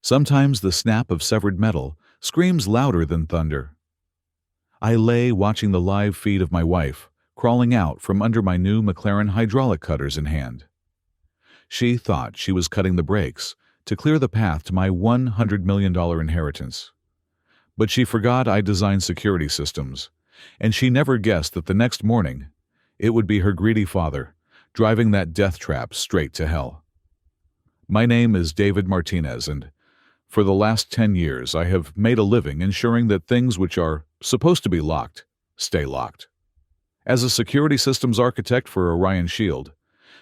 Sometimes the snap of severed metal screams louder than thunder. I lay watching the live feed of my wife, crawling out from under my new McLaren hydraulic cutters in hand. She thought she was cutting the brakes to clear the path to my $100 million inheritance. But she forgot I designed security systems, and she never guessed that the next morning it would be her greedy father driving that death trap straight to hell. My name is David Martinez, and for the last 10 years I have made a living ensuring that things which are supposed to be locked stay locked. As a security systems architect for Orion Shield,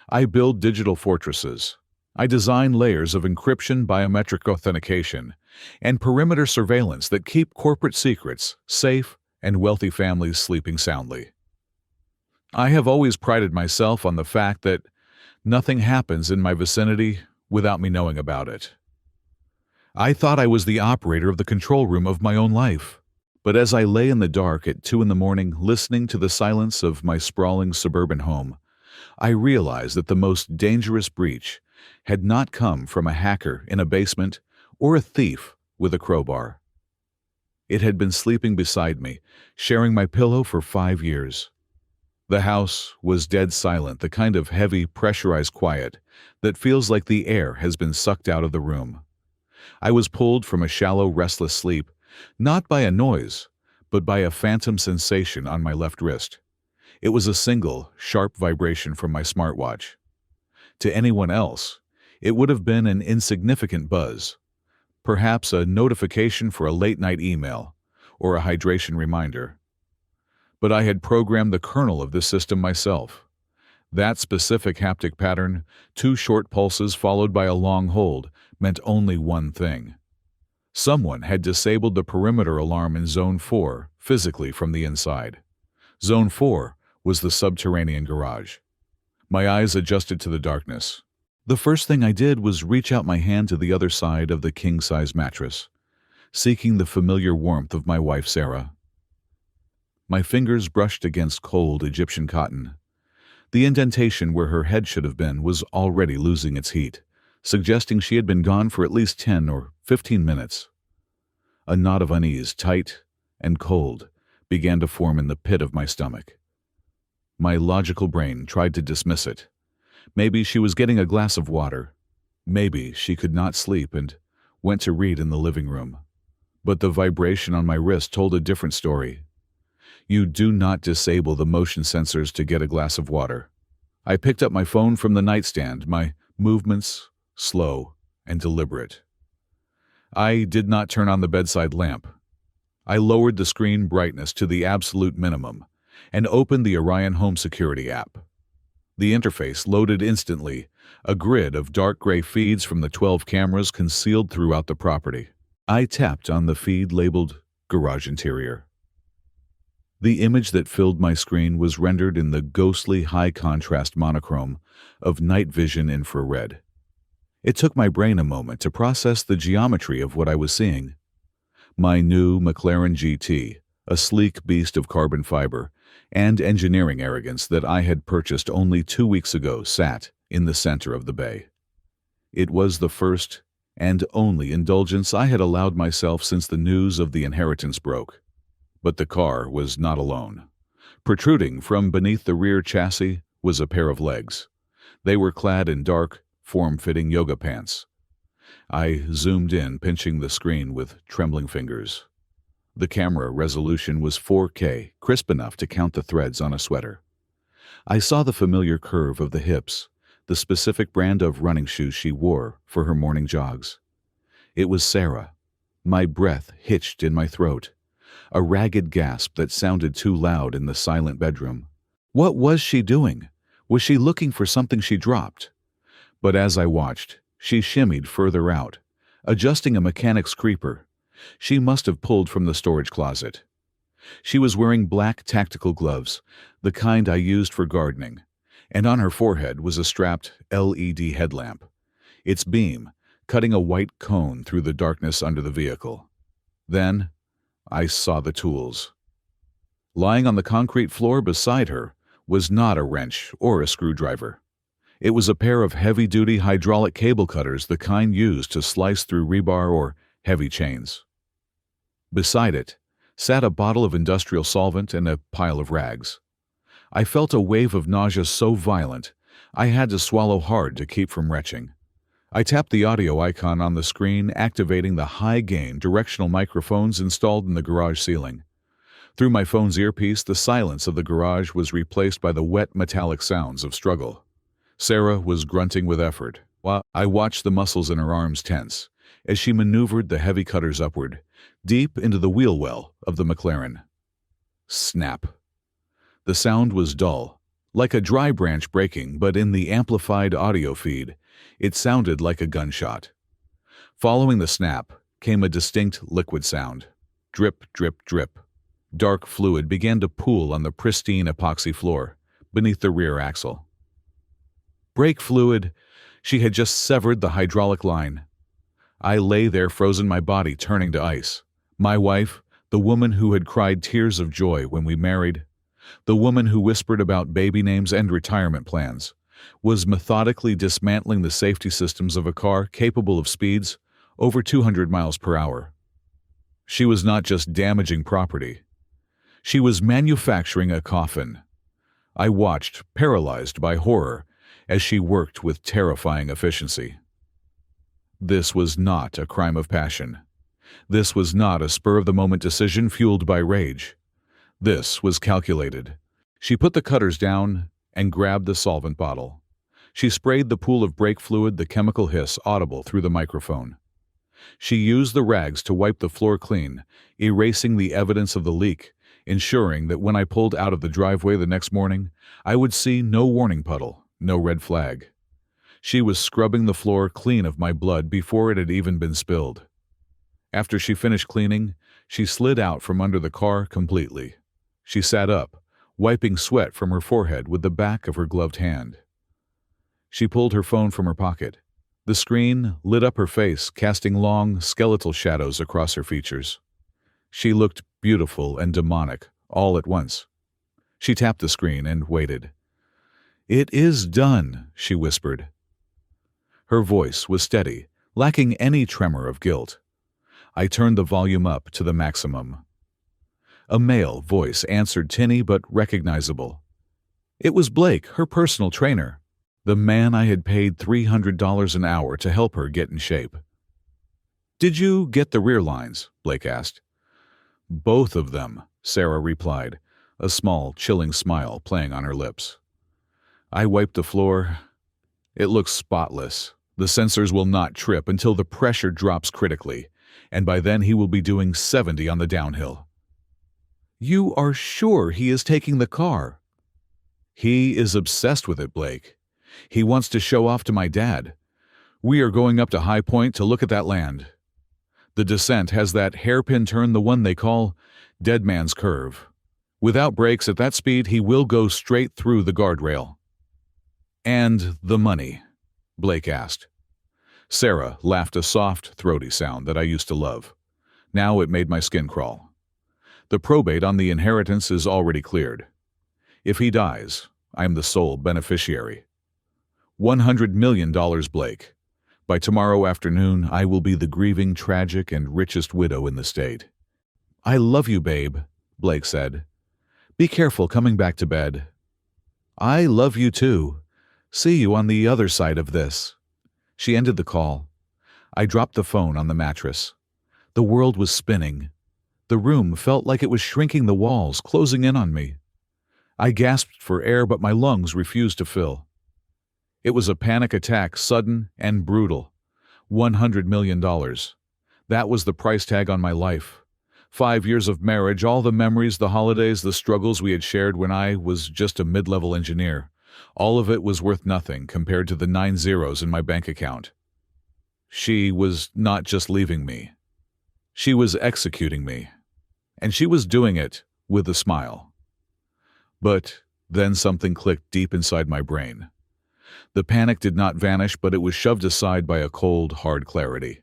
I build digital fortresses. I design layers of encryption, biometric authentication, and perimeter surveillance that keep corporate secrets safe and wealthy families sleeping soundly. I have always prided myself on the fact that nothing happens in my vicinity without me knowing about it. I thought I was the operator of the control room of my own life. But as I lay in the dark at 2 a.m. listening to the silence of my sprawling suburban home, I realized that the most dangerous breach had not come from a hacker in a basement or a thief with a crowbar. It had been sleeping beside me, sharing my pillow for 5 years. The house was dead silent, the kind of heavy, pressurized quiet that feels like the air has been sucked out of the room. I was pulled from a shallow, restless sleep, not by a noise, but by a phantom sensation on my left wrist. It was a single, sharp vibration from my smartwatch. To anyone else, it would have been an insignificant buzz, perhaps a notification for a late-night email or a hydration reminder. But I had programmed the kernel of this system myself. That specific haptic pattern, 2 short pulses followed by a long hold, meant only one thing. Someone had disabled the perimeter alarm in Zone 4 physically from the inside. Zone 4 was the subterranean garage. My eyes adjusted to the darkness. The first thing I did was reach out my hand to the other side of the king-size mattress, seeking the familiar warmth of my wife Sarah. My fingers brushed against cold Egyptian cotton. The indentation where her head should have been was already losing its heat, suggesting she had been gone for at least 10 or 15 minutes. A knot of unease, tight and cold, began to form in the pit of my stomach. My logical brain tried to dismiss it. Maybe she was getting a glass of water. Maybe she could not sleep and went to read in the living room. But the vibration on my wrist told a different story. You do not disable the motion sensors to get a glass of water. I picked up my phone from the nightstand, my movements slow and deliberate. I did not turn on the bedside lamp. I lowered the screen brightness to the absolute minimum and opened the Orion Home Security app. The interface loaded instantly, a grid of dark gray feeds from the 12 cameras concealed throughout the property. I tapped on the feed labeled Garage Interior. The image that filled my screen was rendered in the ghostly high-contrast monochrome of night vision infrared. It took my brain a moment to process the geometry of what I was seeing. My new McLaren GT, a sleek beast of carbon fiber and engineering arrogance that I had purchased only 2 weeks ago, sat in the center of the bay. It was the first and only indulgence I had allowed myself since the news of the inheritance broke. But the car was not alone. Protruding from beneath the rear chassis was a pair of legs. They were clad in dark, form-fitting yoga pants. I zoomed in, pinching the screen with trembling fingers. The camera resolution was 4K, crisp enough to count the threads on a sweater. I saw the familiar curve of the hips, the specific brand of running shoes she wore for her morning jogs. It was Sarah. My breath hitched in my throat, a ragged gasp that sounded too loud in the silent bedroom. What was she doing? Was she looking for something she dropped? But as I watched, she shimmied further out, adjusting a mechanic's creeper. She must have pulled from the storage closet. She was wearing black tactical gloves, the kind I used for gardening, and on her forehead was a strapped LED headlamp, its beam cutting a white cone through the darkness under the vehicle. Then I saw the tools. Lying on the concrete floor beside her was not a wrench or a screwdriver. It was a pair of heavy-duty hydraulic cable cutters, the kind used to slice through rebar or heavy chains. Beside it sat a bottle of industrial solvent and a pile of rags. I felt a wave of nausea so violent, I had to swallow hard to keep from retching. I tapped the audio icon on the screen, activating the high-gain directional microphones installed in the garage ceiling. Through my phone's earpiece, the silence of the garage was replaced by the wet metallic sounds of struggle. Sarah was grunting with effort, while I watched the muscles in her arms tense as she maneuvered the heavy cutters upward, deep into the wheel well of the McLaren. Snap. The sound was dull, like a dry branch breaking, but in the amplified audio feed, it sounded like a gunshot. Following the snap came a distinct liquid sound. Drip, drip, drip. Dark fluid began to pool on the pristine epoxy floor beneath the rear axle. Brake fluid. She had just severed the hydraulic line. I lay there, frozen, my body turning to ice. My wife, the woman who had cried tears of joy when we married, the woman who whispered about baby names and retirement plans, was methodically dismantling the safety systems of a car capable of speeds over 200 miles per hour. She was not just damaging property. She was manufacturing a coffin. I watched, paralyzed by horror, as she worked with terrifying efficiency. This was not a crime of passion. This was not a spur-of-the-moment decision fueled by rage. This was calculated. She put the cutters down and grabbed the solvent bottle. She sprayed the pool of brake fluid, the chemical hiss audible through the microphone. She used the rags to wipe the floor clean, erasing the evidence of the leak, ensuring that when I pulled out of the driveway the next morning, I would see no warning puddle, no red flag. She was scrubbing the floor clean of my blood before it had even been spilled. After she finished cleaning, she slid out from under the car completely. She sat up, wiping sweat from her forehead with the back of her gloved hand. She pulled her phone from her pocket. The screen lit up her face, casting long, skeletal shadows across her features. She looked beautiful and demonic, all at once. She tapped the screen and waited. "It is done," she whispered. Her voice was steady, lacking any tremor of guilt. I turned the volume up to the maximum. A male voice answered, tinny but recognizable. It was Blake, her personal trainer, the man I had paid $300 an hour to help her get in shape. "Did you get the rear lines?" Blake asked. "Both of them," Sarah replied, a small, chilling smile playing on her lips. I wiped the floor. "It looks spotless. The sensors will not trip until the pressure drops critically, and by then he will be doing 70 on the downhill." "You are sure he is taking the car?" "He is obsessed with it, Blake. He wants to show off to my dad. We are going up to High Point to look at that land. The descent has that hairpin turn, the one they call Dead Man's Curve. Without brakes at that speed, he will go straight through the guardrail." "And the money?" Blake asked. Sarah laughed, a soft, throaty sound that I used to love. Now it made my skin crawl. "The probate on the inheritance is already cleared. If he dies, I am the sole beneficiary. $100 million, Blake. By tomorrow afternoon, I will be the grieving, tragic, and richest widow in the state." "I love you, babe," Blake said. "Be careful coming back to bed." "I love you too. See you on the other side of this." She ended the call. I dropped the phone on the mattress. The world was spinning. The room felt like it was shrinking, the walls closing in on me. I gasped for air, but my lungs refused to fill. It was a panic attack, sudden and brutal. $100 million. That was the price tag on my life. 5 years of marriage, all the memories, the holidays, the struggles we had shared when I was just a mid-level engineer. All of it was worth nothing compared to the 9 zeros in my bank account. She was not just leaving me. She was executing me. And she was doing it with a smile. But then something clicked deep inside my brain. The panic did not vanish, but it was shoved aside by a cold, hard clarity.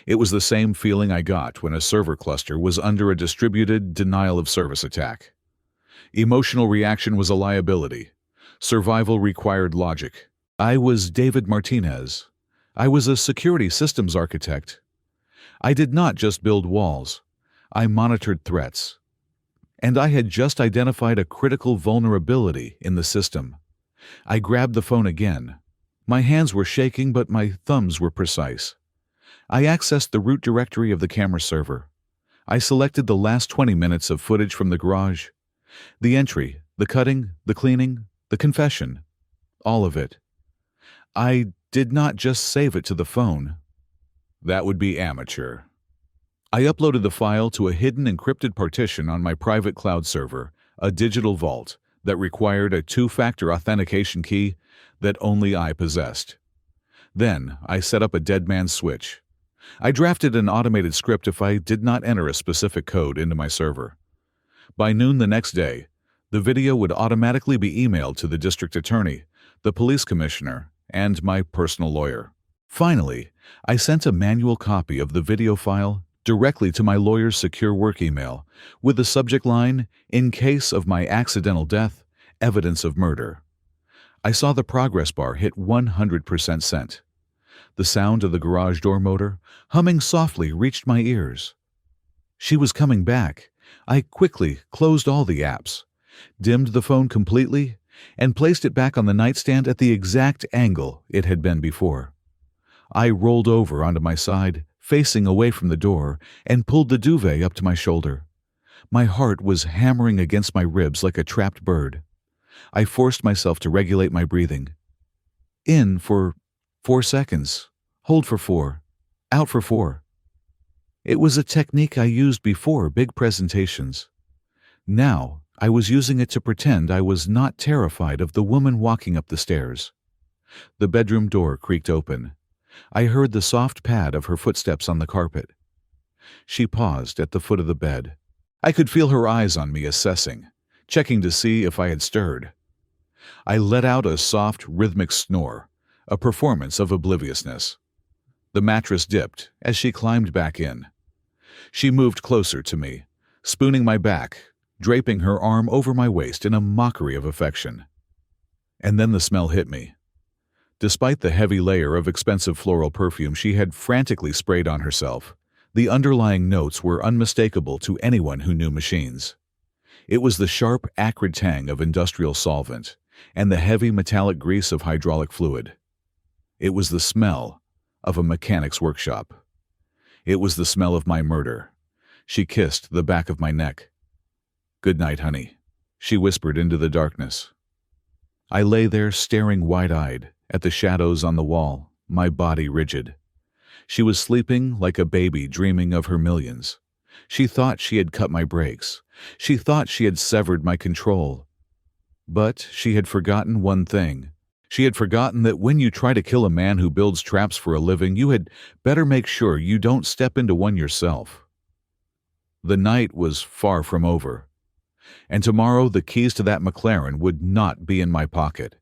It was the same feeling I got when a server cluster was under a distributed denial-of-service attack. Emotional reaction was a liability. Survival required logic. I was David Martinez. I was a security systems architect. I did not just build walls. I monitored threats. And I had just identified a critical vulnerability in the system. I grabbed the phone again. My hands were shaking, but my thumbs were precise. I accessed the root directory of the camera server. I selected the last 20 minutes of footage from the garage. The entry, the cutting, the cleaning, the confession. All of it. I did not just save it to the phone. That would be amateur. I uploaded the file to a hidden encrypted partition on my private cloud server, a digital vault that required a two-factor authentication key that only I possessed. Then I set up a dead man's switch. I drafted an automated script if I did not enter a specific code into my server. By noon the next day, the video would automatically be emailed to the district attorney, the police commissioner, and my personal lawyer. Finally, I sent a manual copy of the video file directly to my lawyer's secure work email with the subject line, "In case of my accidental death, evidence of murder." I saw the progress bar hit 100% sent. The sound of the garage door motor, humming softly, reached my ears. She was coming back. I quickly closed all the apps, dimmed the phone completely, and placed it back on the nightstand at the exact angle it had been before. I rolled over onto my side, facing away from the door, and pulled the duvet up to my shoulder. My heart was hammering against my ribs like a trapped bird. I forced myself to regulate my breathing. In for 4 seconds, hold for 4, out for 4. It was a technique I used before big presentations. Now, I was using it to pretend I was not terrified of the woman walking up the stairs. The bedroom door creaked open. I heard the soft pad of her footsteps on the carpet. She paused at the foot of the bed. I could feel her eyes on me, assessing, checking to see if I had stirred. I let out a soft, rhythmic snore, a performance of obliviousness. The mattress dipped as she climbed back in. She moved closer to me, spooning my back, draping her arm over my waist in a mockery of affection. And then the smell hit me. Despite the heavy layer of expensive floral perfume she had frantically sprayed on herself, the underlying notes were unmistakable to anyone who knew machines. It was the sharp, acrid tang of industrial solvent and the heavy metallic grease of hydraulic fluid. It was the smell of a mechanic's workshop. It was the smell of my murder. She kissed the back of my neck. "Good night, honey," she whispered into the darkness. I lay there staring wide-eyed at the shadows on the wall, my body rigid. She was sleeping like a baby dreaming of her millions. She thought she had cut my brakes. She thought she had severed my control. But she had forgotten one thing. She had forgotten that when you try to kill a man who builds traps for a living, you had better make sure you don't step into one yourself. The night was far from over. And tomorrow the keys to that McLaren would not be in my pocket.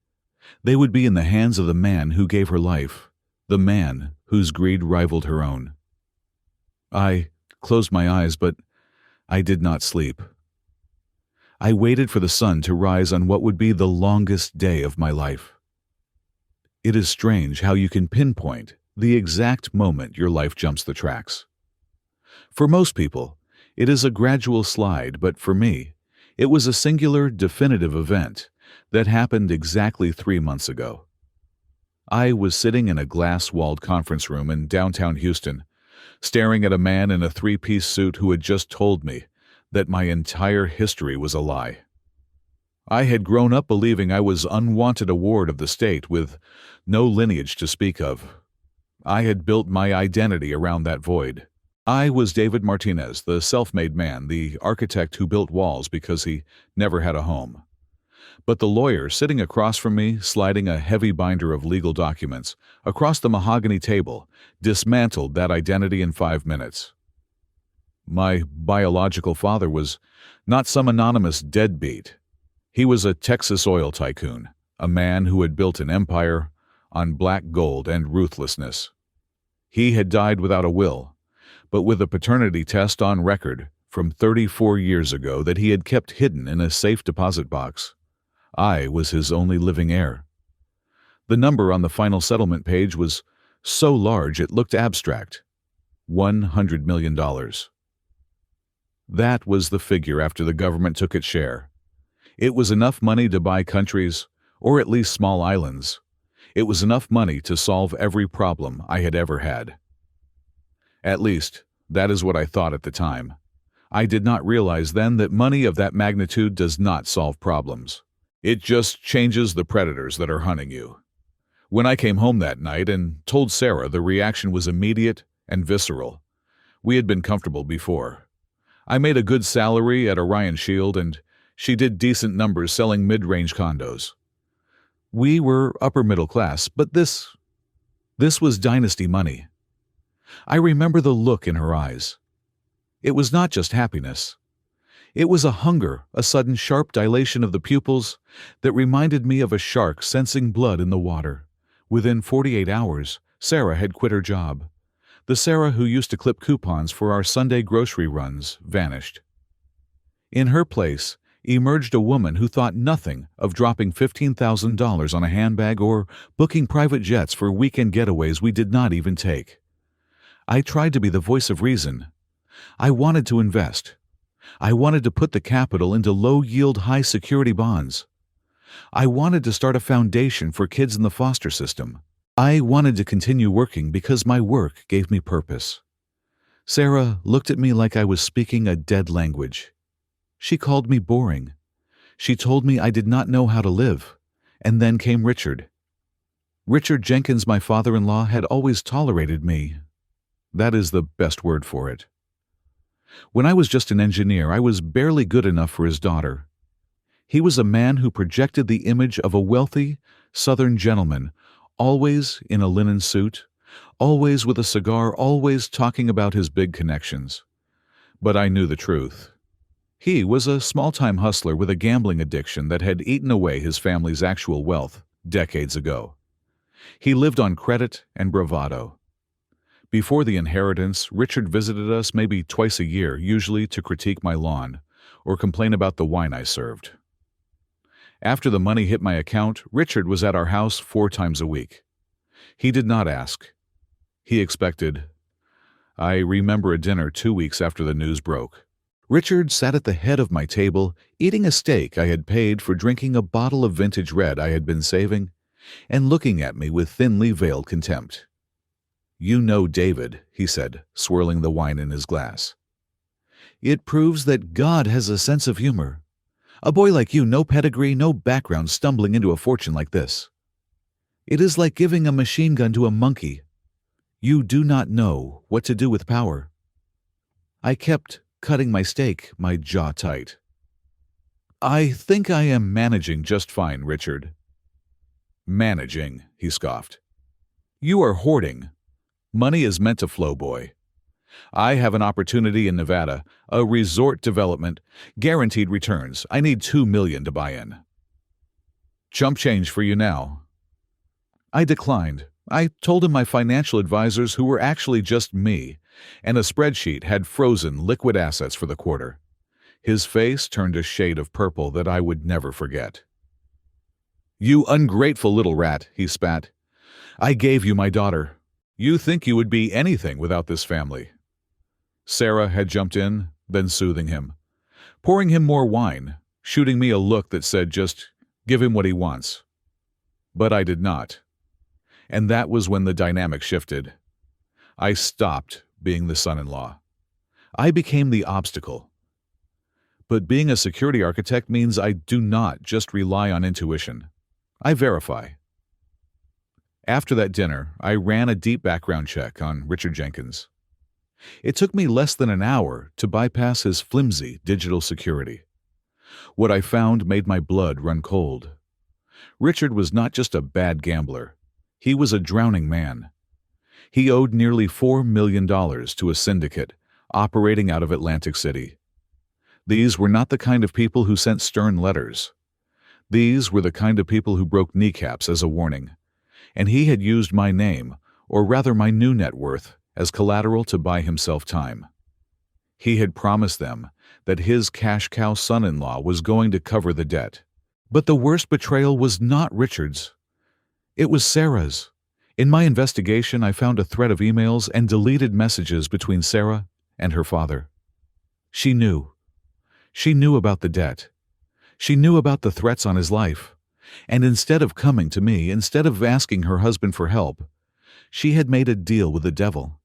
They would be in the hands of the man who gave her life, the man whose greed rivaled her own. I closed my eyes, but I did not sleep. I waited for the sun to rise on what would be the longest day of my life. It is strange how you can pinpoint the exact moment your life jumps the tracks. For most people, it is a gradual slide, but for me, it was a singular, definitive event that happened exactly 3 months ago. I was sitting in a glass-walled conference room in downtown Houston, staring at a man in a three-piece suit who had just told me that my entire history was a lie. I had grown up believing I was unwanted, a ward of the state with no lineage to speak of. I had built my identity around that void. I was David Martinez, the self-made man, the architect who built walls because he never had a home. But the lawyer sitting across from me, sliding a heavy binder of legal documents across the mahogany table, dismantled that identity in 5 minutes. My biological father was not some anonymous deadbeat. He was a Texas oil tycoon, a man who had built an empire on black gold and ruthlessness. He had died without a will, but with a paternity test on record from 34 years ago that he had kept hidden in a safe deposit box. I was his only living heir. The number on the final settlement page was so large it looked abstract. $100 million. That was the figure after the government took its share. It was enough money to buy countries, or at least small islands. It was enough money to solve every problem I had ever had. At least, that is what I thought at the time. I did not realize then that money of that magnitude does not solve problems. It just changes the predators that are hunting you. When I came home that night and told Sarah, the reaction was immediate and visceral. We had been comfortable before. I made a good salary at Orion Shield, and she did decent numbers selling mid-range condos. We were upper middle class, but this was dynasty money. I remember the look in her eyes. It was not just happiness. It was a hunger, a sudden sharp dilation of the pupils that reminded me of a shark sensing blood in the water. Within 48 hours, Sarah had quit her job. The Sarah who used to clip coupons for our Sunday grocery runs vanished. In her place emerged a woman who thought nothing of dropping $15,000 on a handbag or booking private jets for weekend getaways we did not even take. I tried to be the voice of reason. I wanted to invest. I wanted to put the capital into low-yield, high-security bonds. I wanted to start a foundation for kids in the foster system. I wanted to continue working because my work gave me purpose. Sarah looked at me like I was speaking a dead language. She called me boring. She told me I did not know how to live. And then came Richard. Richard Jenkins, my father-in-law, had always tolerated me. That is the best word for it. When I was just an engineer, I was barely good enough for his daughter. He was a man who projected the image of a wealthy, Southern gentleman, always in a linen suit, always with a cigar, always talking about his big connections. But I knew the truth. He was a small-time hustler with a gambling addiction that had eaten away his family's actual wealth decades ago. He lived on credit and bravado. Before the inheritance, Richard visited us maybe twice a year, usually to critique my lawn or complain about the wine I served. After the money hit my account, Richard was at our house 4 times a week. He did not ask. He expected. I remember a dinner 2 weeks after the news broke. Richard sat at the head of my table, eating a steak I had paid for drinking a bottle of vintage red I had been saving, and looking at me with thinly veiled contempt. "You know David," he said, swirling the wine in his glass. "It proves that God has a sense of humor. A boy like you, no pedigree, no background, stumbling into a fortune like this. It is like giving a machine gun to a monkey. You do not know what to do with power." I kept cutting my steak, my jaw tight. "I think I am managing just fine, Richard." "Managing," he scoffed. "You are hoarding. Money is meant to flow, boy. I have an opportunity in Nevada, a resort development, guaranteed returns. I need $2 million to buy in. Chump change for you now." I declined. I told him my financial advisors, who were actually just me, and a spreadsheet had frozen liquid assets for the quarter. His face turned a shade of purple that I would never forget. "You ungrateful little rat," he spat. "I gave you my daughter. You think you would be anything without this family." Sarah had jumped in, then soothing him, pouring him more wine, shooting me a look that said just, "Give him what he wants." But I did not. And that was when the dynamic shifted. I stopped being the son-in-law. I became the obstacle. But being a security architect means I do not just rely on intuition. I verify. After that dinner, I ran a deep background check on Richard Jenkins. It took me less than an hour to bypass his flimsy digital security. What I found made my blood run cold. Richard was not just a bad gambler. He was a drowning man. He owed nearly $4 million to a syndicate operating out of Atlantic City. These were not the kind of people who sent stern letters. These were the kind of people who broke kneecaps as a warning. And he had used my name, or rather my new net worth, as collateral to buy himself time. He had promised them that his cash cow son-in-law was going to cover the debt. But the worst betrayal was not Richard's. It was Sarah's. In my investigation, I found a thread of emails and deleted messages between Sarah and her father. She knew. She knew about the debt. She knew about the threats on his life. And instead of coming to me, instead of asking her husband for help, she had made a deal with the devil.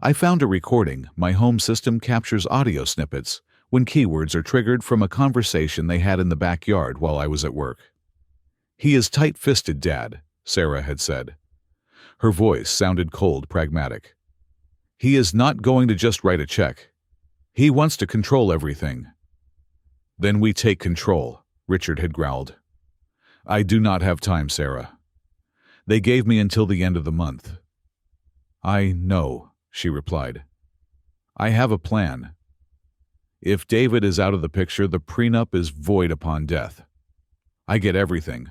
I found a recording. My home system captures audio snippets when keywords are triggered from a conversation they had in the backyard while I was at work. "He is tight-fisted, Dad," Sarah had said. Her voice sounded cold, pragmatic. "He is not going to just write a check. He wants to control everything." "Then we take control," Richard had growled. "I do not have time, Sarah. They gave me until the end of the month." "I know," she replied. "I have a plan. If David is out of the picture, the prenup is void upon death. I get everything.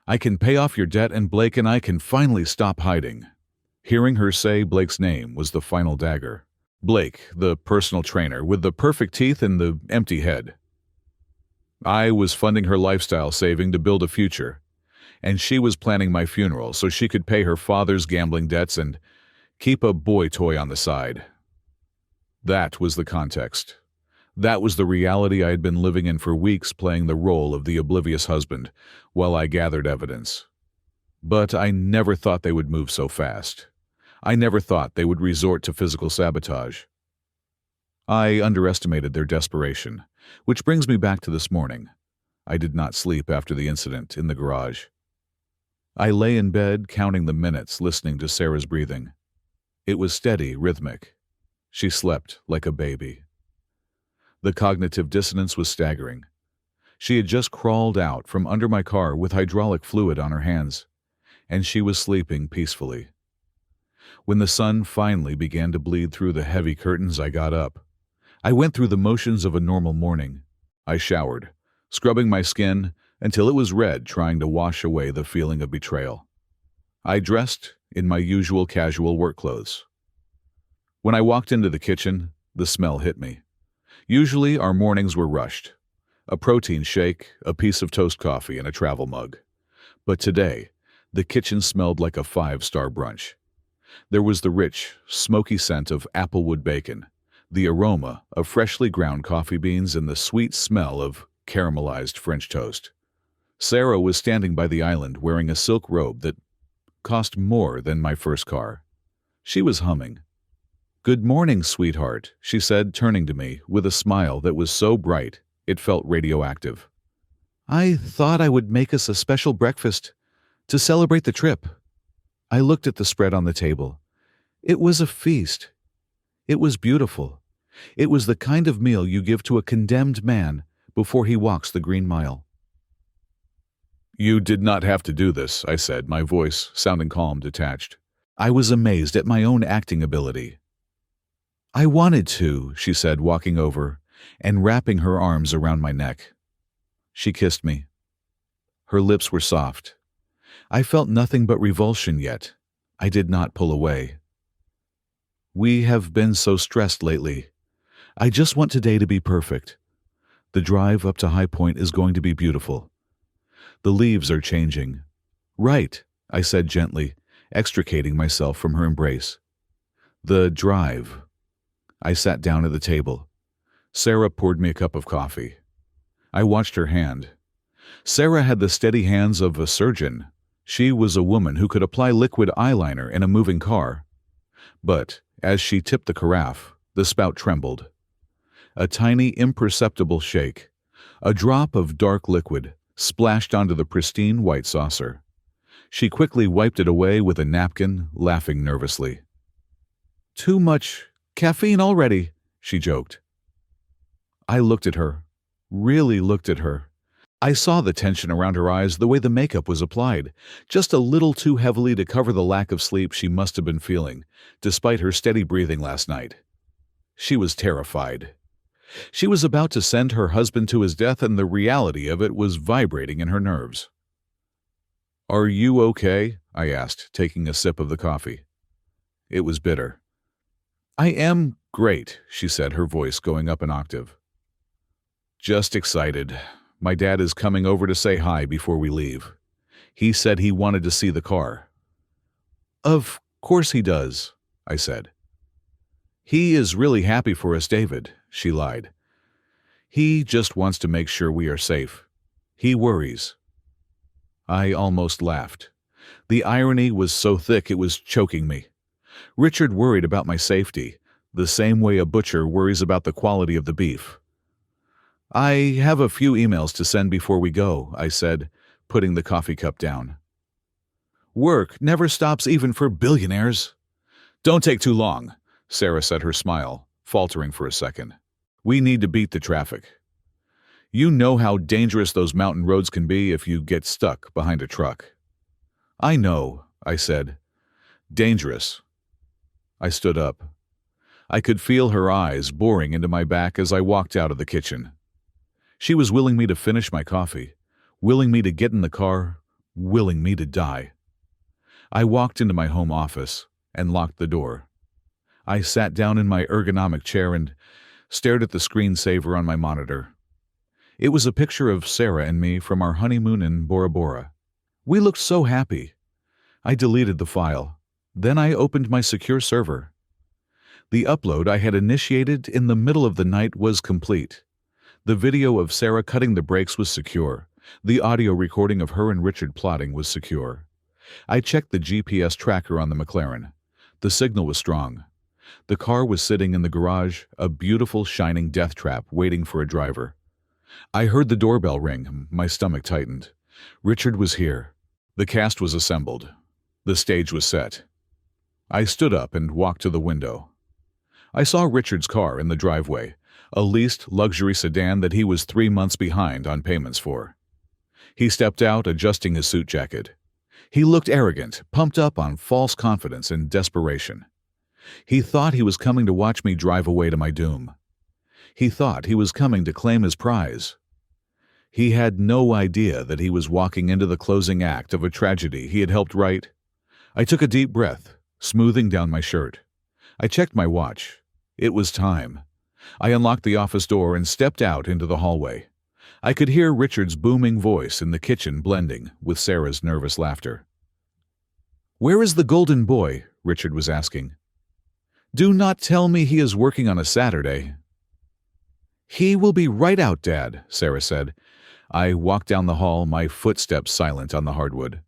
I can pay off your debt, and Blake and I can finally stop hiding." Hearing her say Blake's name was the final dagger. Blake, the personal trainer, with the perfect teeth and the empty head. I was funding her lifestyle saving to build a future, and she was planning my funeral so she could pay her father's gambling debts and keep a boy toy on the side. That was the context. That was the reality I had been living in for weeks, playing the role of the oblivious husband while I gathered evidence. But I never thought they would move so fast. I never thought they would resort to physical sabotage. I underestimated their desperation, which brings me back to this morning. I did not sleep after the incident in the garage. I lay in bed, counting the minutes, listening to Sarah's breathing. It was steady, rhythmic. She slept like a baby. The cognitive dissonance was staggering. She had just crawled out from under my car with hydraulic fluid on her hands, and she was sleeping peacefully. When the sun finally began to bleed through the heavy curtains, I got up. I went through the motions of a normal morning. I showered, scrubbing my skin until it was red, trying to wash away the feeling of betrayal. I dressed in my usual casual work clothes. When I walked into the kitchen, the smell hit me. Usually our mornings were rushed. A protein shake, a piece of toast coffee, and a travel mug. But today, the kitchen smelled like a 5-star brunch. There was the rich, smoky scent of applewood bacon, the aroma of freshly ground coffee beans, and the sweet smell of caramelized French toast. Sarah was standing by the island wearing a silk robe that cost more than my first car. She was humming. "Good morning, sweetheart," she said, turning to me with a smile that was so bright it felt radioactive. "I thought I would make us a special breakfast to celebrate the trip." I looked at the spread on the table. It was a feast. It was beautiful. It was the kind of meal you give to a condemned man before he walks the Green Mile. "You did not have to do this," I said, my voice sounding calm, detached. I was amazed at my own acting ability. "I wanted to," she said, walking over and wrapping her arms around my neck. She kissed me. Her lips were soft. I felt nothing but revulsion, yet I did not pull away. "We have been so stressed lately. I just want today to be perfect. The drive up to High Point is going to be beautiful. The leaves are changing." "Right," I said gently, extricating myself from her embrace. "The drive." I sat down at the table. Sarah poured me a cup of coffee. I watched her hand. Sarah had the steady hands of a surgeon. She was a woman who could apply liquid eyeliner in a moving car. But as she tipped the carafe, the spout trembled. A tiny, imperceptible shake. A drop of dark liquid splashed onto the pristine white saucer. She quickly wiped it away with a napkin, laughing nervously. "Too much caffeine already," she joked. I looked at her, really looked at her. I saw the tension around her eyes, the way the makeup was applied, just a little too heavily to cover the lack of sleep she must have been feeling, despite her steady breathing last night. She was terrified. She was about to send her husband to his death, and the reality of it was vibrating in her nerves. "Are you okay?" I asked, taking a sip of the coffee. It was bitter. "I am great," she said, her voice going up an octave. "Just excited. My dad is coming over to say hi before we leave. He said he wanted to see the car. Of course he does, I said. He is really happy for us, David, she lied. He just wants to make sure we are safe. He worries. I almost laughed. The irony was so thick it was choking me. Richard worried about my safety, the same way a butcher worries about the quality of the beef. I have a few emails to send before we go, I said, putting the coffee cup down. Work never stops even for billionaires. Don't take too long, Sarah said, her smile faltering for a second. We need to beat the traffic. You know how dangerous those mountain roads can be if you get stuck behind a truck. I know, I said. Dangerous. I stood up. I could feel her eyes boring into my back as I walked out of the kitchen. She was willing me to finish my coffee, willing me to get in the car, willing me to die. I walked into my home office and locked the door. I sat down in my ergonomic chair and stared at the screensaver on my monitor. It was a picture of Sarah and me from our honeymoon in Bora Bora. We looked so happy. I deleted the file. Then I opened my secure server. The upload I had initiated in the middle of the night was complete. The video of Sarah cutting the brakes was secure. The audio recording of her and Richard plotting was secure. I checked the GPS tracker on the McLaren. The signal was strong. The car was sitting in the garage, a beautiful shining death trap waiting for a driver. I heard the doorbell ring. My stomach tightened. Richard was here. The cast was assembled. The stage was set. I stood up and walked to the window. I saw Richard's car in the driveway, a leased luxury sedan that he was 3 months behind on payments for. He stepped out, adjusting his suit jacket. He looked arrogant, pumped up on false confidence and desperation. He thought he was coming to watch me drive away to my doom. He thought he was coming to claim his prize. He had no idea that he was walking into the closing act of a tragedy he had helped write. I took a deep breath, smoothing down my shirt. I checked my watch. It was time. I unlocked the office door and stepped out into the hallway. I could hear Richard's booming voice in the kitchen blending with Sarah's nervous laughter. "Where is the golden boy?" Richard was asking. "Do not tell me he is working on a Saturday." "He will be right out, Dad," Sarah said. I walked down the hall, my footsteps silent on the hardwood.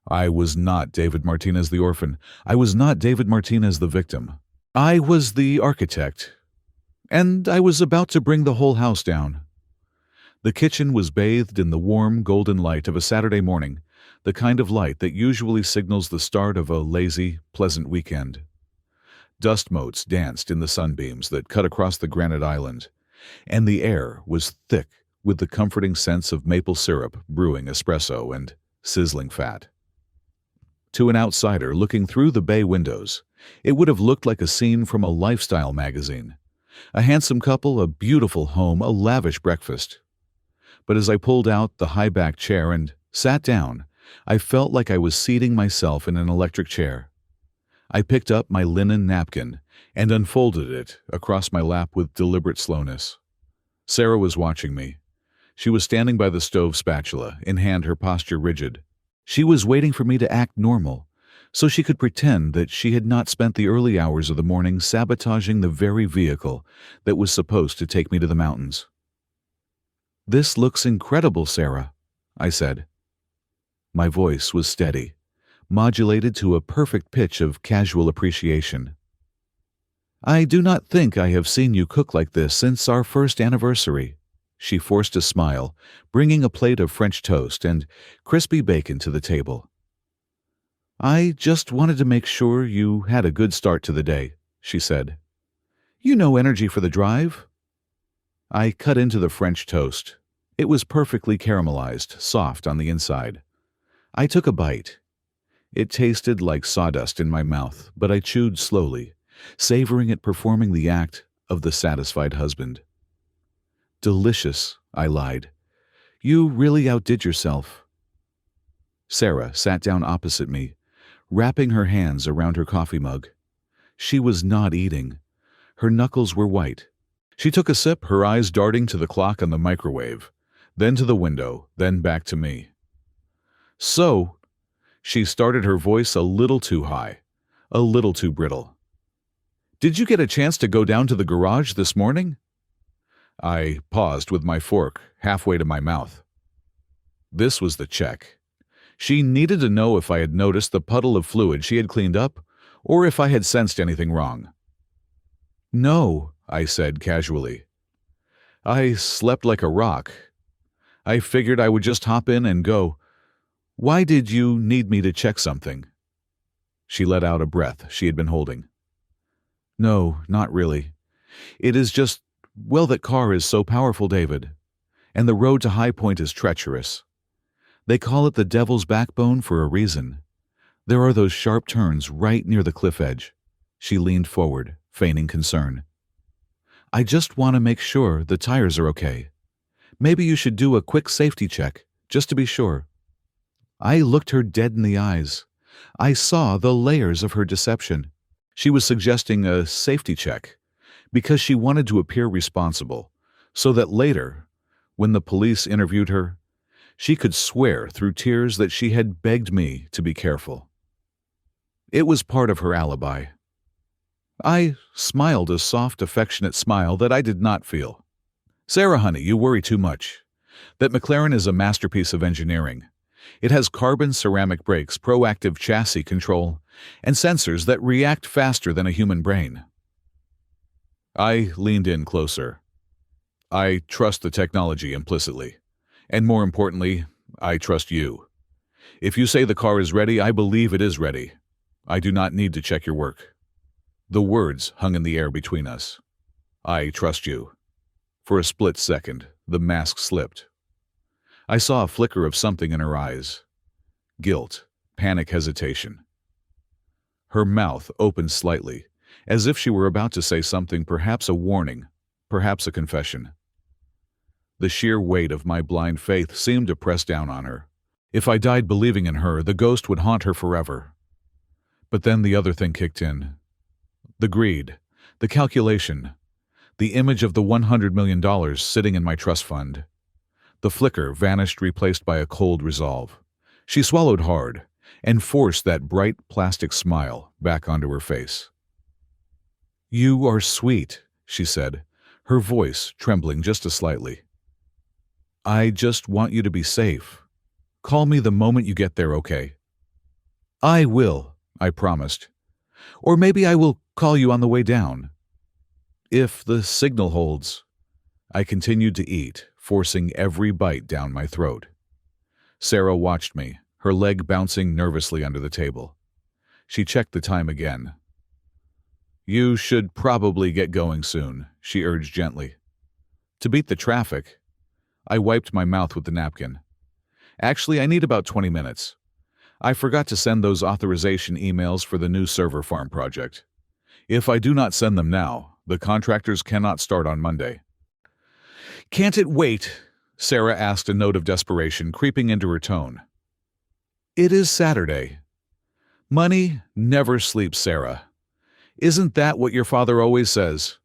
I was not David Martinez the orphan. I was not David Martinez the victim. I was the architect. And I was about to bring the whole house down. The kitchen was bathed in the warm, golden light of a Saturday morning, the kind of light that usually signals the start of a lazy, pleasant weekend. Dust motes danced in the sunbeams that cut across the granite island, and the air was thick with the comforting sense of maple syrup brewing espresso and sizzling fat. To an outsider looking through the bay windows, it would have looked like a scene from a lifestyle magazine. A handsome couple, a beautiful home, a lavish breakfast. But as I pulled out the high-backed chair and sat down, I felt like I was seating myself in an electric chair. I picked up my linen napkin and unfolded it across my lap with deliberate slowness. Sarah was watching me. She was standing by the stove spatula, in hand, her posture rigid. She was waiting for me to act normal, so she could pretend that she had not spent the early hours of the morning sabotaging the very vehicle that was supposed to take me to the mountains. "This looks incredible, Sarah," I said. My voice was steady, modulated to a perfect pitch of casual appreciation. "I do not think I have seen you cook like this since our first anniversary." She forced a smile, bringing a plate of French toast and crispy bacon to the table. "I just wanted to make sure you had a good start to the day," she said. "You know, energy for the drive." I cut into the French toast. It was perfectly caramelized, soft on the inside. I took a bite. It tasted like sawdust in my mouth, but I chewed slowly, savoring it, performing the act of the satisfied husband. "Delicious," I lied. "You really outdid yourself." Sarah sat down opposite me, wrapping her hands around her coffee mug. She was not eating. Her knuckles were white. She took a sip, her eyes darting to the clock on the microwave, then to the window, then back to me. So, she started, her voice a little too high, a little too brittle. Did you get a chance to go down to the garage this morning? I paused with my fork halfway to my mouth. This was the check. She needed to know if I had noticed the puddle of fluid she had cleaned up, or if I had sensed anything wrong. No, I said casually. I slept like a rock. I figured I would just hop in and go. Why did you need me to check something? She let out a breath she had been holding. No, not really. It is just, well, that car is so powerful, David. And the road to High Point is treacherous. They call it the devil's backbone for a reason. There are those sharp turns right near the cliff edge. She leaned forward, feigning concern. I just want to make sure the tires are okay. Maybe you should do a quick safety check, just to be sure. I looked her dead in the eyes. I saw the layers of her deception. She was suggesting a safety check because she wanted to appear responsible, so that later, when the police interviewed her, she could swear through tears that she had begged me to be careful. It was part of her alibi. I smiled a soft, affectionate smile that I did not feel. Sarah, honey, you worry too much. That McLaren is a masterpiece of engineering. It has carbon ceramic brakes, proactive chassis control, and sensors that react faster than a human brain. I leaned in closer. I trust the technology implicitly. And more importantly, I trust you. If you say the car is ready, I believe it is ready. I do not need to check your work. The words hung in the air between us. I trust you. For a split second, the mask slipped. I saw a flicker of something in her eyes. Guilt, panic, hesitation. Her mouth opened slightly, as if she were about to say something, perhaps a warning, perhaps a confession. The sheer weight of my blind faith seemed to press down on her. If I died believing in her, the ghost would haunt her forever. But then the other thing kicked in. The greed, the calculation, the image of the $100 million sitting in my trust fund. The flicker vanished, replaced by a cold resolve. She swallowed hard and forced that bright plastic smile back onto her face. You are sweet, she said, her voice trembling just a slightly. I just want you to be safe. Call me the moment you get there, okay? I will, I promised. Or maybe I will call you on the way down. If the signal holds. I continued to eat, forcing every bite down my throat. Sarah watched me, her leg bouncing nervously under the table. She checked the time again. You should probably get going soon, she urged gently. To beat the traffic. I wiped my mouth with the napkin. Actually, I need about 20 minutes. I forgot to send those authorization emails for the new server farm project. If I do not send them now, the contractors cannot start on Monday. Can't it wait? Sarah asked, a note of desperation creeping into her tone. It is Saturday. Money never sleeps, Sarah. Isn't that what your father always says?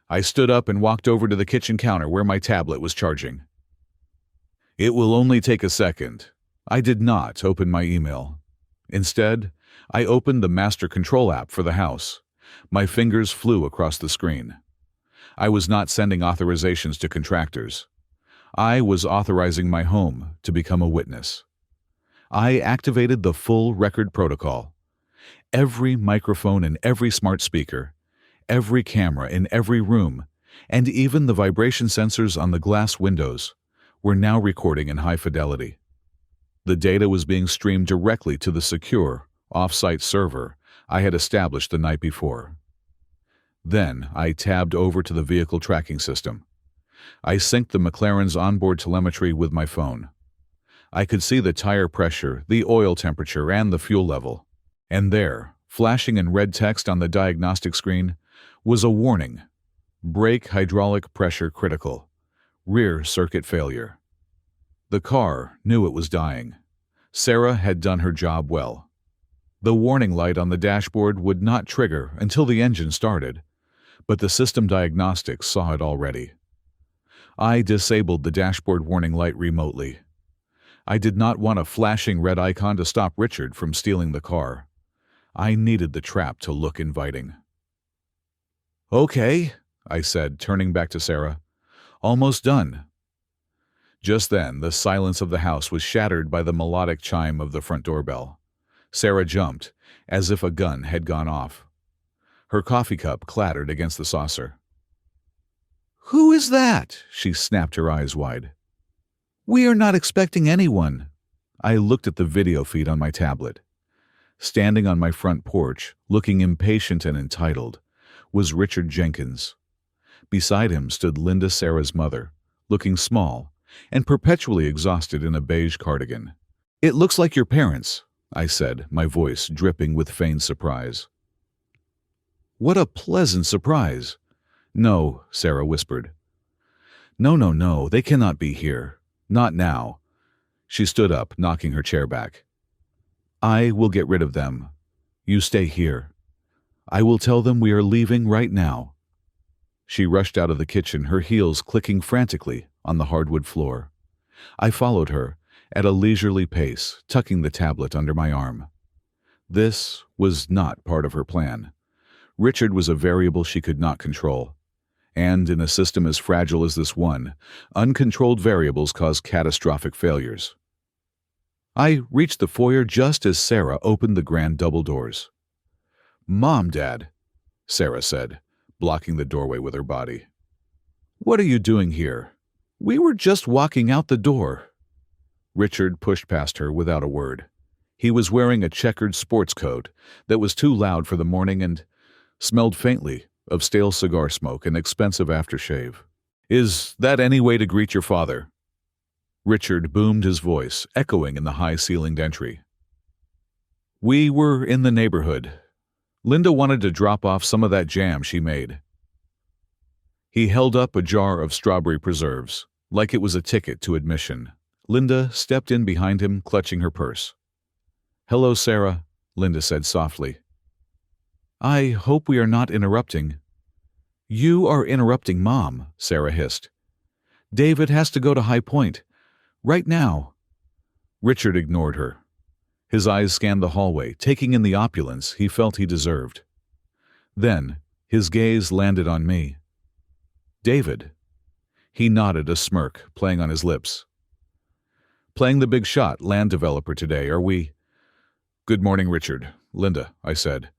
I stood up and walked over to the kitchen counter where my tablet was charging. It will only take a second. I did not open my email. Instead, I opened the master control app for the house. My fingers flew across the screen. I was not sending authorizations to contractors. I was authorizing my home to become a witness. I activated the full record protocol. Every microphone in every smart speaker, every camera in every room, and even the vibration sensors on the glass windows were now recording in high fidelity. The data was being streamed directly to the secure, off-site server I had established the night before. Then I tabbed over to the vehicle tracking system. I synced the McLaren's onboard telemetry with my phone. I could see the tire pressure, the oil temperature, and the fuel level. And there, flashing in red text on the diagnostic screen, was a warning. Brake hydraulic pressure critical. Rear circuit failure. The car knew it was dying. Sarah had done her job well. The warning light on the dashboard would not trigger until the engine started, but the system diagnostics saw it already. I disabled the dashboard warning light remotely. I did not want a flashing red icon to stop Richard from stealing the car. I needed the trap to look inviting. "Okay," I said, turning back to Sarah. "Almost done." Just then, the silence of the house was shattered by the melodic chime of the front doorbell. Sarah jumped, as if a gun had gone off. Her coffee cup clattered against the saucer. "Who is that?" She snapped her eyes wide. "We are not expecting anyone." I looked at the video feed on my tablet. Standing on my front porch, looking impatient and entitled, was Richard Jenkins. Beside him stood Linda, Sarah's mother, looking small and perpetually exhausted in a beige cardigan. "It looks like your parents," I said, my voice dripping with feigned surprise. "What a pleasant surprise." "No," Sarah whispered. No, they cannot be here. Not now." She stood up, knocking her chair back. "I will get rid of them. You stay here. I will tell them we are leaving right now." She rushed out of the kitchen, her heels clicking frantically on the hardwood floor. I followed her, at a leisurely pace, tucking the tablet under my arm. This was not part of her plan. Richard was a variable she could not control. And in a system as fragile as this one, uncontrolled variables cause catastrophic failures. I reached the foyer just as Sarah opened the grand double doors. "Mom, Dad," Sarah said, blocking the doorway with her body. "What are you doing here?" "We were just walking out the door." Richard pushed past her without a word. He was wearing a checkered sports coat that was too loud for the morning and smelled faintly of stale cigar smoke and expensive aftershave. "Is that any way to greet your father?" Richard boomed his voice, echoing in the high-ceilinged entry. "We were in the neighborhood. Linda wanted to drop off some of that jam she made." He held up a jar of strawberry preserves, like it was a ticket to admission. Linda stepped in behind him, clutching her purse. "Hello, Sarah," Linda said softly. "I hope we are not interrupting." "You are interrupting Mom," Sarah hissed. "David has to go to High Point. Right now." Richard ignored her. His eyes scanned the hallway, taking in the opulence he felt he deserved. Then, his gaze landed on me. "David." He nodded, a smirk playing on his lips. "Playing the big shot, land developer today, are we?" "Good morning, Richard." "Linda," I said,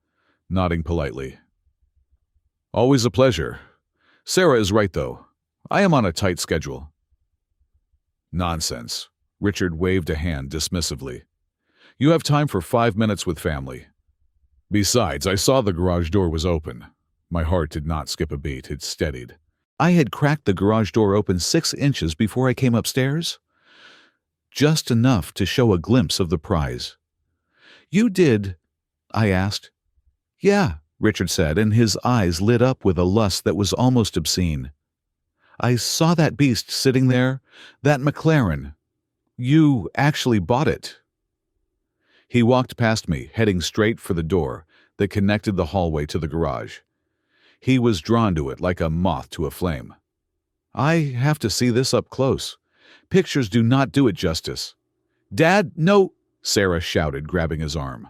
nodding politely. "Always a pleasure. Sarah is right, though. I am on a tight schedule." "Nonsense." Richard waved a hand dismissively. "You have time for 5 minutes with family. Besides, I saw the garage door was open." My heart did not skip a beat, it steadied. I had cracked the garage door open 6 inches before I came upstairs? Just enough to show a glimpse of the prize. "You did?" I asked. "Yeah," Richard said, and his eyes lit up with a lust that was almost obscene. "I saw that beast sitting there, that McLaren. You actually bought it." He walked past me, heading straight for the door that connected the hallway to the garage. He was drawn to it like a moth to a flame. "I have to see this up close. Pictures do not do it justice." "Dad, no!" Sarah shouted, grabbing his arm.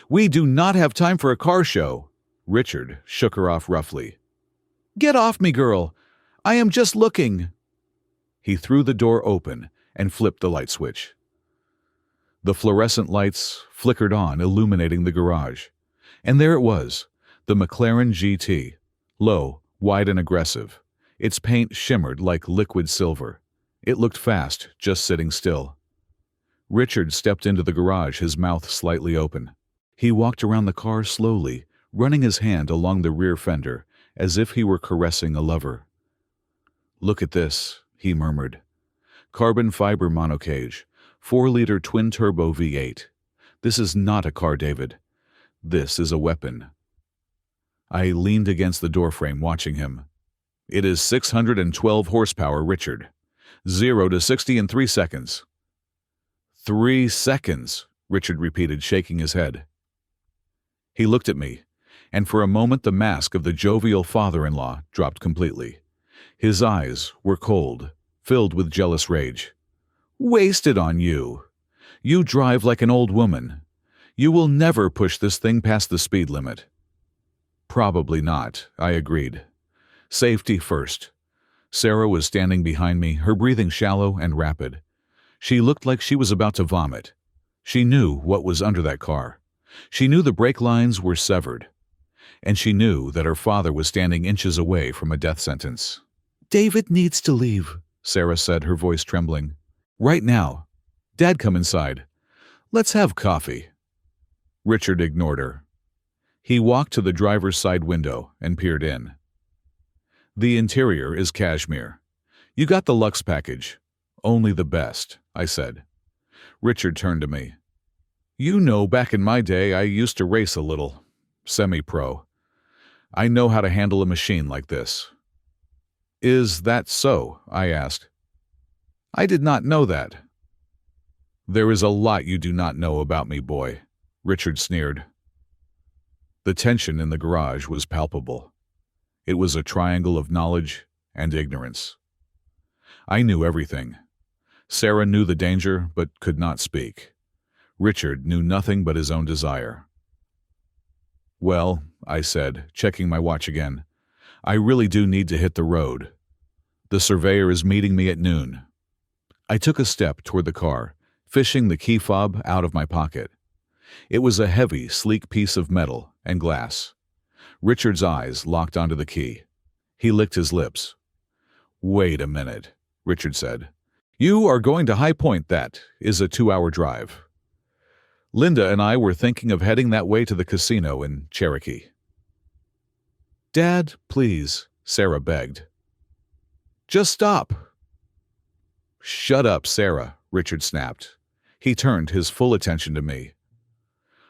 "We do not have time for a car show." Richard shook her off roughly. "Get off me, girl. I am just looking." He threw the door open and flipped the light switch. The fluorescent lights flickered on, illuminating the garage. And there it was, the McLaren GT, low, wide and aggressive. Its paint shimmered like liquid silver. It looked fast, just sitting still. Richard stepped into the garage, his mouth slightly open. He walked around the car slowly, running his hand along the rear fender, as if he were caressing a lover. "Look at this," he murmured. "Carbon fiber monocage, 4-liter twin-turbo V8. This is not a car, David. This is a weapon." I leaned against the doorframe, watching him. "It is 612 horsepower, Richard. 0 to 60 in 3 seconds. 3 seconds, Richard repeated, shaking his head. He looked at me, and for a moment the mask of the jovial father-in-law dropped completely. His eyes were cold, filled with jealous rage. Wasted on you. You drive like an old woman. You will never push this thing past the speed limit. Probably not, I agreed. Safety first. Sarah was standing behind me, her breathing shallow and rapid. She looked like she was about to vomit. She knew what was under that car. She knew the brake lines were severed. And she knew that her father was standing inches away from a death sentence. "David needs to leave," Sarah said, her voice trembling. "Right now. Dad, come inside. Let's have coffee." Richard ignored her. He walked to the driver's side window and peered in. "The interior is cashmere. You got the luxe package. Only the best," I said. Richard turned to me. "You know, back in my day, I used to race a little. Semi-pro. I know how to handle a machine like this." "Is that so?" I asked. "I did not know that." "There is a lot you do not know about me, boy," Richard sneered. The tension in the garage was palpable. It was a triangle of knowledge and ignorance. I knew everything. Sarah knew the danger, but could not speak. Richard knew nothing but his own desire. "Well," I said, checking my watch again, "I really do need to hit the road. The surveyor is meeting me at noon." I took a step toward the car, fishing the key fob out of my pocket. It was a heavy, sleek piece of metal and glass. Richard's eyes locked onto the key. He licked his lips. "Wait a minute," Richard said. "You are going to High Point. That is a 2-hour drive. Linda and I were thinking of heading that way to the casino in Cherokee." "Dad, please," Sarah begged. "Just stop." "Shut up, Sarah," Richard snapped. He turned his full attention to me.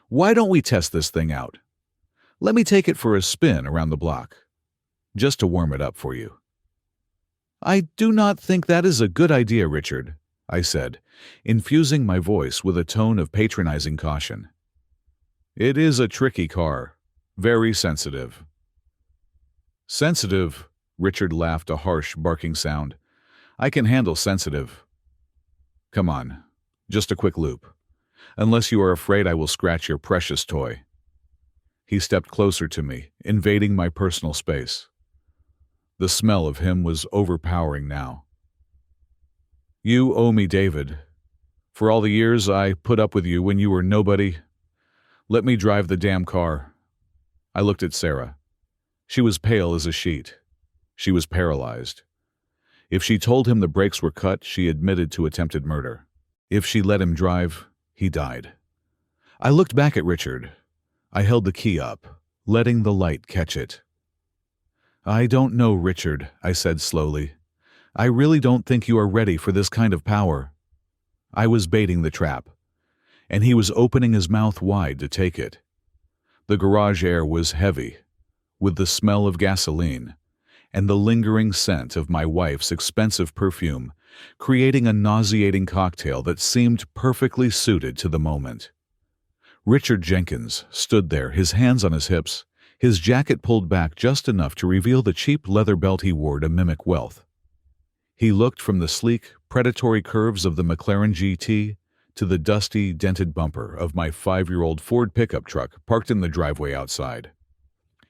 "Why don't we test this thing out? Let me take it for a spin around the block, just to warm it up for you." "I do not think that is a good idea, Richard," I said, infusing my voice with a tone of patronizing caution. "It is a tricky car, very sensitive." "Sensitive?" Richard laughed, a harsh, barking sound. "I can handle sensitive. Come on, just a quick loop. Unless you are afraid I will scratch your precious toy." He stepped closer to me, invading my personal space. The smell of him was overpowering now. "You owe me, David. For all the years I put up with you when you were nobody. Let me drive the damn car." I looked at Sarah. She was pale as a sheet. She was paralyzed. If she told him the brakes were cut, she admitted to attempted murder. If she let him drive, he died. I looked back at Richard. I held the key up, letting the light catch it. "I don't know, Richard," I said slowly. "I really don't think you are ready for this kind of power." I was baiting the trap, and he was opening his mouth wide to take it. The garage air was heavy, with the smell of gasoline, and the lingering scent of my wife's expensive perfume, creating a nauseating cocktail that seemed perfectly suited to the moment. Richard Jenkins stood there, his hands on his hips, his jacket pulled back just enough to reveal the cheap leather belt he wore to mimic wealth. He looked from the sleek, predatory curves of the McLaren GT to the dusty, dented bumper of my 5-year-old Ford pickup truck parked in the driveway outside.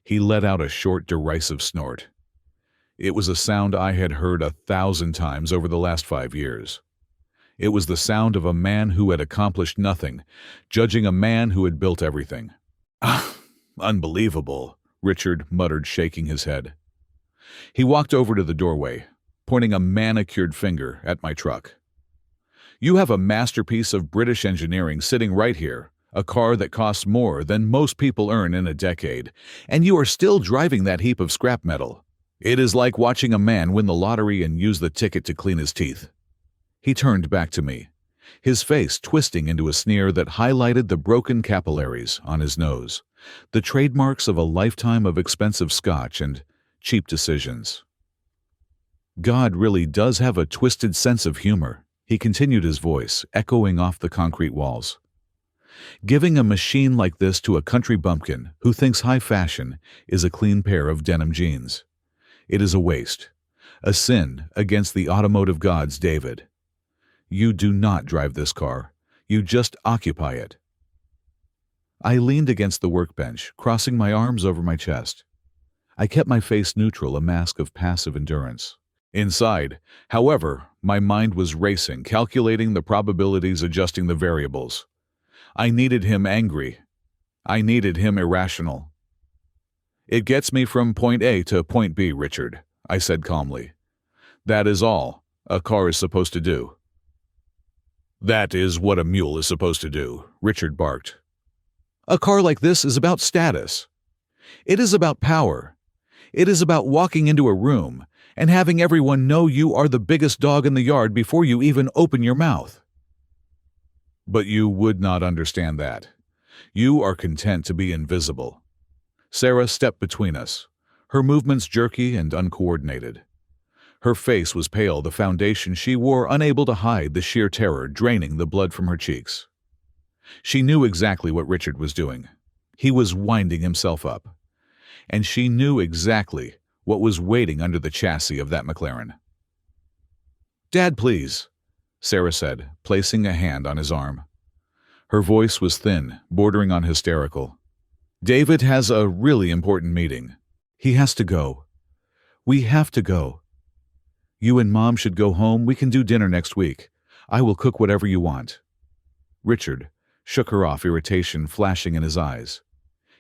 He let out a short, derisive snort. It was a sound I had heard 1,000 times over the last 5 years. It was the sound of a man who had accomplished nothing, judging a man who had built everything. "Ah, unbelievable," Richard muttered, shaking his head. He walked over to the doorway, pointing a manicured finger at my truck. "You have a masterpiece of British engineering sitting right here, a car that costs more than most people earn in a decade, and you are still driving that heap of scrap metal. It is like watching a man win the lottery and use the ticket to clean his teeth." He turned back to me, his face twisting into a sneer that highlighted the broken capillaries on his nose, the trademarks of a lifetime of expensive scotch and cheap decisions. "God really does have a twisted sense of humor," he continued, his voice echoing off the concrete walls. "Giving a machine like this to a country bumpkin who thinks high fashion is a clean pair of denim jeans. It is a waste, a sin against the automotive gods, David. You do not drive this car. You just occupy it. I leaned against the workbench, crossing my arms over my chest. I kept my face neutral, a mask of passive endurance. Inside, however, my mind was racing, calculating the probabilities, adjusting the variables. I needed him angry. I needed him irrational. It gets me from point A to point B, Richard, I said calmly. That is all a car is supposed to do. That is what a mule is supposed to do, Richard barked. A car like this is about status. It is about power. It is about walking into a room and having everyone know you are the biggest dog in the yard before you even open your mouth. But you would not understand that. You are content to be invisible. Sarah stepped between us, her movements jerky and uncoordinated. Her face was pale, the foundation she wore unable to hide the sheer terror draining the blood from her cheeks. She knew exactly what Richard was doing. He was winding himself up. And she knew exactly what was waiting under the chassis of that McLaren. "Dad, please," Sarah said, placing a hand on his arm. Her voice was thin, bordering on hysterical. "David has a really important meeting. He has to go. We have to go. You and Mom should go home. We can do dinner next week. I will cook whatever you want." Richard shook her off, irritation flashing in his eyes.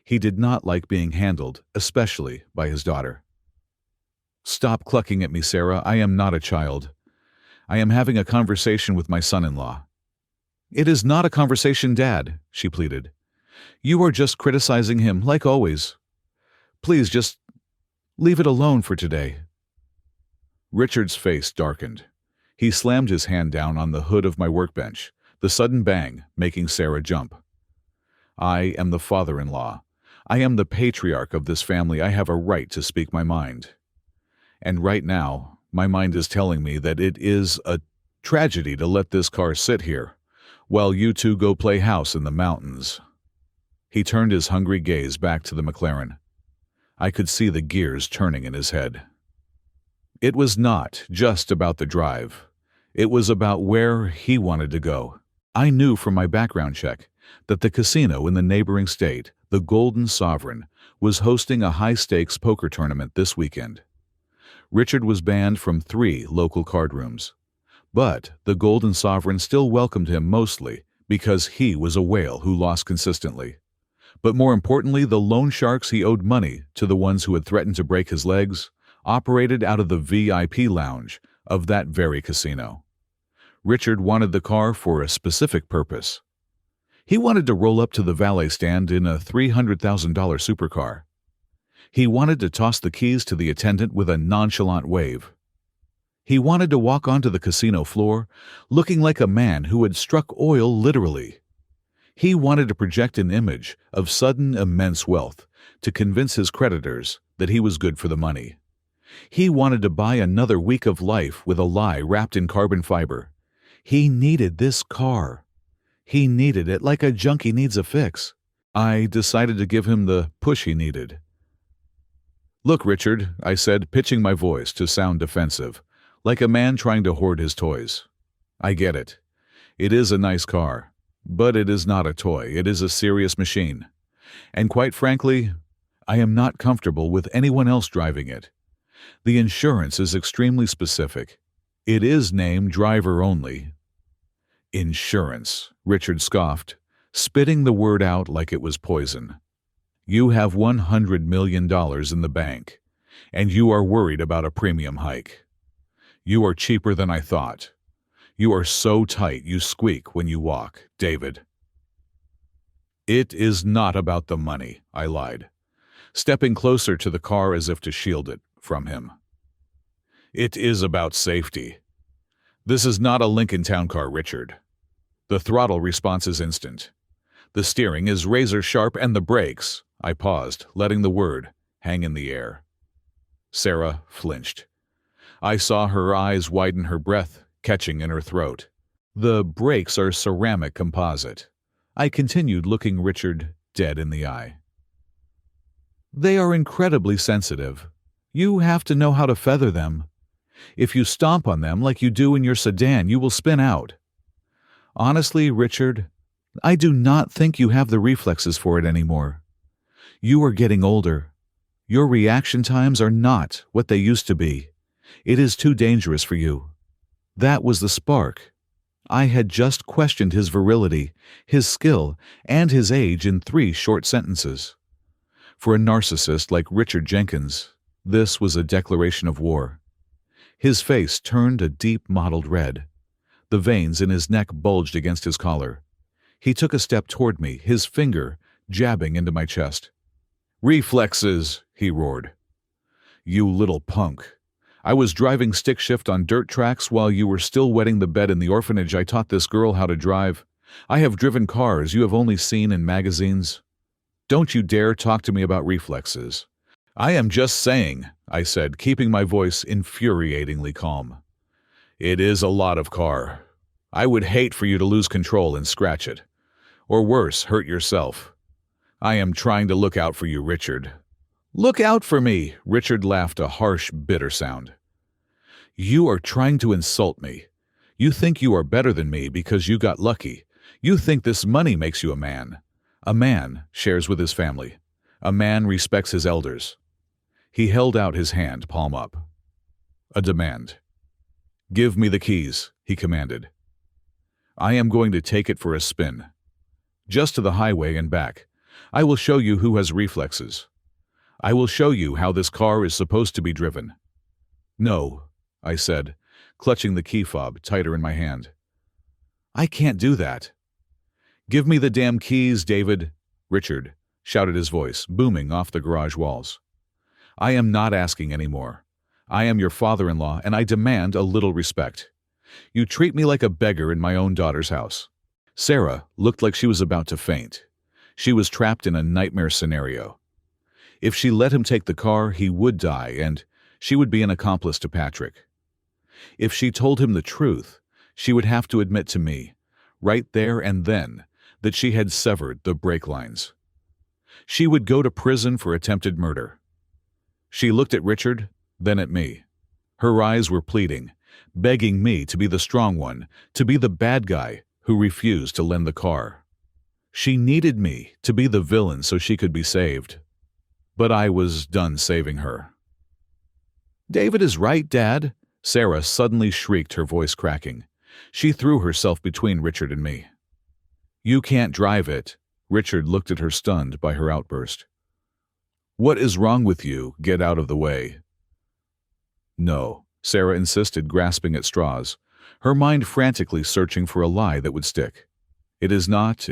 He did not like being handled, especially by his daughter. "Stop clucking at me, Sarah. I am not a child. I am having a conversation with my son-in-law." "It is not a conversation, Dad," she pleaded. "You are just criticizing him, like always. Please just leave it alone for today." Richard's face darkened. He slammed his hand down on the hood of my workbench, the sudden bang making Sarah jump. "I am the father-in-law. I am the patriarch of this family. I have a right to speak my mind. And right now, my mind is telling me that it is a tragedy to let this car sit here, while you two go play house in the mountains." He turned his hungry gaze back to the McLaren. I could see the gears turning in his head. It was not just about the drive. It was about where he wanted to go. I knew from my background check that the casino in the neighboring state, the Golden Sovereign, was hosting a high-stakes poker tournament this weekend. Richard was banned from 3 local card rooms. But the Golden Sovereign still welcomed him mostly because he was a whale who lost consistently. But more importantly, the loan sharks he owed money to, the ones who had threatened to break his legs, operated out of the VIP lounge of that very casino. Richard wanted the car for a specific purpose. He wanted to roll up to the valet stand in a $300,000 supercar. He wanted to toss the keys to the attendant with a nonchalant wave. He wanted to walk onto the casino floor looking like a man who had struck oil literally. He wanted to project an image of sudden immense wealth to convince his creditors that he was good for the money. He wanted to buy another week of life with a lie wrapped in carbon fiber. He needed this car. He needed it like a junkie needs a fix. I decided to give him the push he needed. "Look, Richard," I said, pitching my voice to sound defensive, like a man trying to hoard his toys. "I get it. It is a nice car. But it is not a toy. It is a serious machine. And quite frankly, I am not comfortable with anyone else driving it. The insurance is extremely specific. It is named driver only." "Insurance," Richard scoffed, spitting the word out like it was poison. "You have $100 million in the bank, and you are worried about a premium hike. You are cheaper than I thought. You are so tight you squeak when you walk, David." "It is not about the money," I lied, stepping closer to the car as if to shield it from him. "It is about safety. This is not a Lincoln Town Car, Richard. The throttle response is instant. The steering is razor sharp, and the brakes—" I paused, letting the word hang in the air. Sarah flinched. I saw her eyes widen, her breath catching in her throat. "The brakes are ceramic composite." I continued, looking Richard dead in the eye. "They are incredibly sensitive. You have to know how to feather them. If you stomp on them like you do in your sedan, you will spin out. Honestly, Richard, I do not think you have the reflexes for it anymore. You are getting older. Your reaction times are not what they used to be. It is too dangerous for you. That was the spark. I had just questioned his virility, his skill, and his age in 3 short sentences. For a narcissist like Richard Jenkins, this was a declaration of war. His face turned a deep mottled red. The veins in his neck bulged against his collar. He took a step toward me, his finger jabbing into my chest. "Reflexes!" he roared. "You little punk. I was driving stick shift on dirt tracks while you were still wetting the bed in the orphanage. I taught this girl how to drive. I have driven cars you have only seen in magazines. Don't you dare talk to me about reflexes." "I am just saying," I said, keeping my voice infuriatingly calm. "It is a lot of car. I would hate for you to lose control and scratch it. Or worse, hurt yourself. I am trying to look out for you, Richard." "Look out for me," Richard laughed, a harsh, bitter sound. "You are trying to insult me. You think you are better than me because you got lucky. You think this money makes you a man. A man shares with his family. A man respects his elders." He held out his hand, palm up. "A demand." "Give me the keys," he commanded. "I am going to take it for a spin. Just to the highway and back. I will show you who has reflexes. I will show you how this car is supposed to be driven." "No," I said, clutching the key fob tighter in my hand. "I can't do that." "Give me the damn keys, David," Richard shouted, his voice booming off the garage walls. "I am not asking any more. I am your father-in-law, and I demand a little respect. You treat me like a beggar in my own daughter's house." Sarah looked like she was about to faint. She was trapped in a nightmare scenario. If she let him take the car, he would die, and she would be an accomplice to Patrick. If she told him the truth, she would have to admit to me, right there and then, that she had severed the brake lines. She would go to prison for attempted murder. She looked at Richard, then at me. Her eyes were pleading, begging me to be the strong one, to be the bad guy who refused to lend the car. She needed me to be the villain so she could be saved. But I was done saving her. "David is right, Dad," Sarah suddenly shrieked, her voice cracking. She threw herself between Richard and me. "You can't drive it." Richard looked at her, stunned by her outburst. "What is wrong with you? Get out of the way." "No," Sarah insisted, grasping at straws, her mind frantically searching for a lie that would stick. It is not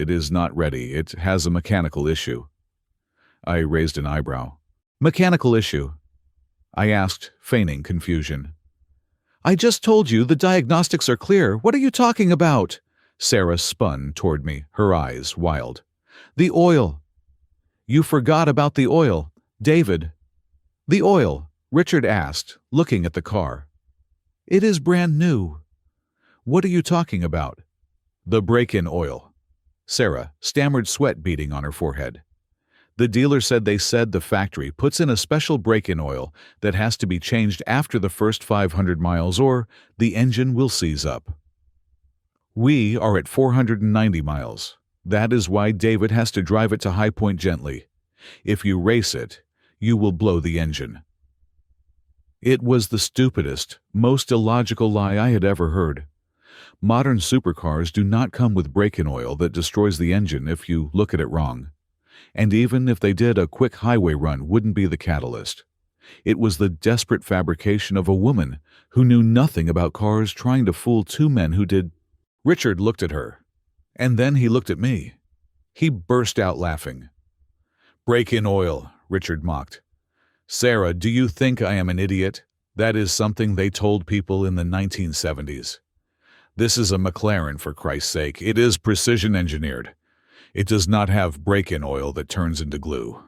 ready. It has a mechanical issue." I raised an eyebrow. "Mechanical issue?" I asked, feigning confusion. "I just told you the diagnostics are clear. What are you talking about?" Sarah spun toward me, her eyes wild. "The oil." "You forgot about the oil, David." "The oil?" Richard asked, looking at the car. "It is brand new." "What are you talking about?" "The break-in oil." Sarah stammered, sweat beading on her forehead. "The dealer said the factory puts in a special break-in oil that has to be changed after the first 500 miles or the engine will seize up. We are at 490 miles. That is why David has to drive it to High Point gently. If you race it, you will blow the engine." It was the stupidest, most illogical lie I had ever heard. Modern supercars do not come with break-in oil that destroys the engine if you look at it wrong. And even if they did, a quick highway run wouldn't be the catalyst. It was the desperate fabrication of a woman who knew nothing about cars trying to fool 2 men who did. Richard looked at her, and then he looked at me. He burst out laughing. "Break-in oil," Richard mocked. "Sarah, do you think I am an idiot? That is something they told people in the 1970s. This is a McLaren, for Christ's sake. It is precision engineered. It does not have break-in oil that turns into glue."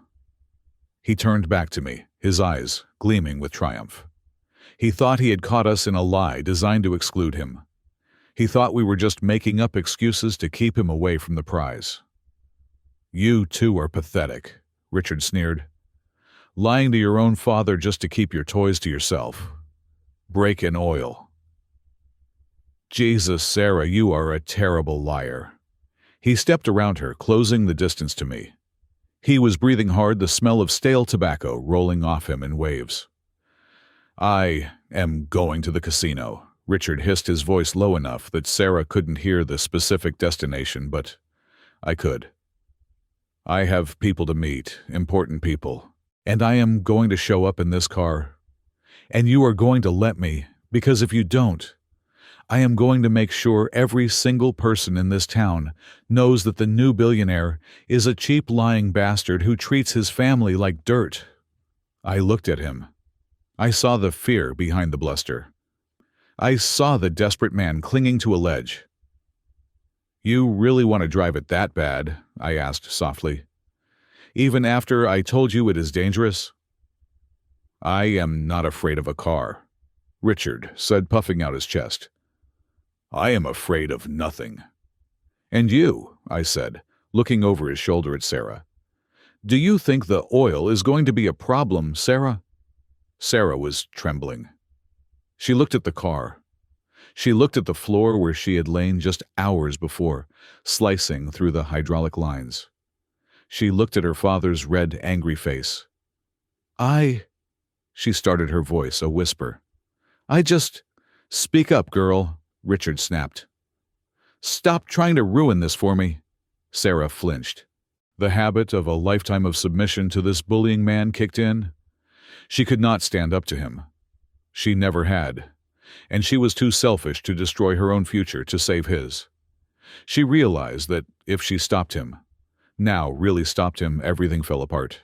He turned back to me, his eyes gleaming with triumph. He thought he had caught us in a lie designed to exclude him. He thought we were just making up excuses to keep him away from the prize. "You too are pathetic," Richard sneered. "Lying to your own father just to keep your toys to yourself. Brake and oil. Jesus, Sarah, you are a terrible liar. He stepped around her, closing the distance to me. He was breathing hard, the smell of stale tobacco rolling off him in waves. I am going to the casino. Richard hissed, his voice low enough that Sarah couldn't hear the specific destination, but I could. I have people to meet, important people, and I am going to show up in this car. And you are going to let me, because if you don't, I am going to make sure every single person in this town knows that the new billionaire is a cheap lying bastard who treats his family like dirt. I looked at him. I saw the fear behind the bluster. I saw the desperate man clinging to a ledge. You really want to drive it that bad? I asked softly. Even after I told you it is dangerous? I am not afraid of a car, Richard said, puffing out his chest. I am afraid of nothing. And you, I said, looking over his shoulder at Sarah. Do you think the oil is going to be a problem, Sarah? Sarah was trembling. She looked at the car. She looked at the floor where she had lain just hours before, slicing through the hydraulic lines. She looked at her father's red, angry face. She started, her voice a whisper. Speak up, girl, Richard snapped. Stop trying to ruin this for me. Sarah flinched. The habit of a lifetime of submission to this bullying man kicked in. She could not stand up to him. She never had, and she was too selfish to destroy her own future to save his. She realized that if she stopped him, really stopped him, everything fell apart.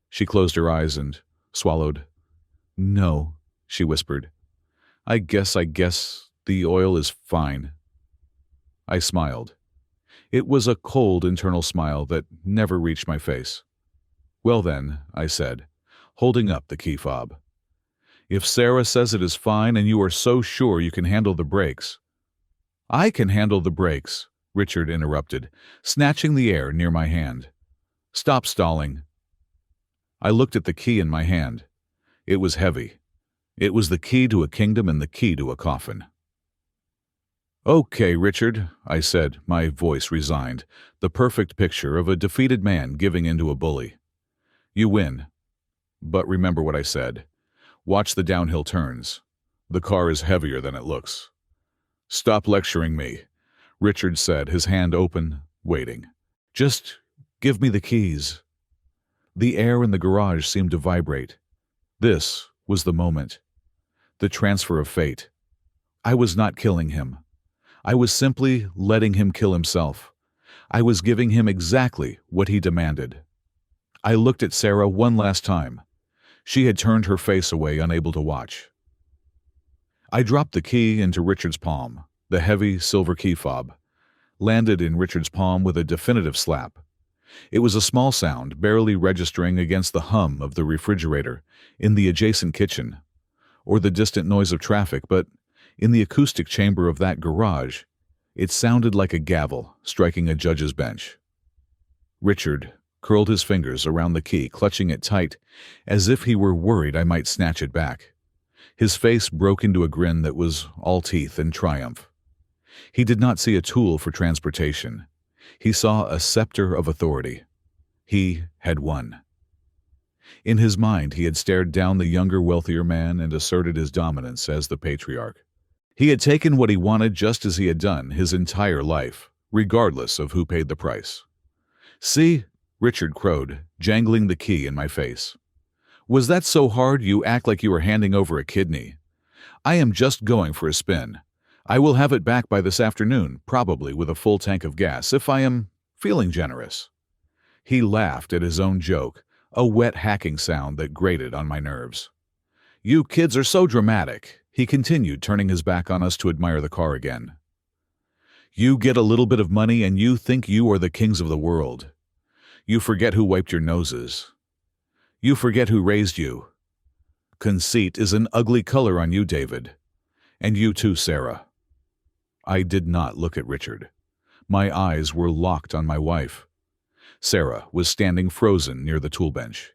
She closed her eyes and swallowed. No, she whispered. I guess the oil is fine. I smiled. It was a cold internal smile that never reached my face. Well then, I said, holding up the key fob. If Sarah says it is fine and you are so sure you can handle the brakes. I can handle the brakes, Richard interrupted, snatching the air near my hand. Stop stalling. I looked at the key in my hand. It was heavy. It was the key to a kingdom and the key to a coffin. Okay, Richard, I said, my voice resigned, the perfect picture of a defeated man giving in to a bully. You win. But remember what I said. Watch the downhill turns. The car is heavier than it looks. Stop lecturing me, Richard said, his hand open, waiting. Just give me the keys. The air in the garage seemed to vibrate. This was the moment. The transfer of fate. I was not killing him. I was simply letting him kill himself. I was giving him exactly what he demanded. I looked at Sarah one last time. She had turned her face away, unable to watch. I dropped the key into Richard's palm. The heavy silver key fob landed in Richard's palm with a definitive slap. It was a small sound, barely registering against the hum of the refrigerator in the adjacent kitchen, or the distant noise of traffic, but in the acoustic chamber of that garage, it sounded like a gavel striking a judge's bench. Richard curled his fingers around the key, clutching it tight, as if he were worried I might snatch it back. His face broke into a grin that was all teeth and triumph. He did not see a tool for transportation. He saw a scepter of authority. He had won. In his mind, he had stared down the younger, wealthier man and asserted his dominance as the patriarch. He had taken what he wanted just as he had done his entire life, regardless of who paid the price. See, Richard crowed, jangling the key in my face. Was that so hard you act like you were handing over a kidney? I am just going for a spin. I will have it back by this afternoon, probably with a full tank of gas, if I am feeling generous. He laughed at his own joke, a wet hacking sound that grated on my nerves. You kids are so dramatic, he continued, turning his back on us to admire the car again. You get a little bit of money and you think you are the kings of the world. You forget who wiped your noses. You forget who raised you. Conceit is an ugly color on you, David. And you too, Sarah. I did not look at Richard. My eyes were locked on my wife. Sarah was standing frozen near the tool bench.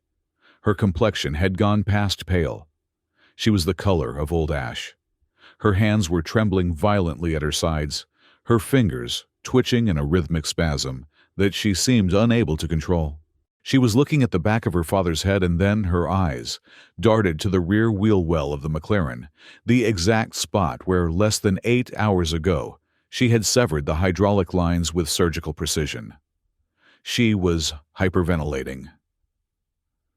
Her complexion had gone past pale. She was the color of old ash. Her hands were trembling violently at her sides, her fingers twitching in a rhythmic spasm that she seemed unable to control. She was looking at the back of her father's head, and then her eyes darted to the rear wheel well of the McLaren, the exact spot where less than 8 hours ago she had severed the hydraulic lines with surgical precision. She was hyperventilating.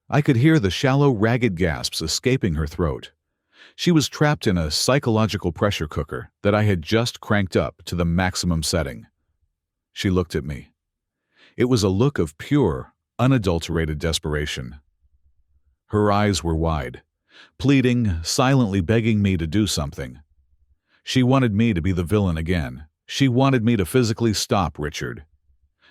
I could hear the shallow, ragged gasps escaping her throat. She was trapped in a psychological pressure cooker that I had just cranked up to the maximum setting. She looked at me. It was a look of pure, unadulterated desperation. Her eyes were wide, pleading, silently begging me to do something. She wanted me to be the villain again. She wanted me to physically stop Richard.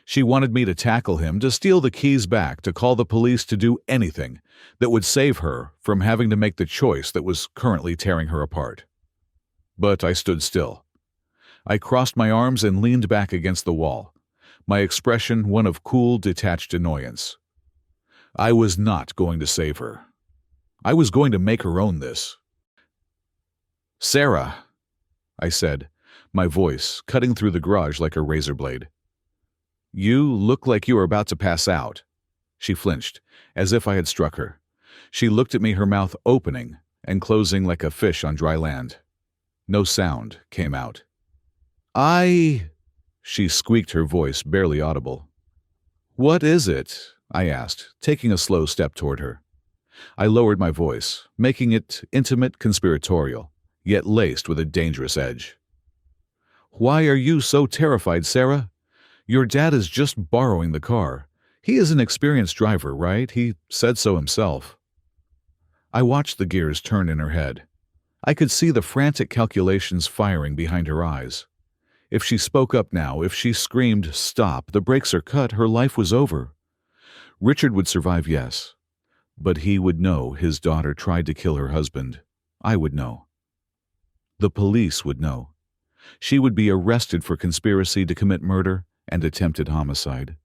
She wanted me to tackle him, to steal the keys back, to call the police, to do anything that would save her from having to make the choice that was currently tearing her apart. But I stood still. I crossed my arms and leaned back against the wall, my expression one of cool, detached annoyance. I was not going to save her. I was going to make her own this. "Sarah," I said, my voice cutting through the garage like a razor blade. "You look like you are about to pass out." She flinched, as if I had struck her. She looked at me, her mouth opening and closing like a fish on dry land. No sound came out. She squeaked, her voice barely audible. "What is it?" I asked, taking a slow step toward her. I lowered my voice, making it intimate, conspiratorial, yet laced with a dangerous edge. "Why are you so terrified, Sarah? Your dad is just borrowing the car. He is an experienced driver, right? He said so himself." I watched the gears turn in her head. I could see the frantic calculations firing behind her eyes. If she spoke up now, if she screamed, "Stop, the brakes are cut," her life was over. Richard would survive, yes, but he would know his daughter tried to kill her husband. I would know. The police would know. She would be arrested for conspiracy to commit murder and attempted homicide.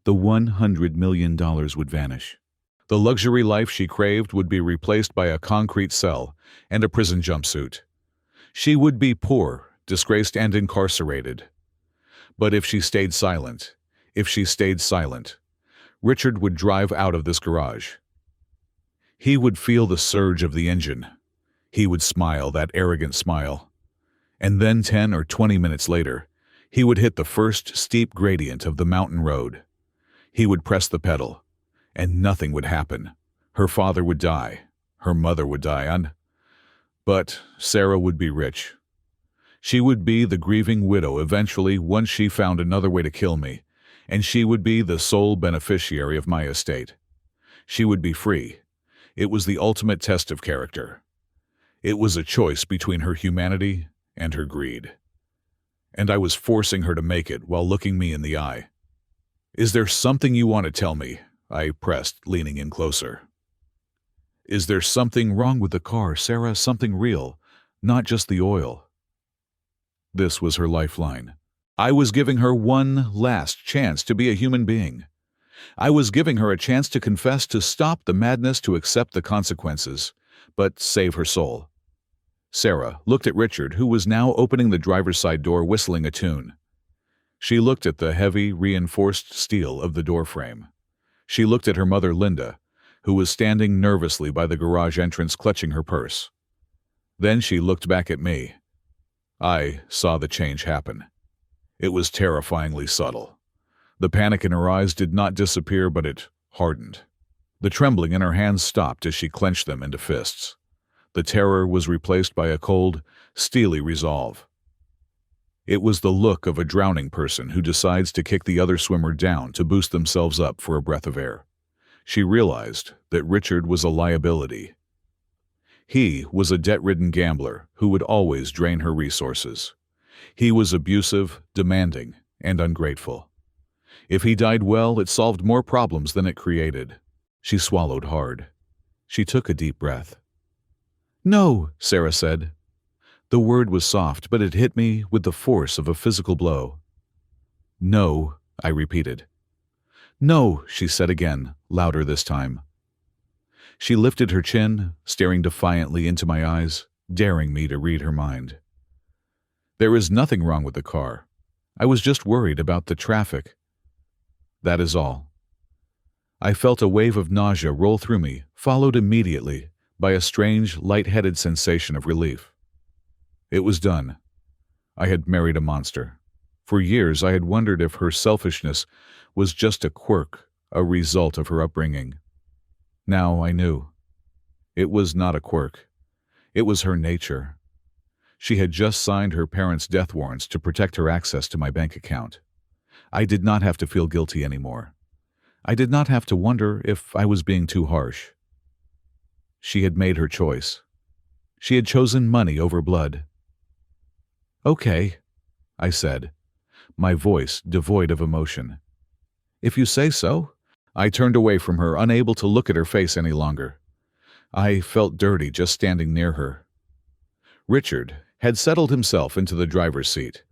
The $100 million would vanish. The luxury life she craved would be replaced by a concrete cell and a prison jumpsuit. She would be poor, disgraced, and incarcerated. But if she stayed silent, Richard would drive out of this garage. He would feel the surge of the engine. He would smile, that arrogant smile. And then 10 or 20 minutes later, he would hit the first steep gradient of the mountain road. He would press the pedal, and nothing would happen. Her father would die. Her mother would die. But Sarah would be rich. She would be the grieving widow eventually, once she found another way to kill me, and she would be the sole beneficiary of my estate. She would be free. It was the ultimate test of character. It was a choice between her humanity and her greed. And I was forcing her to make it while looking me in the eye. "Is there something you want to tell me?" I pressed, leaning in closer. "Is there something wrong with the car, Sarah? Something real, not just the oil?" This was her lifeline. I was giving her one last chance to be a human being. I was giving her a chance to confess, to stop the madness, to accept the consequences, but save her soul. Sarah looked at Richard, who was now opening the driver's side door, whistling a tune. She looked at the heavy, reinforced steel of the doorframe. She looked at her mother, Linda, who was standing nervously by the garage entrance, clutching her purse. Then she looked back at me. I saw the change happen. It was terrifyingly subtle. The panic in her eyes did not disappear, but it hardened. The trembling in her hands stopped as she clenched them into fists. The terror was replaced by a cold, steely resolve. It was the look of a drowning person who decides to kick the other swimmer down to boost themselves up for a breath of air. She realized that Richard was a liability. He was a debt-ridden gambler who would always drain her resources. He was abusive, demanding, and ungrateful. If he died well, it solved more problems than it created. She swallowed hard. She took a deep breath. "No," Sarah said. The word was soft, but it hit me with the force of a physical blow. "No," I repeated. "No," she said again, louder this time. She lifted her chin, staring defiantly into my eyes, daring me to read her mind. There is nothing wrong with the car. I was just worried about the traffic. That is all. I felt a wave of nausea roll through me, followed immediately by a strange, light-headed sensation of relief. It was done. I had married a monster. For years I had wondered if her selfishness was just a quirk, a result of her upbringing. Now I knew. It was not a quirk. It was her nature. She had just signed her parents' death warrants to protect her access to my bank account. I did not have to feel guilty anymore. I did not have to wonder if I was being too harsh. She had made her choice. She had chosen money over blood. "Okay," I said, my voice devoid of emotion. "If you say so." I turned away from her, unable to look at her face any longer. I felt dirty just standing near her. Richard had settled himself into the driver's seat.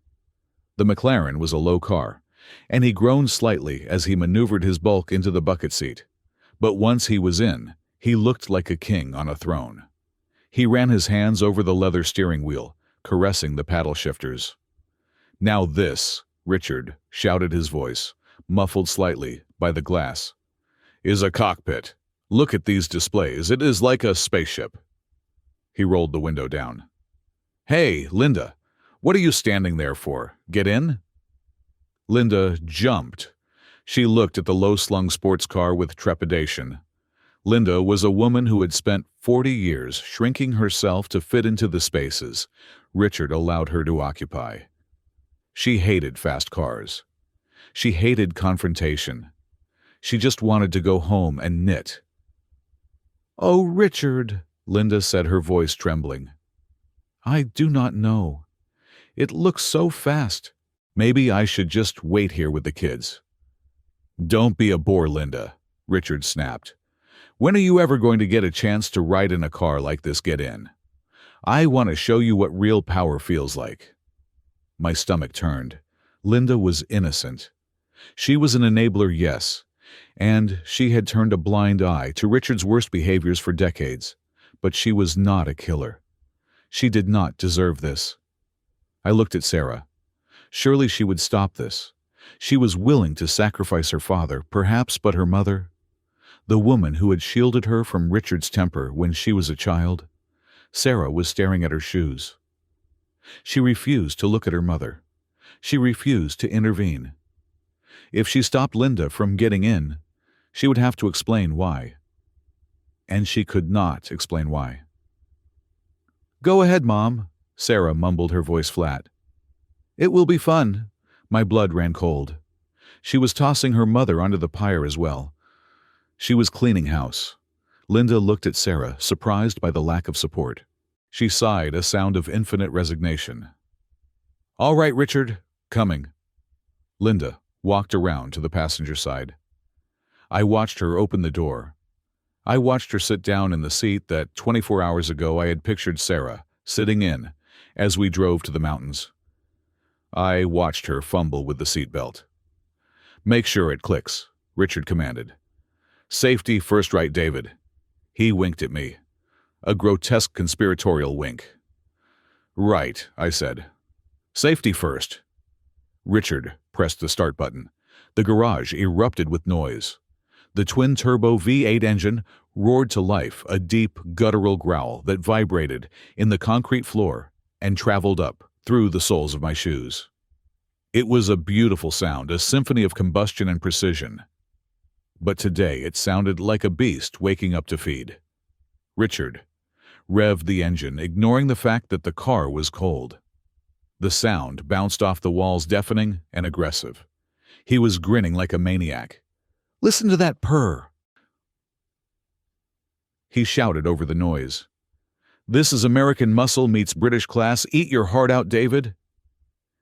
The McLaren was a low car, and he groaned slightly as he maneuvered his bulk into the bucket seat. But once he was in, he looked like a king on a throne. He ran his hands over the leather steering wheel, caressing the paddle shifters. "Now this," Richard shouted, his voice muffled slightly by the glass, "is a cockpit. Look at these displays. It is like a spaceship." He rolled the window down. "Hey, Linda, what are you standing there for? Get in?" Linda jumped. She looked at the low-slung sports car with trepidation. Linda was a woman who had spent 40 years shrinking herself to fit into the spaces Richard allowed her to occupy. She hated fast cars. She hated confrontation. She just wanted to go home and knit. "Oh, Richard," Linda said, her voice trembling. "I do not know. It looks so fast. Maybe I should just wait here with the kids." "Don't be a bore, Linda," Richard snapped. "When are you ever going to get a chance to ride in a car like this? Get in. I want to show you what real power feels like." My stomach turned. Linda was innocent. She was an enabler, yes, and she had turned a blind eye to Richard's worst behaviors for decades, but she was not a killer. She did not deserve this. I looked at Sarah. Surely she would stop this. She was willing to sacrifice her father, perhaps, but her mother? The woman who had shielded her from Richard's temper when she was a child? Sarah was staring at her shoes. She refused to look at her mother. She refused to intervene. If she stopped Linda from getting in, she would have to explain why. And she could not explain why. "Go ahead, Mom," Sarah mumbled, her voice flat. "It will be fun." My blood ran cold. She was tossing her mother onto the pyre as well. She was cleaning house. Linda looked at Sarah, surprised by the lack of support. She sighed, a sound of infinite resignation. "All right, Richard, coming." Linda walked around to the passenger side. I watched her open the door. I watched her sit down in the seat that 24 hours ago I had pictured Sarah sitting in as we drove to the mountains. I watched her fumble with the seatbelt. "Make sure it clicks," Richard commanded. "Safety first, right, David?" He winked at me. A grotesque conspiratorial wink. "Right," I said. "Safety first." Richard pressed the start button. The garage erupted with noise. The twin-turbo V8 engine roared to life, a deep, guttural growl that vibrated in the concrete floor and traveled up through the soles of my shoes. It was a beautiful sound, a symphony of combustion and precision. But today it sounded like a beast waking up to feed. Richard revved the engine, ignoring the fact that the car was cold. The sound bounced off the walls, deafening and aggressive. He was grinning like a maniac. "Listen to that purr!" He shouted over the noise. "This is American muscle meets British class. Eat your heart out, David."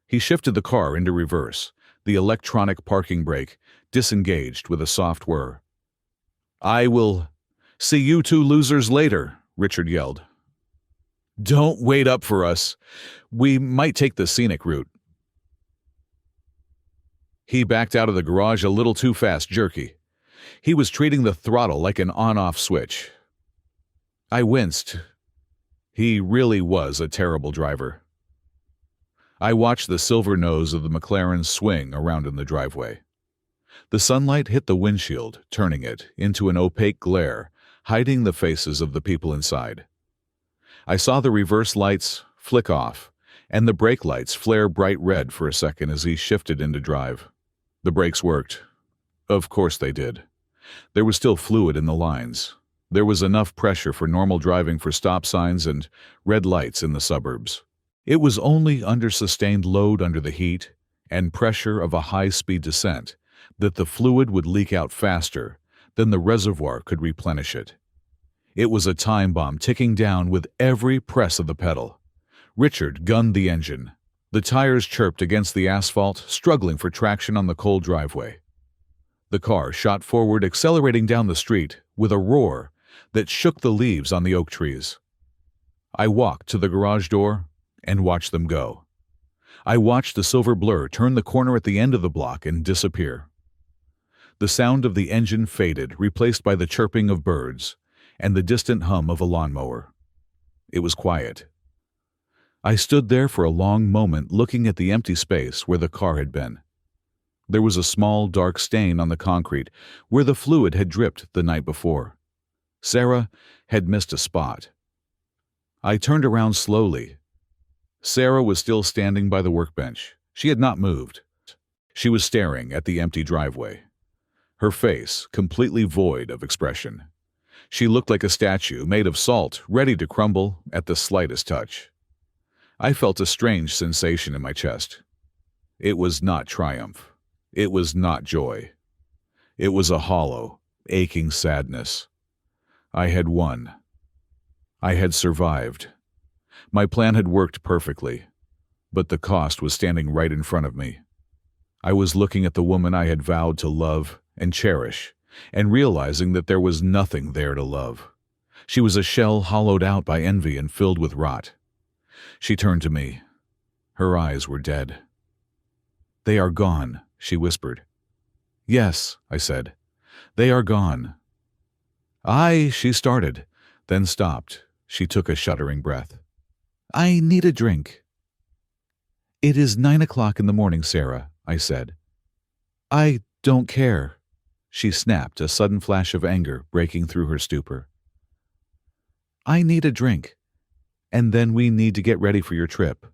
He shifted the car into reverse, the electronic parking brake disengaged with a soft whir. "I will see you two losers later," Richard yelled. "Don't wait up for us. We might take the scenic route." He backed out of the garage a little too fast, jerky. He was treating the throttle like an on-off switch. I winced. He really was a terrible driver. I watched the silver nose of the McLaren swing around in the driveway. The sunlight hit the windshield, turning it into an opaque glare, hiding the faces of the people inside. I saw the reverse lights flick off, and the brake lights flare bright red for a second as he shifted into drive. The brakes worked. Of course they did. There was still fluid in the lines. There was enough pressure for normal driving for stop signs and red lights in the suburbs. It was only under sustained load under the heat and pressure of a high-speed descent that the fluid would leak out faster than the reservoir could replenish it. It was a time bomb ticking down with every press of the pedal. Richard gunned the engine. The tires chirped against the asphalt, struggling for traction on the cold driveway. The car shot forward, accelerating down the street with a roar that shook the leaves on the oak trees. I walked to the garage door and watched them go. I watched the silver blur turn the corner at the end of the block and disappear. The sound of the engine faded, replaced by the chirping of birds and the distant hum of a lawnmower. It was quiet. I stood there for a long moment looking at the empty space where the car had been. There was a small, dark stain on the concrete where the fluid had dripped the night before. Sarah had missed a spot. I turned around slowly. Sarah was still standing by the workbench. She had not moved. She was staring at the empty driveway, her face completely void of expression. She looked like a statue made of salt, ready to crumble at the slightest touch. I felt a strange sensation in my chest. It was not triumph. It was not joy. It was a hollow, aching sadness. I had won. I had survived. My plan had worked perfectly, but the cost was standing right in front of me. I was looking at the woman I had vowed to love and cherish, and realizing that there was nothing there to love. She was a shell hollowed out by envy and filled with rot. She turned to me. Her eyes were dead. "They are gone," she whispered. "Yes," I said. "They are gone." She started, then stopped. She took a shuddering breath. "I need a drink." "It is 9 o'clock in the morning, Sarah," I said. "I don't care," she snapped, a sudden flash of anger breaking through her stupor. "I need a drink, and then we need to get ready for your trip.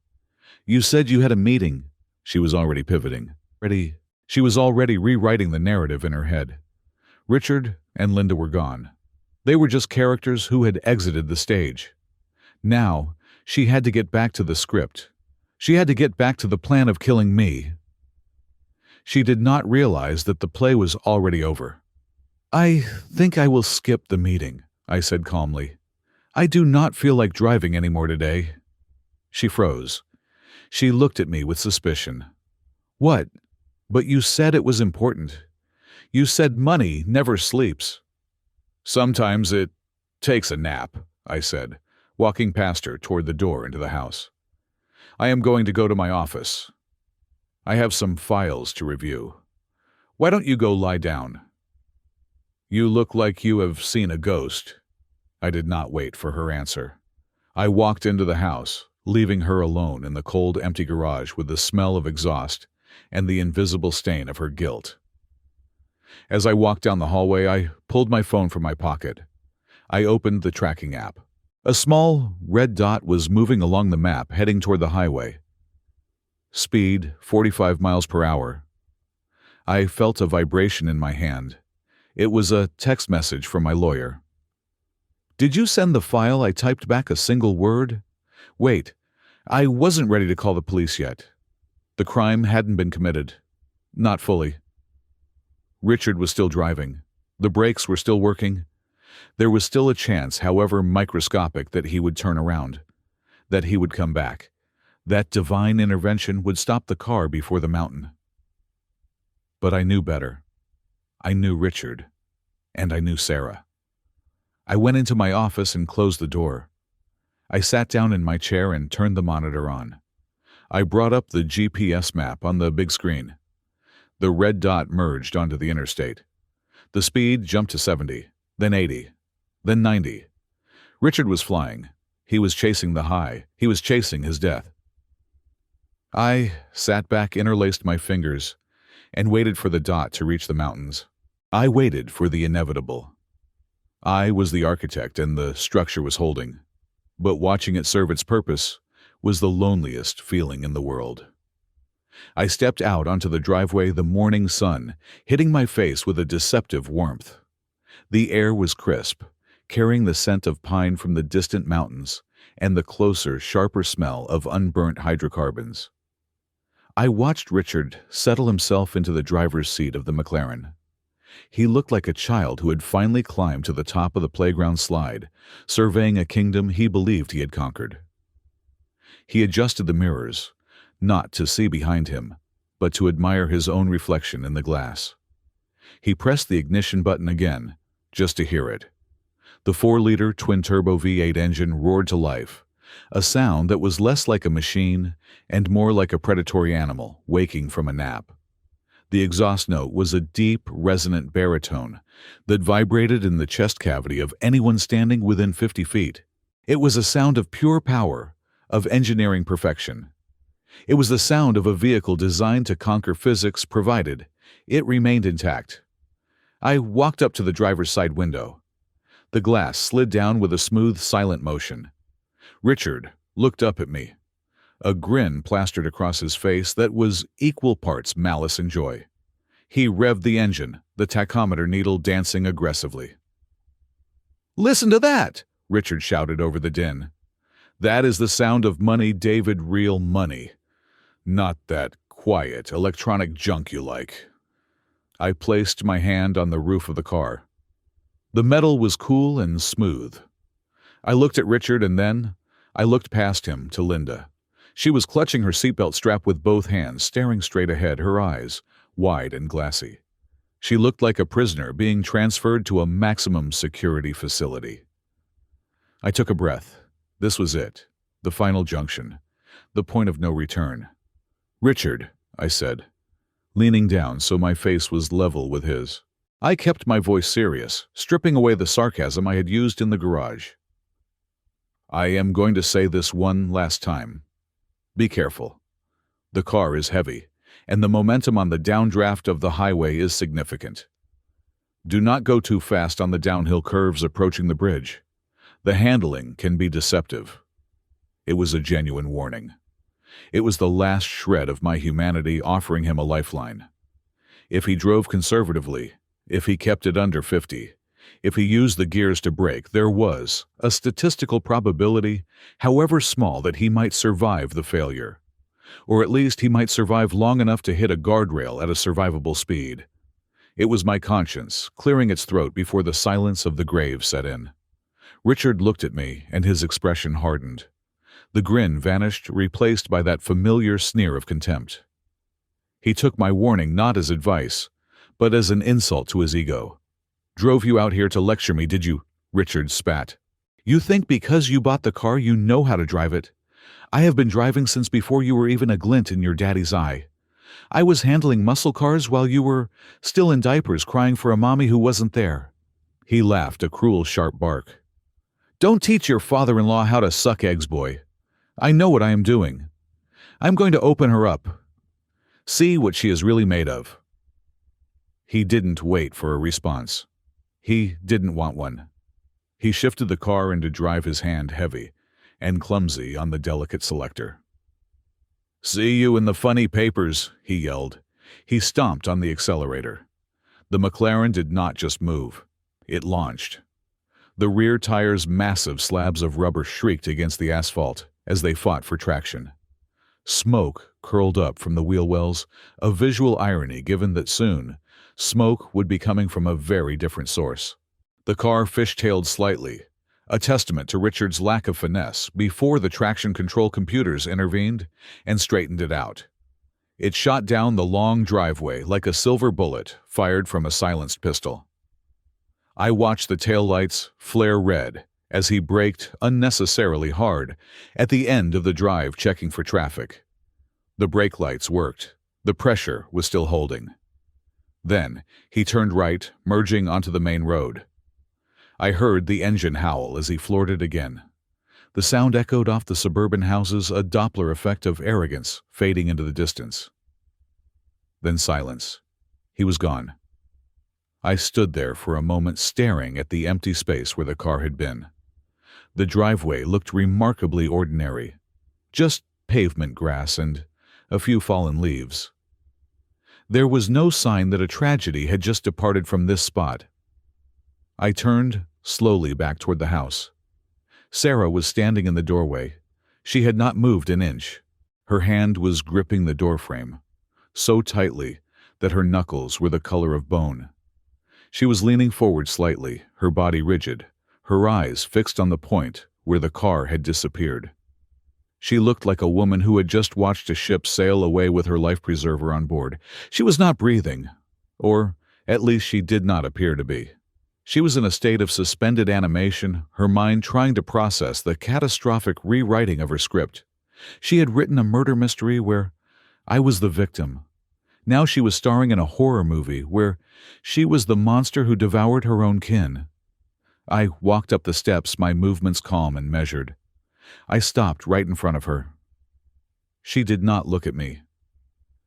You said you had a meeting." She was already pivoting. She was already rewriting the narrative in her head. Richard and Linda were gone. They were just characters who had exited the stage. Now, she had to get back to the script. She had to get back to the plan of killing me. She did not realize that the play was already over. "I think I will skip the meeting," I said calmly. "I do not feel like driving anymore today." She froze. She looked at me with suspicion. "What? But you said it was important. You said money never sleeps." "Sometimes it takes a nap," I said, walking past her toward the door into the house. "I am going to go to my office. I have some files to review. Why don't you go lie down?" "You look like you have seen a ghost." I did not wait for her answer. I walked into the house, leaving her alone in the cold, empty garage with the smell of exhaust and the invisible stain of her guilt. As I walked down the hallway, I pulled my phone from my pocket. I opened the tracking app. A small red dot was moving along the map, heading toward the highway. Speed, 45 miles per hour. I felt a vibration in my hand. It was a text message from my lawyer. "Did you send the file?" I typed back a single word. Wait, I wasn't ready to call the police yet. The crime hadn't been committed. Not fully. Richard was still driving. The brakes were still working. There was still a chance, however microscopic, that he would turn around, that he would come back. That divine intervention would stop the car before the mountain. But I knew better. I knew Richard, and I knew Sarah. I went into my office and closed the door. I sat down in my chair and turned the monitor on. I brought up the GPS map on the big screen. The red dot merged onto the interstate. The speed jumped to 70, then 80, then 90. Richard was flying. He was chasing the high. He was chasing his death. I sat back, interlaced my fingers, and waited for the dot to reach the mountains. I waited for the inevitable. I was the architect and the structure was holding, but watching it serve its purpose was the loneliest feeling in the world. I stepped out onto the driveway, the morning sun hitting my face with a deceptive warmth. The air was crisp, carrying the scent of pine from the distant mountains and the closer, sharper smell of unburnt hydrocarbons. I watched Richard settle himself into the driver's seat of the McLaren. He looked like a child who had finally climbed to the top of the playground slide, surveying a kingdom he believed he had conquered. He adjusted the mirrors, not to see behind him, but to admire his own reflection in the glass. He pressed the ignition button again, just to hear it. The 4-liter twin-turbo V8 engine roared to life, a sound that was less like a machine and more like a predatory animal waking from a nap. The exhaust note was a deep, resonant baritone that vibrated in the chest cavity of anyone standing within 50 feet. It was a sound of pure power, of engineering perfection. It was the sound of a vehicle designed to conquer physics, provided it remained intact. I walked up to the driver's side window. The glass slid down with a smooth, silent motion. Richard looked up at me, a grin plastered across his face that was equal parts malice and joy. He revved the engine, the tachometer needle dancing aggressively. "Listen to that!" Richard shouted over the din. "That is the sound of money, David, real money. Not that quiet, electronic junk you like." I placed my hand on the roof of the car. The metal was cool and smooth. I looked at Richard and then I looked past him to Linda. She was clutching her seatbelt strap with both hands, staring straight ahead, her eyes wide and glassy. She looked like a prisoner being transferred to a maximum security facility. I took a breath. This was it, the final junction, the point of no return. "Richard," I said, leaning down so my face was level with his. I kept my voice serious, stripping away the sarcasm I had used in the garage. "I am going to say this one last time. Be careful. The car is heavy, and the momentum on the downdraft of the highway is significant. Do not go too fast on the downhill curves approaching the bridge. The handling can be deceptive." It was a genuine warning. It was the last shred of my humanity offering him a lifeline. If he drove conservatively, if he kept it under 50, if he used the gears to brake, there was a statistical probability, however small, that he might survive the failure. Or at least he might survive long enough to hit a guardrail at a survivable speed. It was my conscience, clearing its throat before the silence of the grave set in. Richard looked at me, and his expression hardened. The grin vanished, replaced by that familiar sneer of contempt. He took my warning not as advice, but as an insult to his ego. "Drove you out here to lecture me, did you?" Richard spat. "You think because you bought the car you know how to drive it? I have been driving since before you were even a glint in your daddy's eye. I was handling muscle cars while you were still in diapers crying for a mommy who wasn't there." He laughed, a cruel, sharp bark. "Don't teach your father-in-law how to suck eggs, boy. I know what I am doing. I'm going to open her up. See what she is really made of." He didn't wait for a response. He didn't want one. He shifted the car into drive, his hand heavy and clumsy on the delicate selector. "See you in the funny papers," he yelled. He stomped on the accelerator. The McLaren did not just move. It launched. The rear tires' massive slabs of rubber shrieked against the asphalt as they fought for traction. Smoke curled up from the wheel wells, a visual irony given that soon smoke would be coming from a very different source. The car fishtailed slightly, a testament to Richard's lack of finesse, before the traction control computers intervened and straightened it out. It shot down the long driveway like a silver bullet fired from a silenced pistol. I watched the taillights flare red as he braked unnecessarily hard at the end of the drive, checking for traffic. The brake lights worked. The pressure was still holding. Then he turned right, merging onto the main road. I heard the engine howl as he floored it again. The sound echoed off the suburban houses, a Doppler effect of arrogance fading into the distance. Then silence. He was gone. I stood there for a moment staring at the empty space where the car had been. The driveway looked remarkably ordinary. Just pavement grass and a few fallen leaves. There was no sign that a tragedy had just departed from this spot. I turned slowly back toward the house. Sarah was standing in the doorway. She had not moved an inch. Her hand was gripping the doorframe, so tightly that her knuckles were the color of bone. She was leaning forward slightly, her body rigid, her eyes fixed on the point where the car had disappeared. She looked like a woman who had just watched a ship sail away with her life preserver on board. She was not breathing, or at least she did not appear to be. She was in a state of suspended animation, her mind trying to process the catastrophic rewriting of her script. She had written a murder mystery where I was the victim. Now she was starring in a horror movie where she was the monster who devoured her own kin. I walked up the steps, my movements calm and measured. I stopped right in front of her. She did not look at me.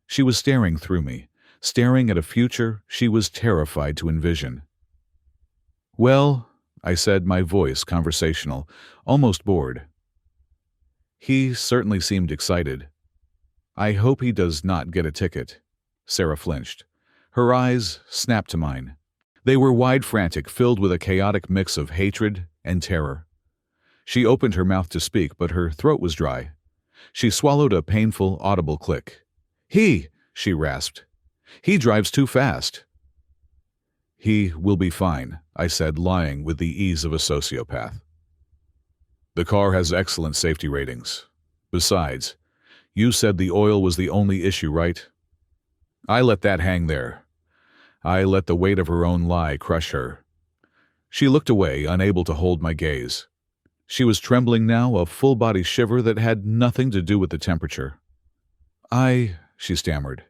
She was staring through me, staring at a future she was terrified to envision. "Well," I said, my voice conversational, almost bored. He certainly seemed excited. "I hope he does not get a ticket." Sarah flinched. Her eyes snapped to mine. They were wide, frantic, filled with a chaotic mix of hatred and terror. She opened her mouth to speak, but her throat was dry. She swallowed a painful, audible click. She rasped. "He drives too fast." "He will be fine," I said, lying with the ease of a sociopath. "The car has excellent safety ratings. Besides, you said the oil was the only issue, right?" I let that hang there. I let the weight of her own lie crush her. She looked away, unable to hold my gaze. She was trembling now, a full-body shiver that had nothing to do with the temperature. She stammered.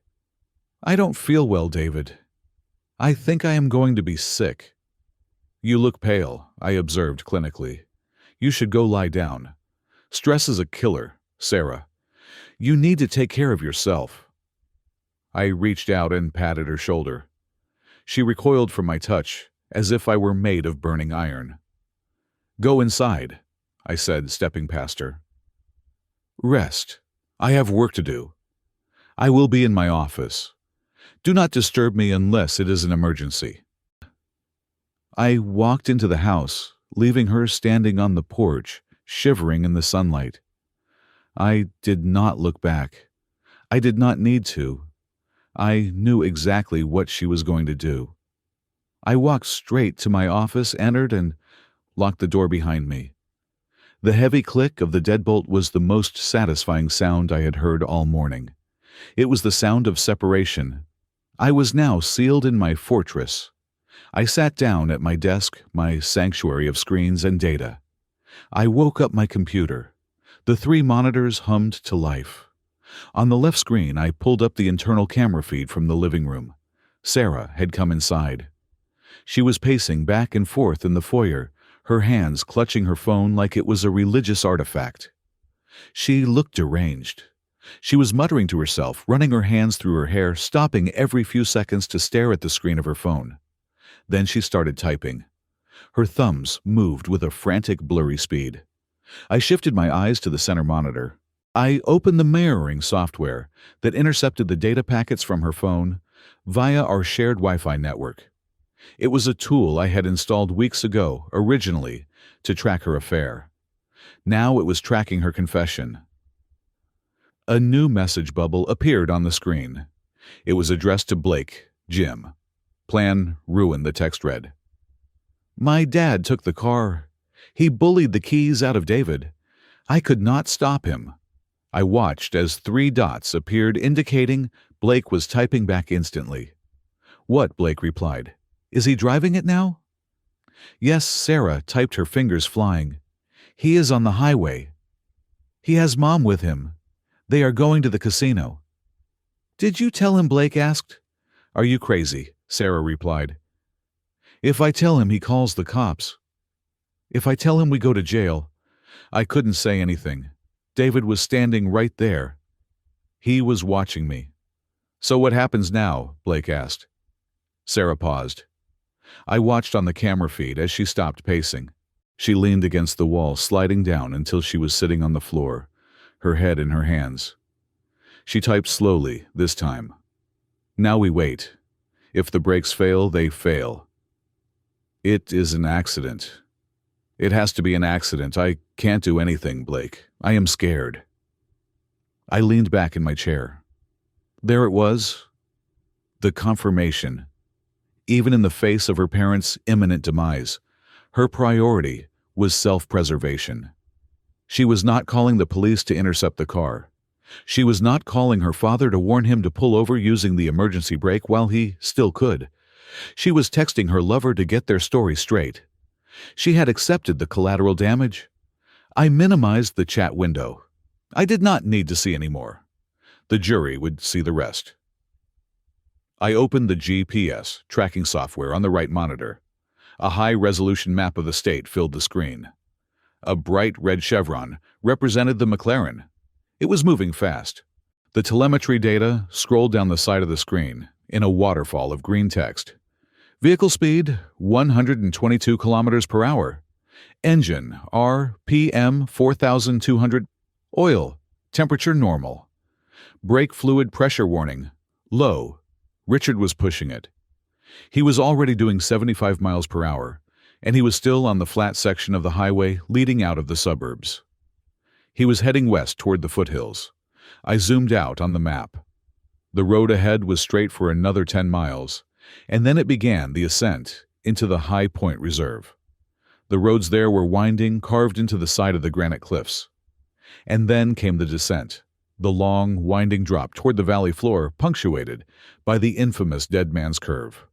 "I don't feel well, David. I think I am going to be sick." "You look pale," I observed clinically. "You should go lie down. Stress is a killer, Sarah. You need to take care of yourself." I reached out and patted her shoulder. She recoiled from my touch, as if I were made of burning iron. "Go inside," I said, stepping past her. "Rest. I have work to do. I will be in my office. Do not disturb me unless it is an emergency." I walked into the house, leaving her standing on the porch, shivering in the sunlight. I did not look back. I did not need to. I knew exactly what she was going to do. I walked straight to my office, entered, and locked the door behind me. The heavy click of the deadbolt was the most satisfying sound I had heard all morning. It was the sound of separation. I was now sealed in my fortress. I sat down at my desk, my sanctuary of screens and data. I woke up my computer. The 3 monitors hummed to life. On the left screen, I pulled up the internal camera feed from the living room. Sarah had come inside. She was pacing back and forth in the foyer, her hands clutching her phone like it was a religious artifact. She looked deranged. She was muttering to herself, running her hands through her hair, stopping every few seconds to stare at the screen of her phone. Then she started typing. Her thumbs moved with a frantic, blurry speed. I shifted my eyes to the center monitor. I opened the mirroring software that intercepted the data packets from her phone via our shared Wi-Fi network. It was a tool I had installed weeks ago, originally, to track her affair. Now it was tracking her confession. A new message bubble appeared on the screen. It was addressed to Blake, Jim. Plan ruined, the text read. "My dad took the car. He bullied the keys out of David. I could not stop him." I watched as 3 dots appeared indicating Blake was typing back instantly. "What?" Blake replied. "Is he driving it now?" "Yes," Sarah typed, her fingers flying. "He is on the highway. He has Mom with him. They are going to the casino." "Did you tell him?" Blake asked. "Are you crazy?" Sarah replied. "If I tell him, he calls the cops." If I tell him we go to jail, I couldn't say anything. David was standing right there. He was watching me. So what happens now? Blake asked. Sarah paused. I watched on the camera feed as she stopped pacing. She leaned against the wall, sliding down until she was sitting on the floor, her head in her hands. She typed slowly, this time. Now we wait. If the brakes fail, they fail. It is an accident. It has to be an accident. I can't do anything, Blake. I am scared. I leaned back in my chair. There it was. The confirmation. Even in the face of her parents' imminent demise, her priority was self-preservation. She was not calling the police to intercept the car. She was not calling her father to warn him to pull over using the emergency brake while he still could. She was texting her lover to get their story straight. She had accepted the collateral damage. I minimized the chat window. I did not need to see any more. The jury would see the rest. I opened the GPS tracking software on the right monitor. A high-resolution map of the state filled the screen. A bright red chevron represented the McLaren. It was moving fast. The telemetry data scrolled down the side of the screen in a waterfall of green text. Vehicle speed, 122 kilometers per hour. Engine, RPM 4,200. Oil, temperature normal. Brake fluid pressure warning, low. Richard was pushing it. He was already doing 75 miles per hour, and he was still on the flat section of the highway leading out of the suburbs. He was heading west toward the foothills. I zoomed out on the map. The road ahead was straight for another 10 miles, and then it began the ascent into the High Point Reserve. The roads there were winding, carved into the side of the granite cliffs. And then came the descent, the long, winding drop toward the valley floor, punctuated by the infamous Dead Man's Curve.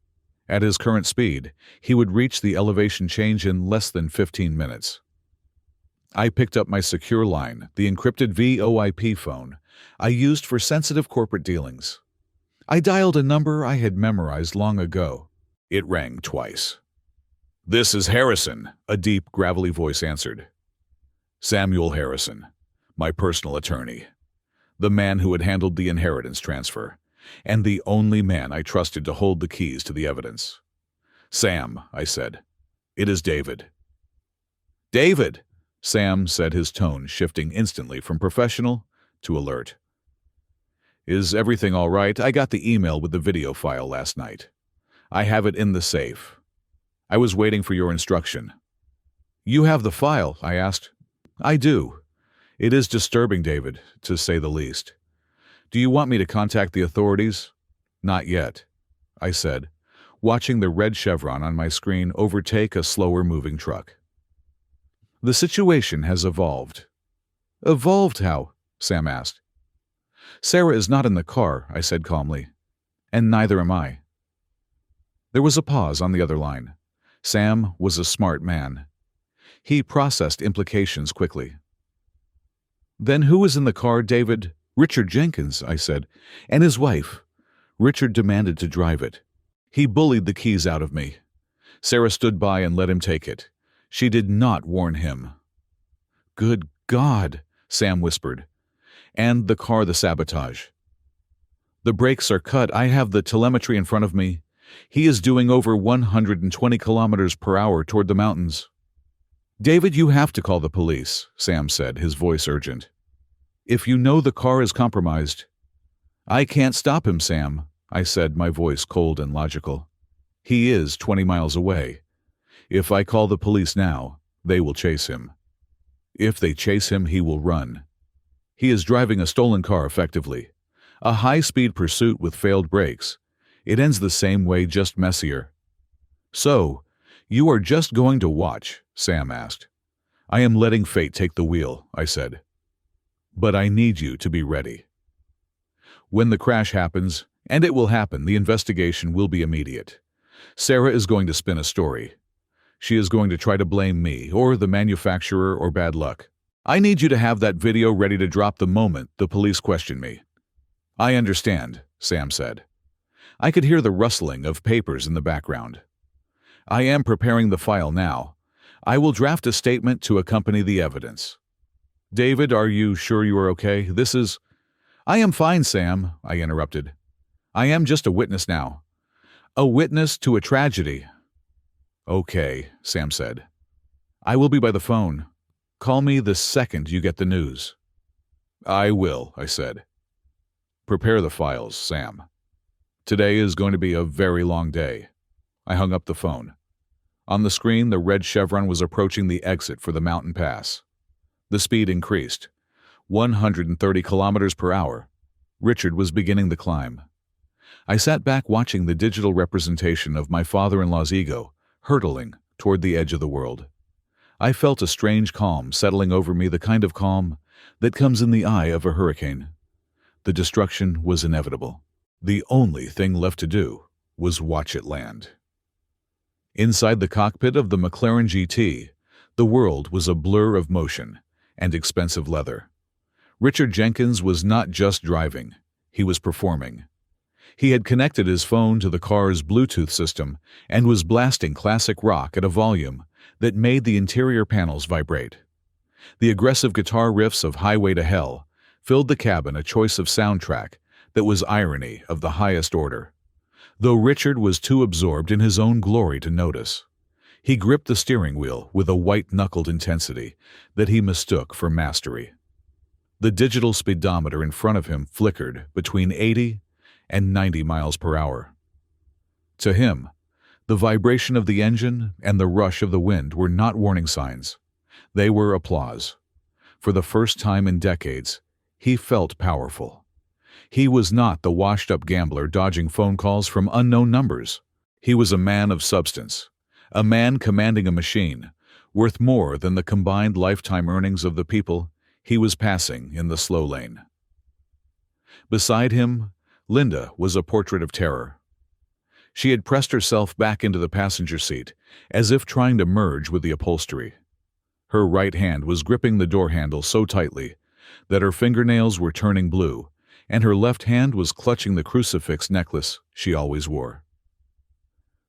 At his current speed, he would reach the elevation change in less than 15 minutes. I picked up my secure line, the encrypted VoIP phone I used for sensitive corporate dealings. I dialed a number I had memorized long ago. It rang twice. "This is Harrison," a deep, gravelly voice answered. "Samuel Harrison, my personal attorney. The man who had handled the inheritance transfer, and the only man I trusted to hold the keys to the evidence." "Sam," I said. "It is David." "David," Sam said, his tone shifting instantly from professional to alert. "Is everything all right? I got the email with the video file last night. I have it in the safe. I was waiting for your instruction." "You have the file?" I asked. "I do. It is disturbing, David, to say the least. Do you want me to contact the authorities?" "Not yet," I said, watching the red chevron on my screen overtake a slower-moving truck. "The situation has evolved." "Evolved how?" Sam asked. "Sarah is not in the car," I said calmly. "And neither am I." There was a pause on the other line. Sam was a smart man. He processed implications quickly. "Then who was in the car, David?" "Richard Jenkins," I said, "and his wife. Richard demanded to drive it. He bullied the keys out of me. Sarah stood by and let him take it. She did not warn him." "Good God," Sam whispered. "And the car the sabotage." "The brakes are cut. I have the telemetry in front of me. He is doing over 120 kilometers per hour toward the mountains." "David, you have to call the police," Sam said, his voice urgent. "If you know the car is compromised." "I can't stop him, Sam," I said, my voice cold and logical. "He is 20 miles away. If I call the police now, they will chase him. If they chase him, he will run. He is driving a stolen car effectively. A high-speed pursuit with failed brakes. It ends the same way, just messier." "So, you are just going to watch?" Sam asked. "I am letting fate take the wheel," I said. "But I need you to be ready. When the crash happens, and it will happen, the investigation will be immediate. Sarah is going to spin a story. She is going to try to blame me, or the manufacturer, or bad luck. I need you to have that video ready to drop the moment the police question me." "I understand," Sam said. I could hear the rustling of papers in the background. "I am preparing the file now. I will draft a statement to accompany the evidence. David, are you sure you are okay? I am fine, Sam, I interrupted. I am just a witness now. A witness to a tragedy. Okay, Sam said. I will be by the phone. Call me the second you get the news. I will, I said. Prepare the files, Sam. Today is going to be a very long day. I hung up the phone. On the screen, the red chevron was approaching the exit for the mountain pass. The speed increased. 130 kilometers per hour. Richard was beginning the climb. I sat back watching the digital representation of my father-in-law's ego, hurtling toward the edge of the world. I felt a strange calm settling over me, the kind of calm that comes in the eye of a hurricane. The destruction was inevitable. The only thing left to do was watch it land. Inside the cockpit of the McLaren GT, the world was a blur of motion and expensive leather. Richard Jenkins was not just driving, he was performing. He had connected his phone to the car's Bluetooth system and was blasting classic rock at a volume that made the interior panels vibrate. The aggressive guitar riffs of Highway to Hell filled the cabin, a choice of soundtrack that was irony of the highest order. Though Richard was too absorbed in his own glory to notice, he gripped the steering wheel with a white-knuckled intensity that he mistook for mastery. The digital speedometer in front of him flickered between 80 and 90 miles per hour. To him, the vibration of the engine and the rush of the wind were not warning signs. They were applause. For the first time in decades, he felt powerful. He was not the washed-up gambler dodging phone calls from unknown numbers. He was a man of substance, a man commanding a machine, worth more than the combined lifetime earnings of the people he was passing in the slow lane. Beside him, Linda was a portrait of terror. She had pressed herself back into the passenger seat, as if trying to merge with the upholstery. Her right hand was gripping the door handle so tightly that her fingernails were turning blue, and her left hand was clutching the crucifix necklace she always wore.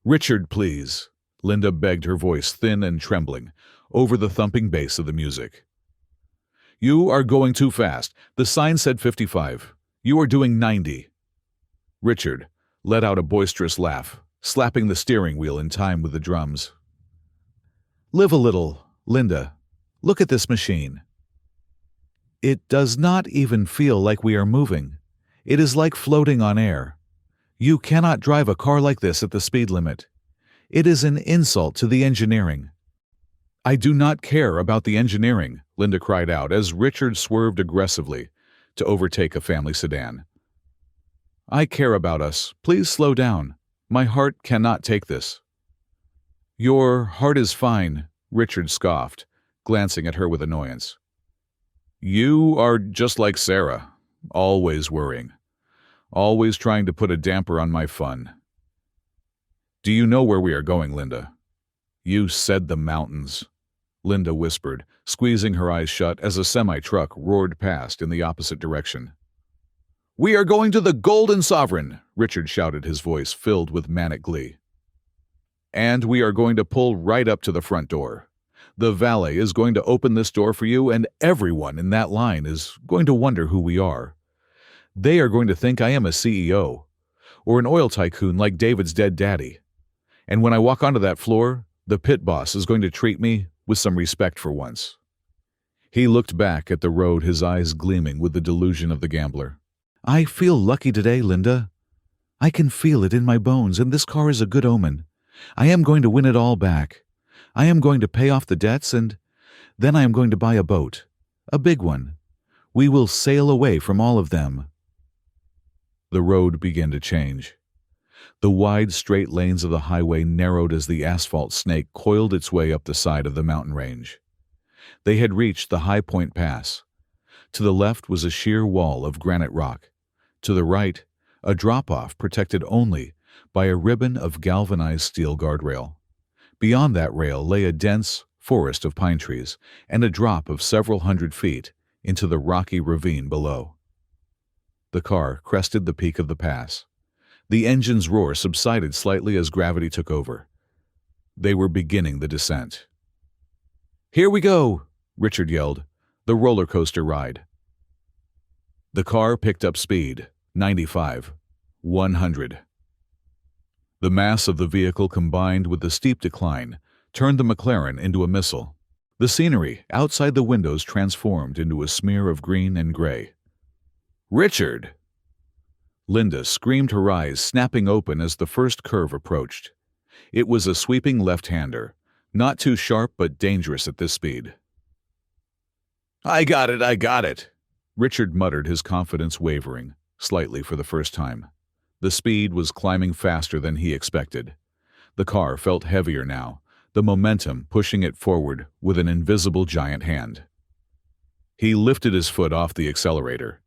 "Richard, please," Linda begged, her voice thin and trembling over the thumping bass of the music. "You are going too fast. The sign said 55. You are doing 90. Richard let out a boisterous laugh, slapping the steering wheel in time with the drums. "Live a little, Linda. Look at this machine. It does not even feel like we are moving. It is like floating on air. You cannot drive a car like this at the speed limit. It is an insult to the engineering." "I do not care about the engineering," Linda cried out as Richard swerved aggressively to overtake a family sedan. "I care about us. Please slow down. My heart cannot take this." "Your heart is fine," Richard scoffed, glancing at her with annoyance. "You are just like Sarah, always worrying, always trying to put a damper on my fun." "Do you know where we are going, Linda?" "You said the mountains," Linda whispered, squeezing her eyes shut as a semi-truck roared past in the opposite direction. "We are going to the Golden Sovereign," Richard shouted, his voice filled with manic glee. "And we are going to pull right up to the front door. The valet is going to open this door for you, and everyone in that line is going to wonder who we are. They are going to think I am a CEO, or an oil tycoon like David's dead daddy. And when I walk onto that floor, the pit boss is going to treat me with some respect for once." He looked back at the road, his eyes gleaming with the delusion of the gambler. "I feel lucky today, Linda. I can feel it in my bones, and this car is a good omen. I am going to win it all back. I am going to pay off the debts, and then I am going to buy a boat. A big one. We will sail away from all of them." The road began to change. The wide, straight lanes of the highway narrowed as the asphalt snake coiled its way up the side of the mountain range. They had reached the High Point Pass. To the left was a sheer wall of granite rock. To the right, a drop-off protected only by a ribbon of galvanized steel guardrail. Beyond that rail lay a dense forest of pine trees and a drop of several hundred feet into the rocky ravine below. The car crested the peak of the pass. The engine's roar subsided slightly as gravity took over. They were beginning the descent. "Here we go!" Richard yelled. "The roller coaster ride." The car picked up speed, 95, 100. The mass of the vehicle combined with the steep decline turned the McLaren into a missile. The scenery outside the windows transformed into a smear of green and gray. "Richard!" Linda screamed, her eyes snapping open as the first curve approached. It was a sweeping left-hander, not too sharp but dangerous at this speed. I got it," Richard muttered, his confidence wavering, slightly for the first time. The speed was climbing faster than he expected. The car felt heavier now, the momentum pushing it forward with an invisible giant hand. He lifted his foot off the accelerator.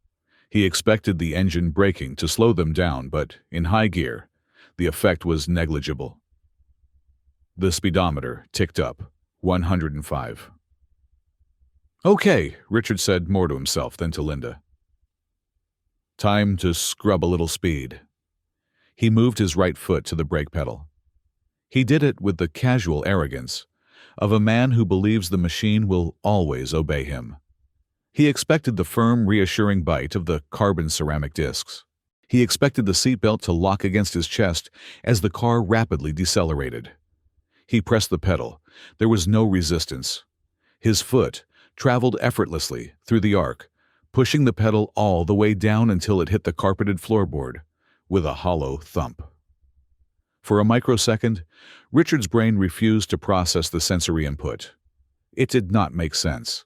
He expected the engine braking to slow them down, but in high gear, the effect was negligible. The speedometer ticked up, 105. "Okay," Richard said, more to himself than to Linda. "Time to scrub a little speed." He moved his right foot to the brake pedal. He did it with the casual arrogance of a man who believes the machine will always obey him. He expected the firm, reassuring bite of the carbon ceramic discs. He expected the seatbelt to lock against his chest as the car rapidly decelerated. He pressed the pedal. There was no resistance. His foot traveled effortlessly through the arc, pushing the pedal all the way down until it hit the carpeted floorboard with a hollow thump. For a microsecond, Richard's brain refused to process the sensory input. It did not make sense.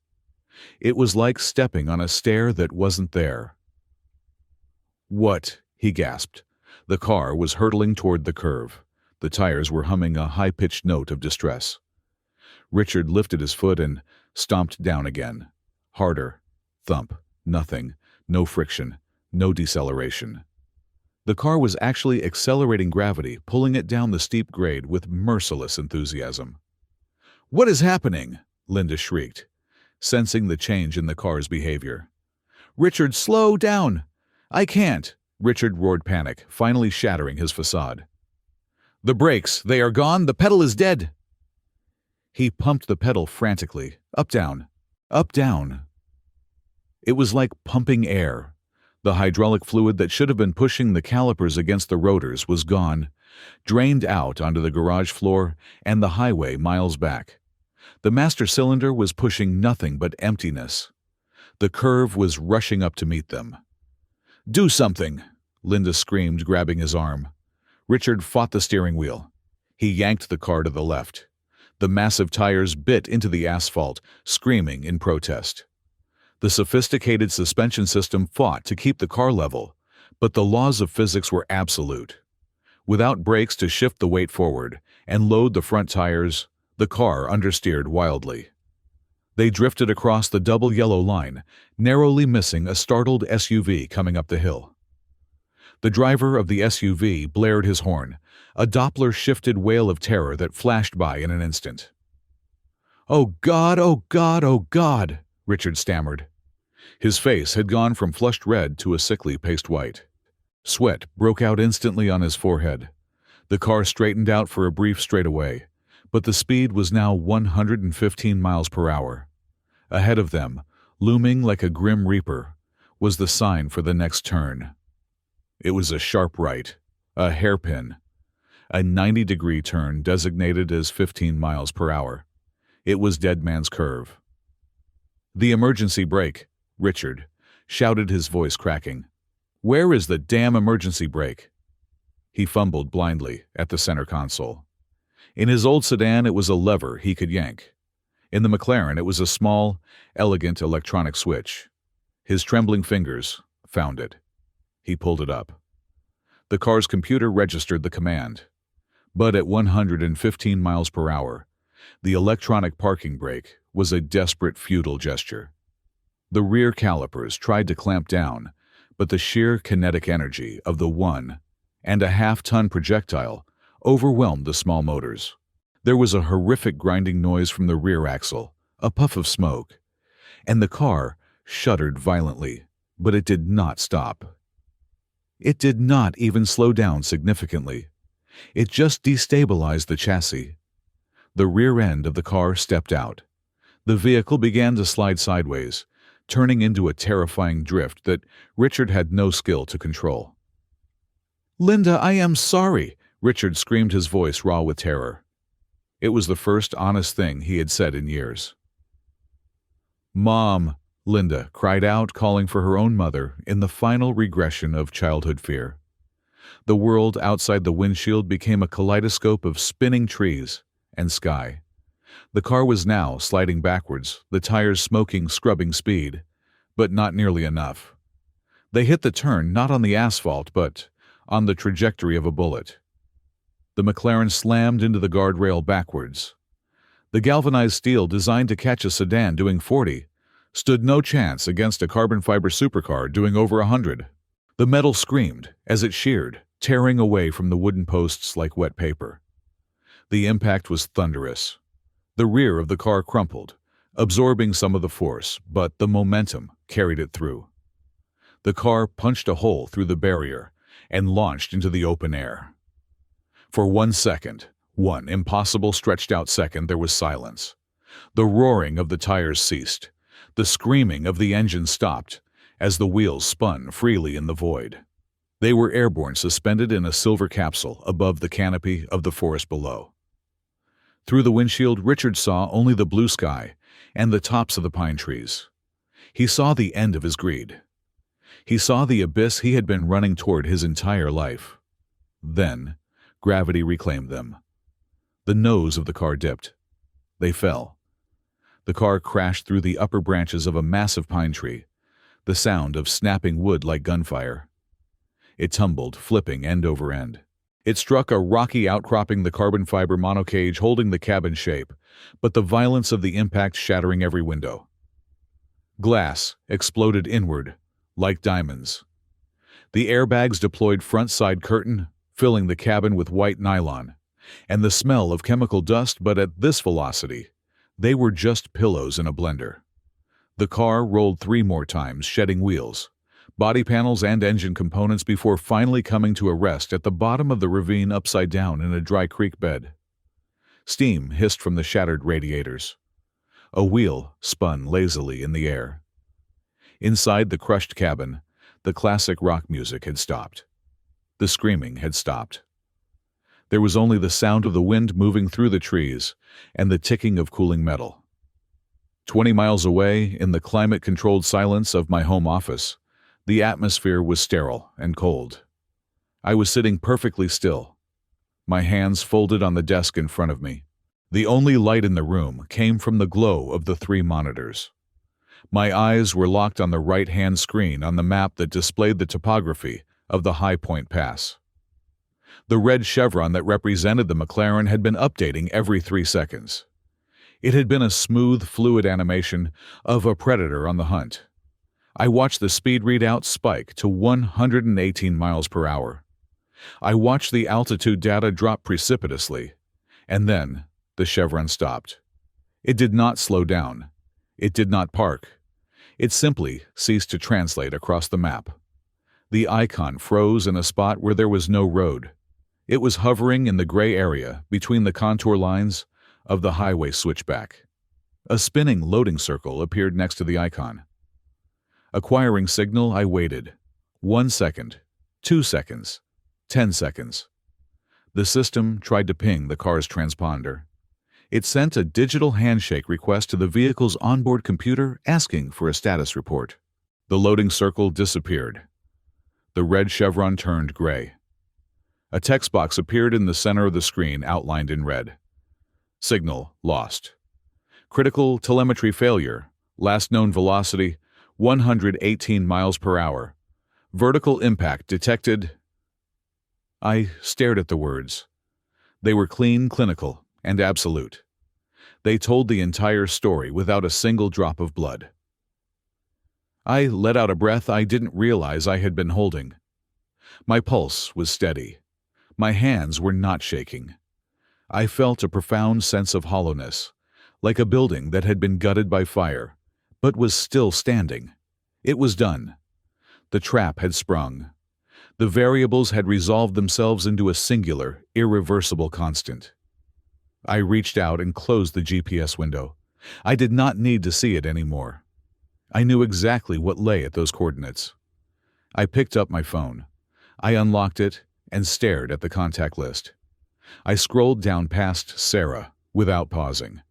It was like stepping on a stair that wasn't there. "What?" he gasped. The car was hurtling toward the curve. The tires were humming a high-pitched note of distress. Richard lifted his foot and stomped down again. Harder. Thump. Nothing. No friction. No deceleration. The car was actually accelerating gravity, pulling it down the steep grade with merciless enthusiasm. "What is happening?" Linda shrieked, sensing the change in the car's behavior. "Richard, slow down!" "I can't!" Richard roared, panic finally shattering his facade. "The brakes, they are gone! The pedal is dead!" He pumped the pedal frantically, up, down, up, down. It was like pumping air. The hydraulic fluid that should have been pushing the calipers against the rotors was gone, drained out onto the garage floor and the highway miles back. The master cylinder was pushing nothing but emptiness. The curve was rushing up to meet them. "Do something!" Linda screamed, grabbing his arm. Richard fought the steering wheel. He yanked the car to the left. The massive tires bit into the asphalt, screaming in protest. The sophisticated suspension system fought to keep the car level, but the laws of physics were absolute. Without brakes to shift the weight forward and load the front tires, the car understeered wildly. They drifted across the double yellow line, narrowly missing a startled SUV coming up the hill. The driver of the SUV blared his horn, a Doppler-shifted wail of terror that flashed by in an instant. "Oh God, oh God, oh God!" Richard stammered. His face had gone from flushed red to a sickly paste white. Sweat broke out instantly on his forehead. The car straightened out for a brief straightaway, but the speed was now 115 miles per hour. Ahead of them, looming like a grim reaper, was the sign for the next turn. It was a sharp right, a hairpin, a 90-degree turn designated as 15 miles per hour. It was Dead Man's Curve. "The emergency brake," Richard shouted, his voice cracking. "Where is the damn emergency brake?" He fumbled blindly at the center console. In his old sedan, it was a lever he could yank. In the McLaren, it was a small, elegant electronic switch. His trembling fingers found it. He pulled it up. The car's computer registered the command. But at 115 miles per hour, the electronic parking brake was a desperate, futile gesture. The rear calipers tried to clamp down, but the sheer kinetic energy of the 1.5-ton projectile overwhelmed the small motors. There was a horrific grinding noise from the rear axle, a puff of smoke, and the car shuddered violently, but it did not stop. It did not even slow down significantly. It just destabilized the chassis. The rear end of the car stepped out. The vehicle began to slide sideways, turning into a terrifying drift that Richard had no skill to control. "Linda, I am sorry," Richard screamed, his voice raw with terror. It was the first honest thing he had said in years. "Mom," Linda cried out, calling for her own mother in the final regression of childhood fear. The world outside the windshield became a kaleidoscope of spinning trees and sky. The car was now sliding backwards, the tires smoking, scrubbing speed, but not nearly enough. They hit the turn not on the asphalt, but on the trajectory of a bullet. The McLaren slammed into the guardrail backwards. The galvanized steel designed to catch a sedan doing 40 stood no chance against a carbon fiber supercar doing over 100. The metal screamed as it sheared, tearing away from the wooden posts like wet paper. The impact was thunderous. The rear of the car crumpled, absorbing some of the force, but the momentum carried it through. The car punched a hole through the barrier and launched into the open air. For 1 second, one impossible stretched-out second, there was silence. The roaring of the tires ceased. The screaming of the engine stopped as the wheels spun freely in the void. They were airborne, suspended in a silver capsule above the canopy of the forest below. Through the windshield, Richard saw only the blue sky and the tops of the pine trees. He saw the end of his greed. He saw the abyss he had been running toward his entire life. Then, gravity reclaimed them. The nose of the car dipped. They fell. The car crashed through the upper branches of a massive pine tree, the sound of snapping wood like gunfire. It tumbled, flipping end over end. It struck a rocky outcropping, the carbon fiber monocage holding the cabin shape, but the violence of the impact shattering every window. Glass exploded inward, like diamonds. The airbags deployed front-side curtain, filling the cabin with white nylon, and the smell of chemical dust, but at this velocity, they were just pillows in a blender. The car rolled 3 more times, shedding wheels, body panels and engine components before finally coming to a rest at the bottom of the ravine, upside down in a dry creek bed. Steam hissed from the shattered radiators. A wheel spun lazily in the air. Inside the crushed cabin, the classic rock music had stopped. The screaming had stopped. There was only the sound of the wind moving through the trees and the ticking of cooling metal. 20 miles away, in the climate-controlled silence of my home office, the atmosphere was sterile and cold. I was sitting perfectly still, my hands folded on the desk in front of me. The only light in the room came from the glow of the 3 monitors. My eyes were locked on the right-hand screen on the map that displayed the topography of the High Point Pass. The red chevron that represented the McLaren had been updating every 3 seconds. It had been a smooth, fluid animation of a predator on the hunt. I watched the speed readout spike to 118 miles per hour. I watched the altitude data drop precipitously, and then the chevron stopped. It did not slow down. It did not park. It simply ceased to translate across the map. The icon froze in a spot where there was no road. It was hovering in the gray area between the contour lines of the highway switchback. A spinning loading circle appeared next to the icon. Acquiring signal, I waited. 1 second, 2 seconds, 10 seconds. The system tried to ping the car's transponder. It sent a digital handshake request to the vehicle's onboard computer asking for a status report. The loading circle disappeared. The red chevron turned gray. A text box appeared in the center of the screen, outlined in red. Signal lost. Critical telemetry failure. Last known velocity, 118 miles per hour. Vertical impact detected. I stared at the words. They were clean, clinical, and absolute. They told the entire story without a single drop of blood. I let out a breath I didn't realize I had been holding. My pulse was steady. My hands were not shaking. I felt a profound sense of hollowness, like a building that had been gutted by fire, but was still standing. It was done. The trap had sprung. The variables had resolved themselves into a singular, irreversible constant. I reached out and closed the GPS window, I did not need to see it anymore. I knew exactly what lay at those coordinates. I picked up my phone. I unlocked it and stared at the contact list. I scrolled down past Sarah without pausing.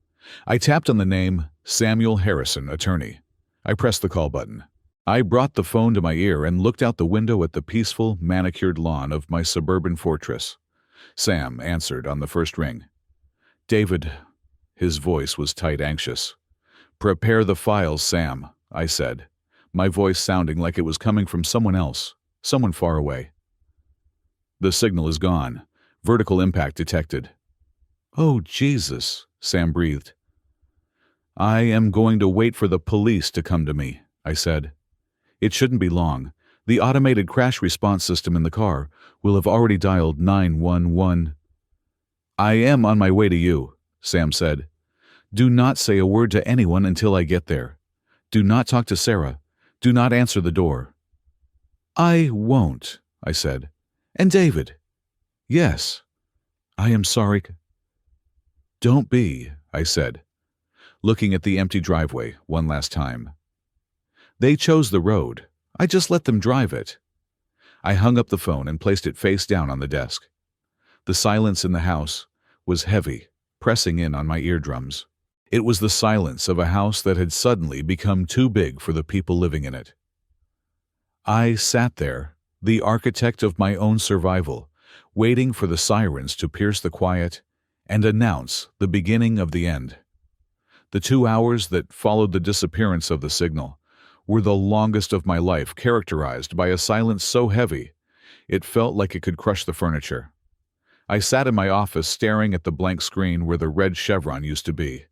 I tapped on the name Samuel Harrison, attorney. I pressed the call button. I brought the phone to my ear and looked out the window at the peaceful, manicured lawn of my suburban fortress. Sam answered on the first ring. "David," his voice was tight, anxious. "Prepare the files, Sam," I said, my voice sounding like it was coming from someone else, someone far away. "The signal is gone. Vertical impact detected." "Oh, Jesus," Sam breathed. "I am going to wait for the police to come to me," I said. "It shouldn't be long. The automated crash response system in the car will have already dialed 911. "I am on my way to you," Sam said. "Do not say a word to anyone until I get there. Do not talk to Sarah. Do not answer the door." "I won't," I said. "And David?" "Yes." "I am sorry." "Don't be," I said, looking at the empty driveway one last time. They chose the road. I just let them drive it. I hung up the phone and placed it face down on the desk. The silence in the house was heavy, pressing in on my eardrums. It was the silence of a house that had suddenly become too big for the people living in it. I sat there, the architect of my own survival, waiting for the sirens to pierce the quiet and announce the beginning of the end. The 2 hours that followed the disappearance of the signal were the longest of my life, characterized by a silence so heavy it felt like it could crush the furniture. I sat in my office staring at the blank screen where the red chevron used to be,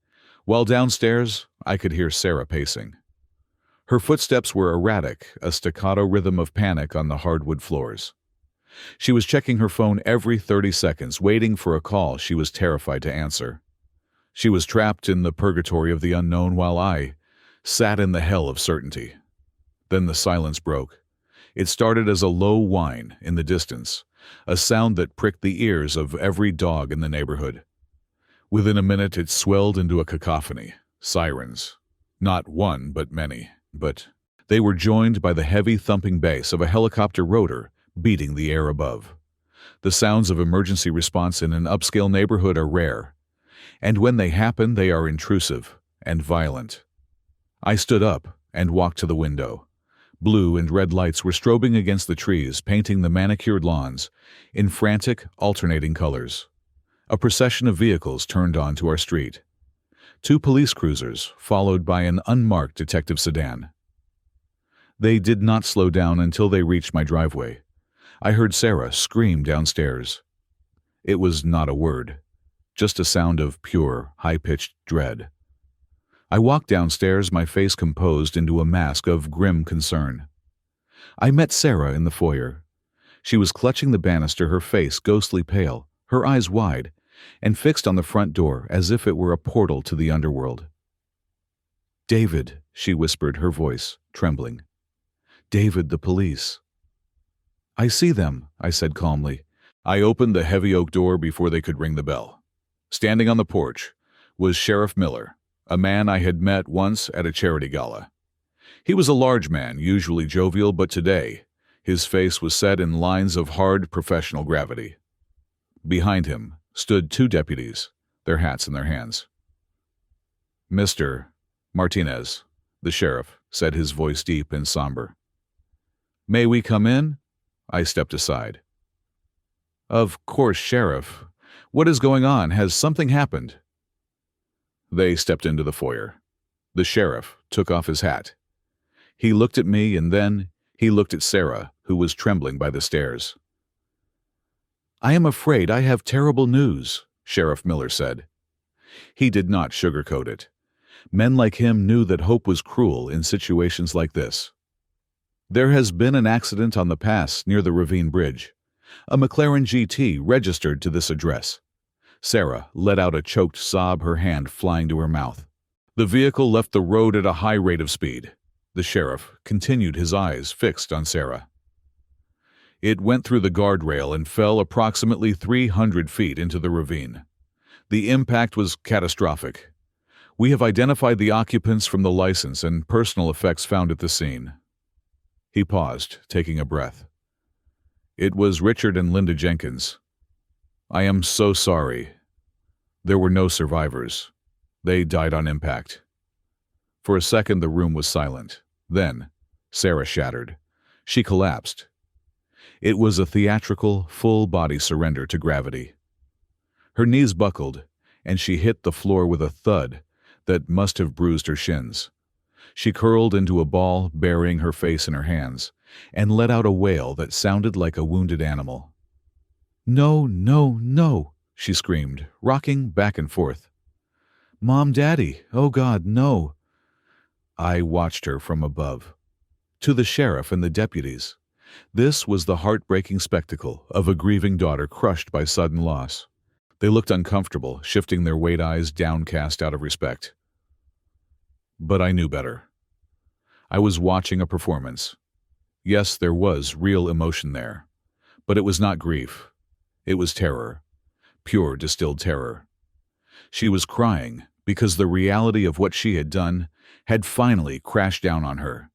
while downstairs I could hear Sarah pacing. Her footsteps were erratic, a staccato rhythm of panic on the hardwood floors. She was checking her phone every 30 seconds, waiting for a call she was terrified to answer. She was trapped in the purgatory of the unknown while I sat in the hell of certainty. Then the silence broke. It started as a low whine in the distance, a sound that pricked the ears of every dog in the neighborhood. Within a minute it swelled into a cacophony. Sirens. Not one, but many. But they were joined by the heavy thumping bass of a helicopter rotor beating the air above. The sounds of emergency response in an upscale neighborhood are rare, and when they happen they are intrusive and violent. I stood up and walked to the window. Blue and red lights were strobing against the trees, painting the manicured lawns in frantic, alternating colors. A procession of vehicles turned onto our street. 2 police cruisers, followed by an unmarked detective sedan. They did not slow down until they reached my driveway. I heard Sarah scream downstairs. It was not a word, just a sound of pure, high-pitched dread. I walked downstairs, my face composed into a mask of grim concern. I met Sarah in the foyer. She was clutching the banister, her face ghostly pale, her eyes wide, and fixed on the front door as if it were a portal to the underworld. "David," she whispered, her voice trembling. "David, the police." "I see them," I said calmly. I opened the heavy oak door before they could ring the bell. Standing on the porch was Sheriff Miller, a man I had met once at a charity gala. He was a large man, usually jovial, but today his face was set in lines of hard professional gravity. Behind him stood 2 deputies, their hats in their hands. "Mr. Martinez," the sheriff said, his voice deep and somber. "May we come in?" I stepped aside. "Of course, Sheriff. What is going on? Has something happened?" They stepped into the foyer. The sheriff took off his hat. He looked at me, and then he looked at Sarah, who was trembling by the stairs. "I am afraid I have terrible news," Sheriff Miller said. He did not sugarcoat it. Men like him knew that hope was cruel in situations like this. "There has been an accident on the pass near the Ravine Bridge. A McLaren GT registered to this address." Sarah let out a choked sob, her hand flying to her mouth. "The vehicle left the road at a high rate of speed." The sheriff continued, his eyes fixed on Sarah. "It went through the guardrail and fell approximately 300 feet into the ravine. The impact was catastrophic. We have identified the occupants from the license and personal effects found at the scene. He paused, taking a breath. It was Richard and Linda Jenkins. I am so sorry. There were no survivors. They died on impact. For a second, the room was silent. Then, Sarah shattered. She collapsed. It was a theatrical, full-body surrender to gravity. Her knees buckled, and she hit the floor with a thud that must have bruised her shins. She curled into a ball, burying her face in her hands, and let out a wail that sounded like a wounded animal. "No, no, no," she screamed, rocking back and forth. "Mom, Daddy, oh God, no." I watched her from above. To the sheriff and the deputies, this was the heartbreaking spectacle of a grieving daughter crushed by sudden loss. They looked uncomfortable, shifting their wide eyes downcast out of respect. But I knew better. I was watching a performance. Yes, there was real emotion there, but it was not grief. It was terror, pure distilled terror. She was crying because the reality of what she had done had finally crashed down on her.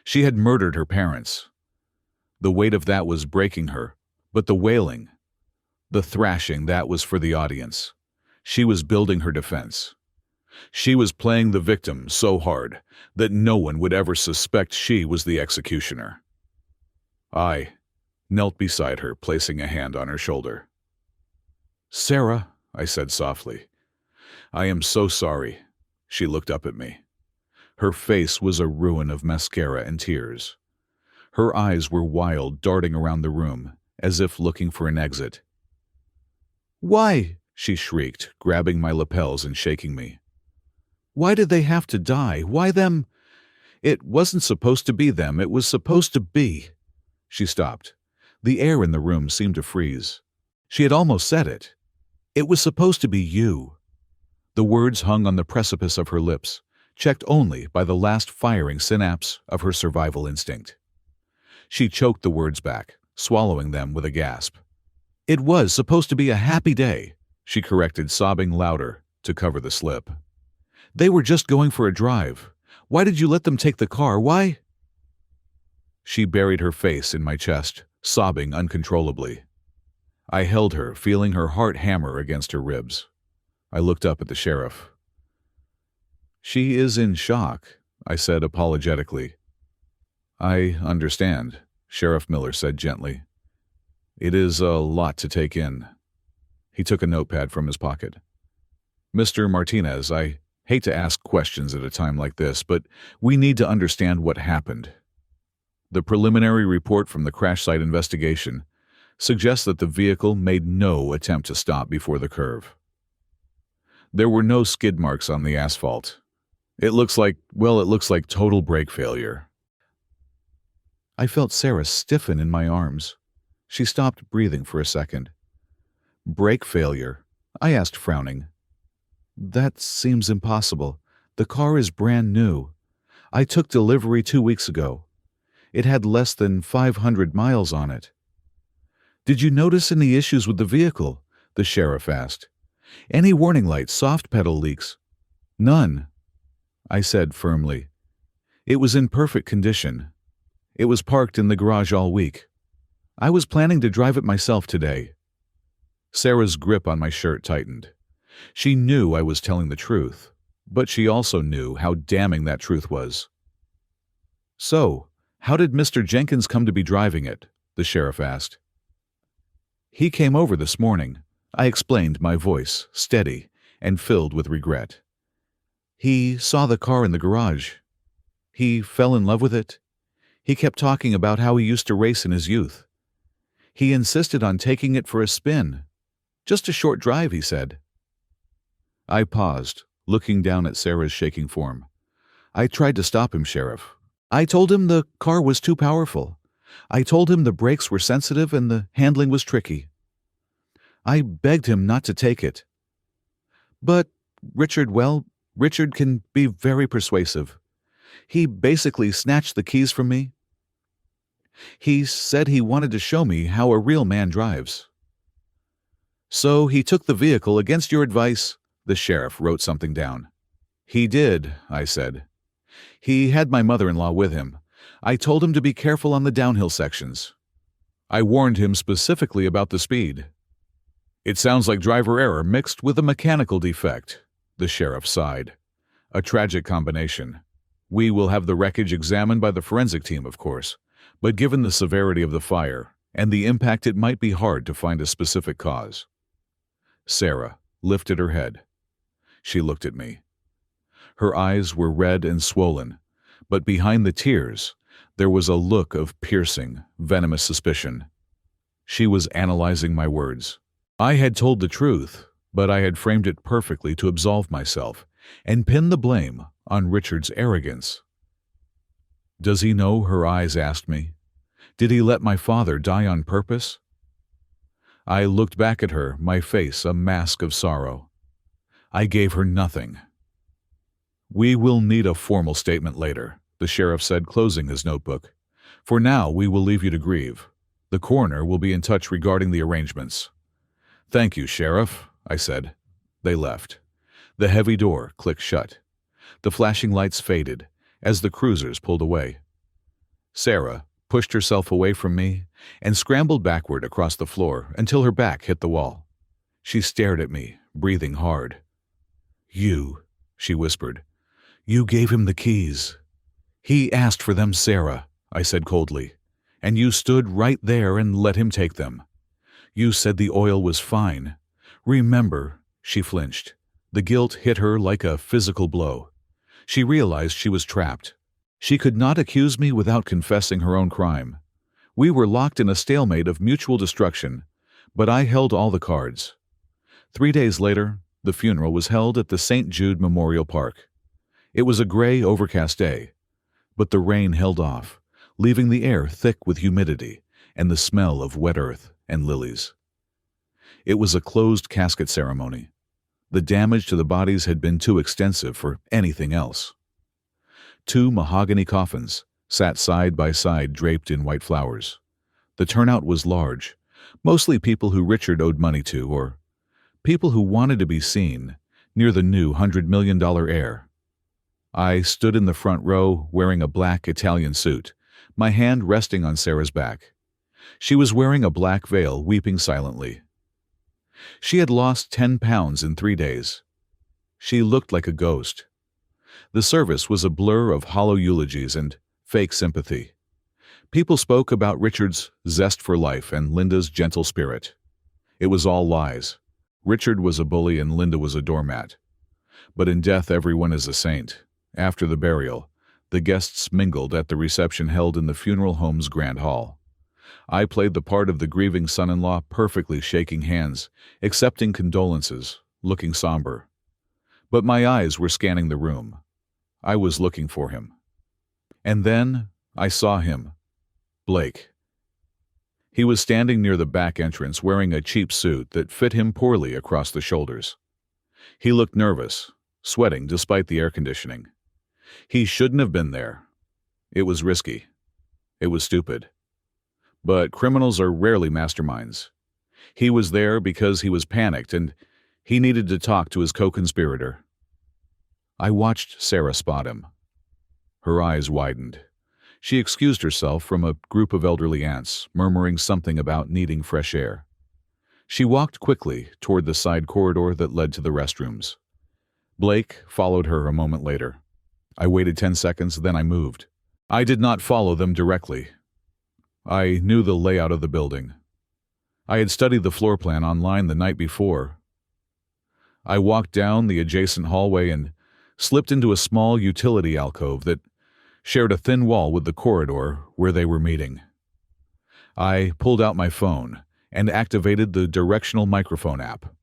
She had murdered her parents. The weight of that was breaking her, but the wailing, the thrashing, that was for the audience. She was building her defense. She was playing the victim so hard that no one would ever suspect she was the executioner. I knelt beside her, placing a hand on her shoulder. "Sarah," I said softly, "I am so sorry." She looked up at me. Her face was a ruin of mascara and tears. Her eyes were wild, darting around the room, as if looking for an exit. "Why?" she shrieked, grabbing my lapels and shaking me. "Why did they have to die? Why them? It wasn't supposed to be them. It was supposed to be." She stopped. The air in the room seemed to freeze. She had almost said it. "It was supposed to be you." The words hung on the precipice of her lips, checked only by the last firing synapse of her survival instinct. She choked the words back, swallowing them with a gasp. "It was supposed to be a happy day," she corrected, sobbing louder to cover the slip. "They were just going for a drive. Why did you let them take the car? Why?" She buried her face in my chest, sobbing uncontrollably. I held her, feeling her heart hammer against her ribs. I looked up at the sheriff. "She is in shock," I said apologetically. "I understand," Sheriff Miller said gently. "It is a lot to take in." He took a notepad from his pocket. "Mr. Martinez, I hate to ask questions at a time like this, but we need to understand what happened. The preliminary report from the crash site investigation suggests that the vehicle made no attempt to stop before the curve. There were no skid marks on the asphalt. It looks like total brake failure." I felt Sarah stiffen in my arms. She stopped breathing for a second. "Brake failure?" I asked, frowning. "That seems impossible. The car is brand new. I took delivery 2 weeks ago. It had less than 500 miles on it." "Did you notice any issues with the vehicle?" the sheriff asked. "Any warning lights, soft pedal leaks?" "None," I said firmly. "It was in perfect condition. It was parked in the garage all week. I was planning to drive it myself today." Sarah's grip on my shirt tightened. She knew I was telling the truth, but she also knew how damning that truth was. "So, how did Mr. Jenkins come to be driving it?" the sheriff asked. "He came over this morning," I explained, my voice steady and filled with regret. "He saw the car in the garage. He fell in love with it. He kept talking about how he used to race in his youth. He insisted on taking it for a spin. Just a short drive, he said." I paused, looking down at Sarah's shaking form. "I tried to stop him, Sheriff. I told him the car was too powerful. I told him the brakes were sensitive and the handling was tricky. I begged him not to take it. But Richard can be very persuasive. He basically snatched the keys from me. He said he wanted to show me how a real man drives. So he took the vehicle against your advice." The sheriff wrote something down. He did, I said. He had my mother-in-law with him. I told him to be careful on the downhill sections. I warned him specifically about the speed. It sounds like driver error mixed with a mechanical defect, the sheriff sighed. A tragic combination. We will have the wreckage examined by the forensic team, of course, but given the severity of the fire and the impact, it might be hard to find a specific cause. Sarah lifted her head. She looked at me. Her eyes were red and swollen, but behind the tears, there was a look of piercing, venomous suspicion. She was analyzing my words. I had told the truth, but I had framed it perfectly to absolve myself and pin the blame on Richard's arrogance. Does he know? Her eyes asked me. Did he let my father die on purpose? I looked back at her, my face a mask of sorrow. I gave her nothing. We will need a formal statement later, the sheriff said, closing his notebook. For now, we will leave you to grieve. The coroner will be in touch regarding the arrangements. Thank you, Sheriff, I said. They left. The heavy door clicked shut. The flashing lights faded as the cruisers pulled away. Sarah pushed herself away from me and scrambled backward across the floor until her back hit the wall. She stared at me, breathing hard. You, she whispered. You gave him the keys. He asked for them, Sarah, I said coldly, and you stood right there and let him take them. You said the oil was fine. Remember, she flinched. The guilt hit her like a physical blow. She realized she was trapped. She could not accuse me without confessing her own crime. We were locked in a stalemate of mutual destruction, but I held all the cards. 3 days later, the funeral was held at the St. Jude Memorial Park. It was a gray, overcast day, but the rain held off, leaving the air thick with humidity and the smell of wet earth and lilies. It was a closed casket ceremony. The damage to the bodies had been too extensive for anything else. 2 mahogany coffins sat side by side, draped in white flowers. The turnout was large, mostly people who Richard owed money to, or people who wanted to be seen near the new $100 million heir. I stood in the front row wearing a black Italian suit, my hand resting on Sarah's back. She was wearing a black veil, weeping silently. She had lost 10 pounds in 3 days. She looked like a ghost. The service was a blur of hollow eulogies and fake sympathy. People spoke about Richard's zest for life and Linda's gentle spirit. It was all lies. Richard was a bully and Linda was a doormat. But in death, everyone is a saint. After the burial, the guests mingled at the reception held in the funeral home's grand hall. I played the part of the grieving son-in-law, perfectly, shaking hands, accepting condolences, looking somber. But my eyes were scanning the room. I was looking for him. And then I saw him. Blake. He was standing near the back entrance wearing a cheap suit that fit him poorly across the shoulders. He looked nervous, sweating despite the air conditioning. He shouldn't have been there. It was risky. It was stupid. But criminals are rarely masterminds. He was there because he was panicked and he needed to talk to his co-conspirator. I watched Sarah spot him. Her eyes widened. She excused herself from a group of elderly aunts, murmuring something about needing fresh air. She walked quickly toward the side corridor that led to the restrooms. Blake followed her a moment later. I waited 10 seconds, then I moved. I did not follow them directly. I knew the layout of the building. I had studied the floor plan online the night before. I walked down the adjacent hallway and slipped into a small utility alcove that shared a thin wall with the corridor where they were meeting. I pulled out my phone and activated the directional microphone app.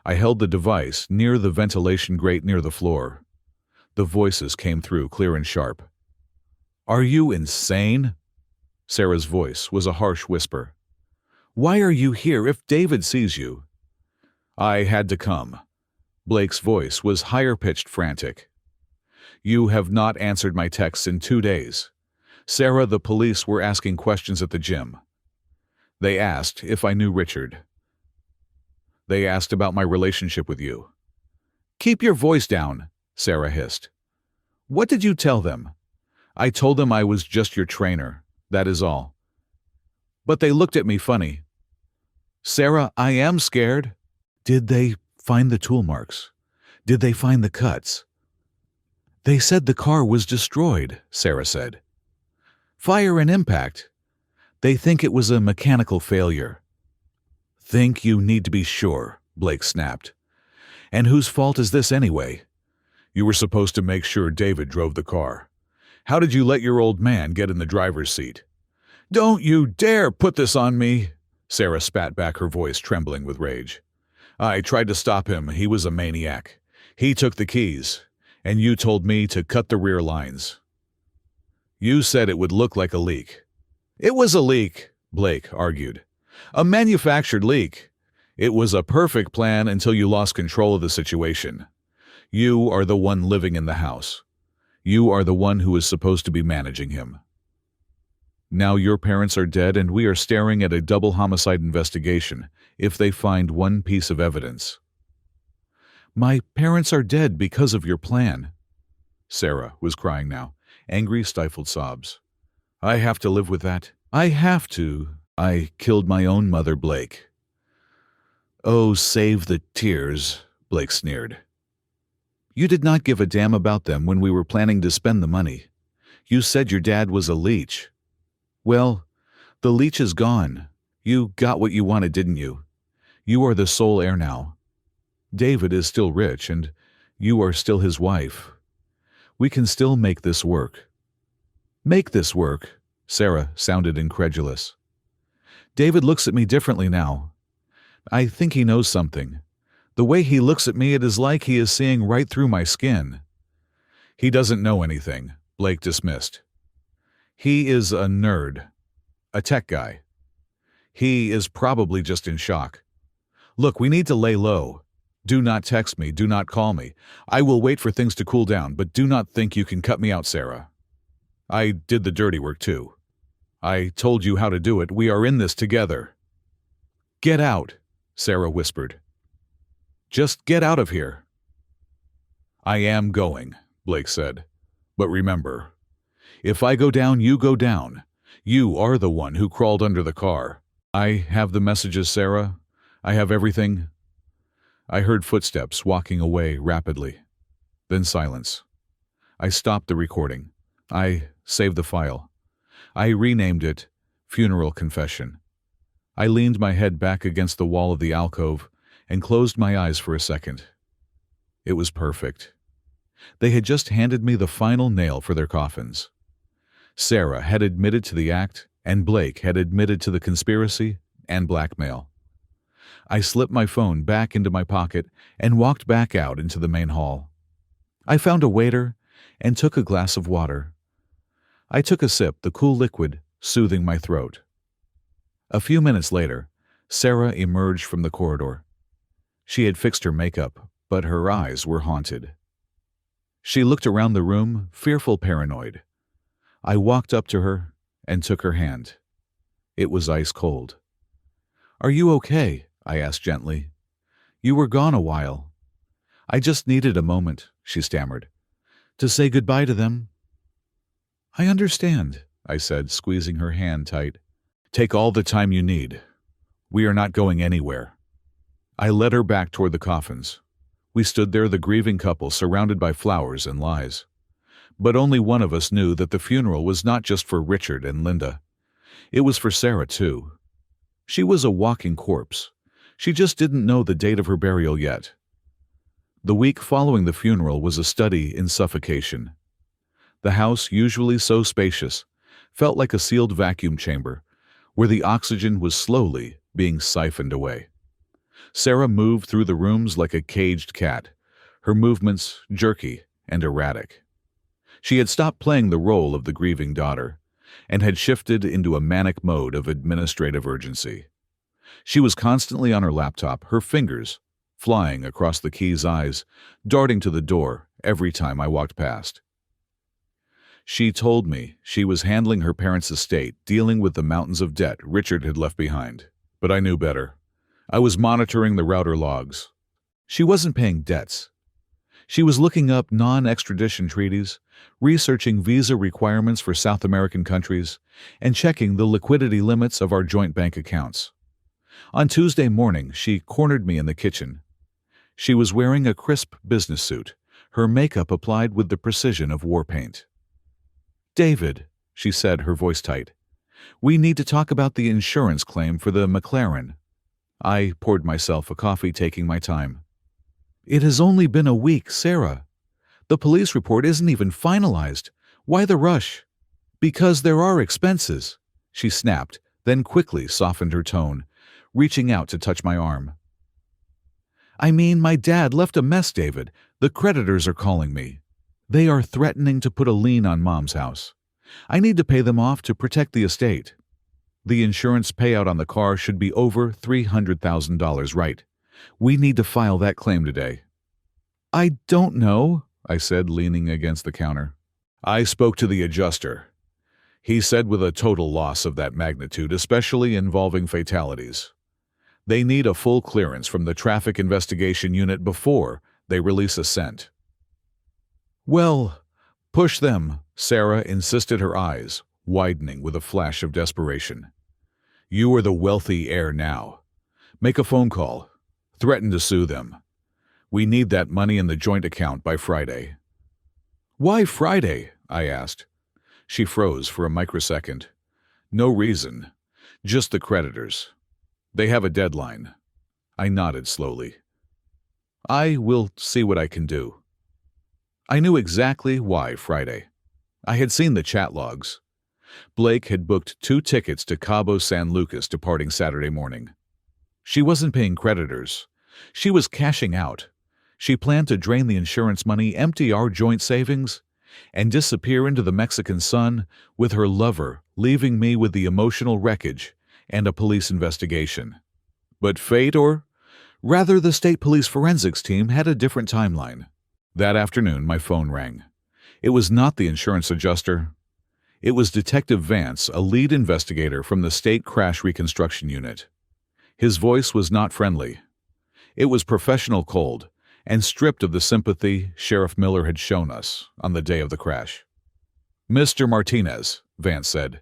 I held the device near the ventilation grate near the floor. The voices came through clear and sharp. "Are you insane?" Sarah's voice was a harsh whisper. "Why are you here if David sees you?" "I had to come." Blake's voice was higher-pitched, frantic. "You have not answered my texts in 2 days. Sarah, the police were asking questions at the gym. They asked if I knew Richard. They asked about my relationship with you." "Keep your voice down," Sarah hissed. "What did you tell them?" "I told them I was just your trainer. That is all. But they looked at me funny." "Sarah, I am scared." "Did they find the tool marks? Did they find the cuts?" "They said the car was destroyed," Sarah said. "Fire and impact. They think it was a mechanical failure." "Think you need to be sure," Blake snapped. "And whose fault is this anyway? You were supposed to make sure David drove the car. How did you let your old man get in the driver's seat?" "Don't you dare put this on me!" Sarah spat back, her voice trembling with rage. "I tried to stop him. He was a maniac. He took the keys, and you told me to cut the rear lines. You said it would look like a leak." "It was a leak," Blake argued. "A manufactured leak. It was a perfect plan until you lost control of the situation. You are the one living in the house. You are the one who is supposed to be managing him. Now your parents are dead and we are staring at a double homicide investigation if they find one piece of evidence." "My parents are dead because of your plan." Sarah was crying now, angry, stifled sobs. "I have to live with that. I have to. I killed my own mother, Blake." "Oh, save the tears," Blake sneered. "You did not give a damn about them when we were planning to spend the money. You said your dad was a leech. Well, the leech is gone. You got what you wanted, didn't you? You are the sole heir now. David is still rich, and you are still his wife. We can still make this work." "Make this work?" Sarah sounded incredulous. "David looks at me differently now. I think he knows something. The way he looks at me, it is like he is seeing right through my skin." "He doesn't know anything," Blake dismissed. "He is a nerd. A tech guy. He is probably just in shock. Look, we need to lay low. Do not text me. Do not call me. I will wait for things to cool down, but do not think you can cut me out, Sarah. I did the dirty work too. I told you how to do it. We are in this together." "Get out," Sarah whispered. "Just get out of here." "I am going," Blake said. "But remember, if I go down, you go down. You are the one who crawled under the car." "I have the messages, Sarah. I have everything." I heard footsteps walking away rapidly. Then silence. I stopped the recording. I saved the file. I renamed it Funeral Confession. I leaned my head back against the wall of the alcove and closed my eyes for a second. It was perfect. They had just handed me the final nail for their coffins. Sarah had admitted to the act, and Blake had admitted to the conspiracy and blackmail. I slipped my phone back into my pocket and walked back out into the main hall. I found a waiter and took a glass of water. I took a sip, the cool liquid soothing my throat. A few minutes later, Sarah emerged from the corridor. She had fixed her makeup, but her eyes were haunted. She looked around the room, fearful, paranoid. I walked up to her and took her hand. It was ice cold. "Are you okay?" I asked gently. "You were gone a while." "I just needed a moment," she stammered, "to say goodbye to them." "I understand," I said, squeezing her hand tight. "Take all the time you need. We are not going anywhere." I led her back toward the coffins. We stood there, the grieving couple, surrounded by flowers and lies. But only one of us knew that the funeral was not just for Richard and Linda. It was for Sarah, too. She was a walking corpse. She just didn't know the date of her burial yet. The week following the funeral was a study in suffocation. The house, usually so spacious, felt like a sealed vacuum chamber where the oxygen was slowly being siphoned away. Sarah moved through the rooms like a caged cat, her movements jerky and erratic. She had stopped playing the role of the grieving daughter and had shifted into a manic mode of administrative urgency. She was constantly on her laptop, her fingers flying across the key's eyes, darting to the door every time I walked past. She told me she was handling her parents' estate, dealing with the mountains of debt Richard had left behind. But I knew better. I was monitoring the router logs. She wasn't paying debts. She was looking up non-extradition treaties, researching visa requirements for South American countries, and checking the liquidity limits of our joint bank accounts. On Tuesday morning, she cornered me in the kitchen. She was wearing a crisp business suit, her makeup applied with the precision of war paint. "David," she said, her voice tight, "we need to talk about the insurance claim for the McLaren." I poured myself a coffee, taking my time. "It has only been a week, Sarah. The police report isn't even finalized. Why the rush?" "Because there are expenses," she snapped, then quickly softened her tone, reaching out to touch my arm. "I mean, my dad left a mess, David. The creditors are calling me. They are threatening to put a lien on Mom's house. I need to pay them off to protect the estate. The insurance payout on the car should be over $300,000, right? We need to file that claim today." "I don't know," I said, leaning against the counter. "I spoke to the adjuster. He said with a total loss of that magnitude, especially involving fatalities, they need a full clearance from the traffic investigation unit before they release a cent." "Well, push them," Sarah insisted, her eyes widening with a flash of desperation. "You are the wealthy heir now. Make a phone call. Threaten to sue them. We need that money in the joint account by Friday." "Why Friday?" I asked. She froze for a microsecond. "No reason. Just the creditors. They have a deadline." I nodded slowly. "I will see what I can do." I knew exactly why Friday. I had seen the chat logs. Blake had booked 2 tickets to Cabo San Lucas departing Saturday morning. She wasn't paying creditors. She was cashing out. She planned to drain the insurance money, empty our joint savings, and disappear into the Mexican sun with her lover, leaving me with the emotional wreckage and a police investigation. But fate, or rather the state police forensics team, had a different timeline. That afternoon, my phone rang. It was not the insurance adjuster. It was Detective Vance, a lead investigator from the State Crash Reconstruction Unit. His voice was not friendly. It was professional, cold, and stripped of the sympathy Sheriff Miller had shown us on the day of the crash. "Mr. Martinez," Vance said,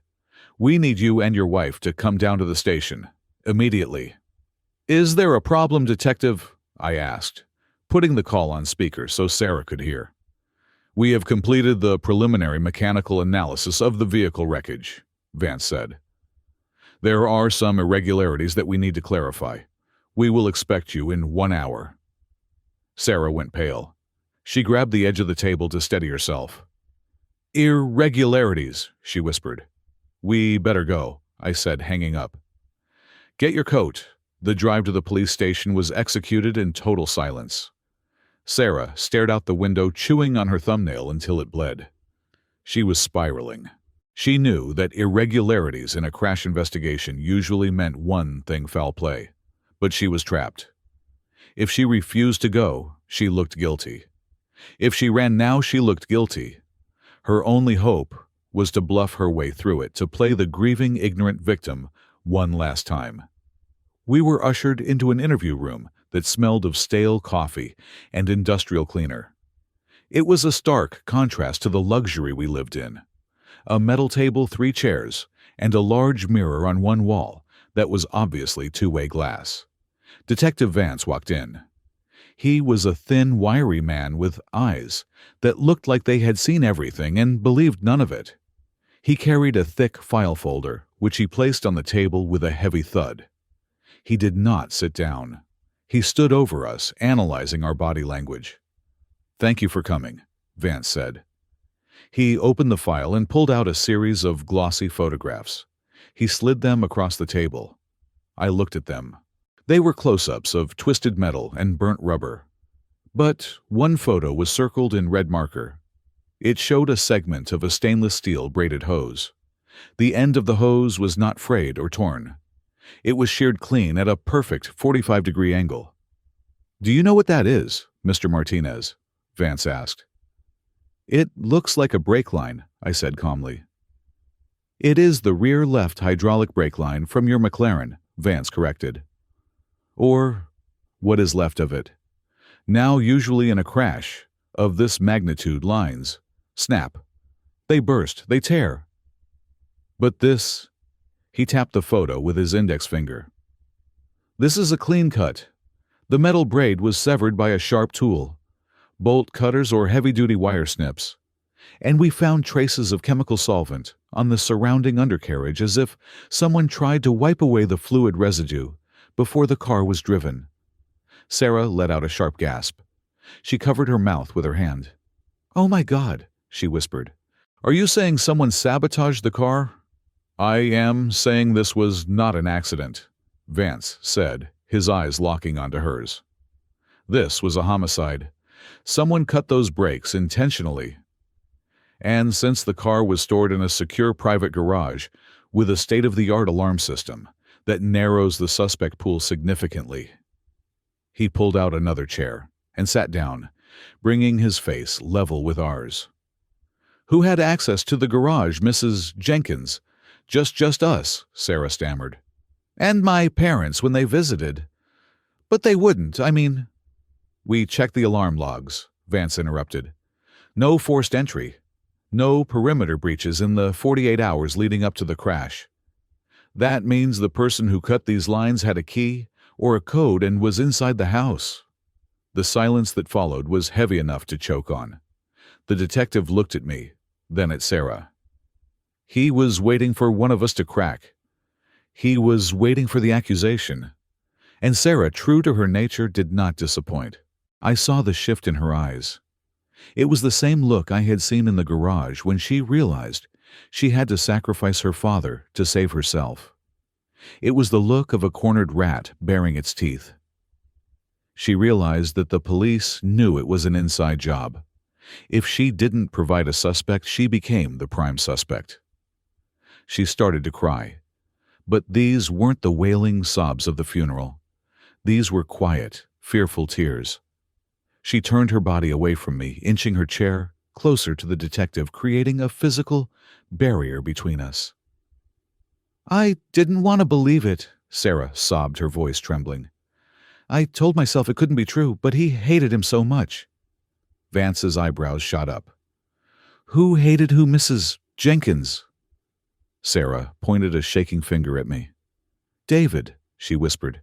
"we need you and your wife to come down to the station, immediately." "Is there a problem, Detective?" I asked, putting the call on speaker so Sarah could hear. "We have completed the preliminary mechanical analysis of the vehicle wreckage," Vance said. "There are some irregularities that we need to clarify. We will expect you in 1 hour." Sarah went pale. She grabbed the edge of the table to steady herself. "Irregularities," she whispered. "We better go," I said, hanging up. "Get your coat." The drive to the police station was executed in total silence. Sarah stared out the window, chewing on her thumbnail until it bled. She was spiraling. She knew that irregularities in a crash investigation usually meant one thing: foul play. But she was trapped. If she refused to go, she looked guilty. If she ran now, she looked guilty. Her only hope was to bluff her way through it, to play the grieving, ignorant victim one last time. We were ushered into an interview room that smelled of stale coffee and industrial cleaner. It was a stark contrast to the luxury we lived in. A metal table, 3 chairs, and a large mirror on one wall that was obviously two-way glass. Detective Vance walked in. He was a thin, wiry man with eyes that looked like they had seen everything and believed none of it. He carried a thick file folder, which he placed on the table with a heavy thud. He did not sit down. He stood over us, analyzing our body language. "Thank you for coming," Vance said. He opened the file and pulled out a series of glossy photographs. He slid them across the table. I looked at them. They were close-ups of twisted metal and burnt rubber. But one photo was circled in red marker. It showed a segment of a stainless steel braided hose. The end of the hose was not frayed or torn. It was sheared clean at a perfect 45-degree angle. "Do you know what that is, Mr. Martinez?" Vance asked. "It looks like a brake line," I said calmly. "It is the rear left hydraulic brake line from your McLaren," Vance corrected. "Or what is left of it. Now, usually in a crash, of this magnitude lines. Snap. They burst. They tear. But this, he tapped the photo with his index finger. This is a clean cut. The metal braid was severed by a sharp tool, bolt cutters or heavy-duty wire snips, and we found traces of chemical solvent on the surrounding undercarriage as if someone tried to wipe away the fluid residue before the car was driven. Sarah let out a sharp gasp. She covered her mouth with her hand. "Oh my God," she whispered. "Are you saying someone sabotaged the car?" "I am saying this was not an accident," Vance said, his eyes locking onto hers. "This was a homicide. Someone cut those brakes intentionally. And since the car was stored in a secure private garage with a state-of-the-art alarm system, that narrows the suspect pool significantly." He pulled out another chair and sat down, bringing his face level with ours. "Who had access to the garage, Mrs. Jenkins?" Just us," Sarah stammered. "And my parents when they visited." "But they wouldn't, I mean—" "We checked the alarm logs," Vance interrupted. "No forced entry. No perimeter breaches in the 48 hours leading up to the crash. That means the person who cut these lines had a key or a code and was inside the house." The silence that followed was heavy enough to choke on. The detective looked at me, then at Sarah. He was waiting for one of us to crack. He was waiting for the accusation. And Sarah, true to her nature, did not disappoint. I saw the shift in her eyes. It was the same look I had seen in the garage when she realized she had to sacrifice her father to save herself. It was the look of a cornered rat baring its teeth. She realized that the police knew it was an inside job. If she didn't provide a suspect, she became the prime suspect. She started to cry. But these weren't the wailing sobs of the funeral. These were quiet, fearful tears. She turned her body away from me, inching her chair closer to the detective, creating a physical barrier between us. "I didn't want to believe it," Sarah sobbed, her voice trembling. "I told myself it couldn't be true, but he hated him so much." Vance's eyebrows shot up. "Who hated who, Mrs. Jenkins?" Sarah pointed a shaking finger at me. "David," she whispered.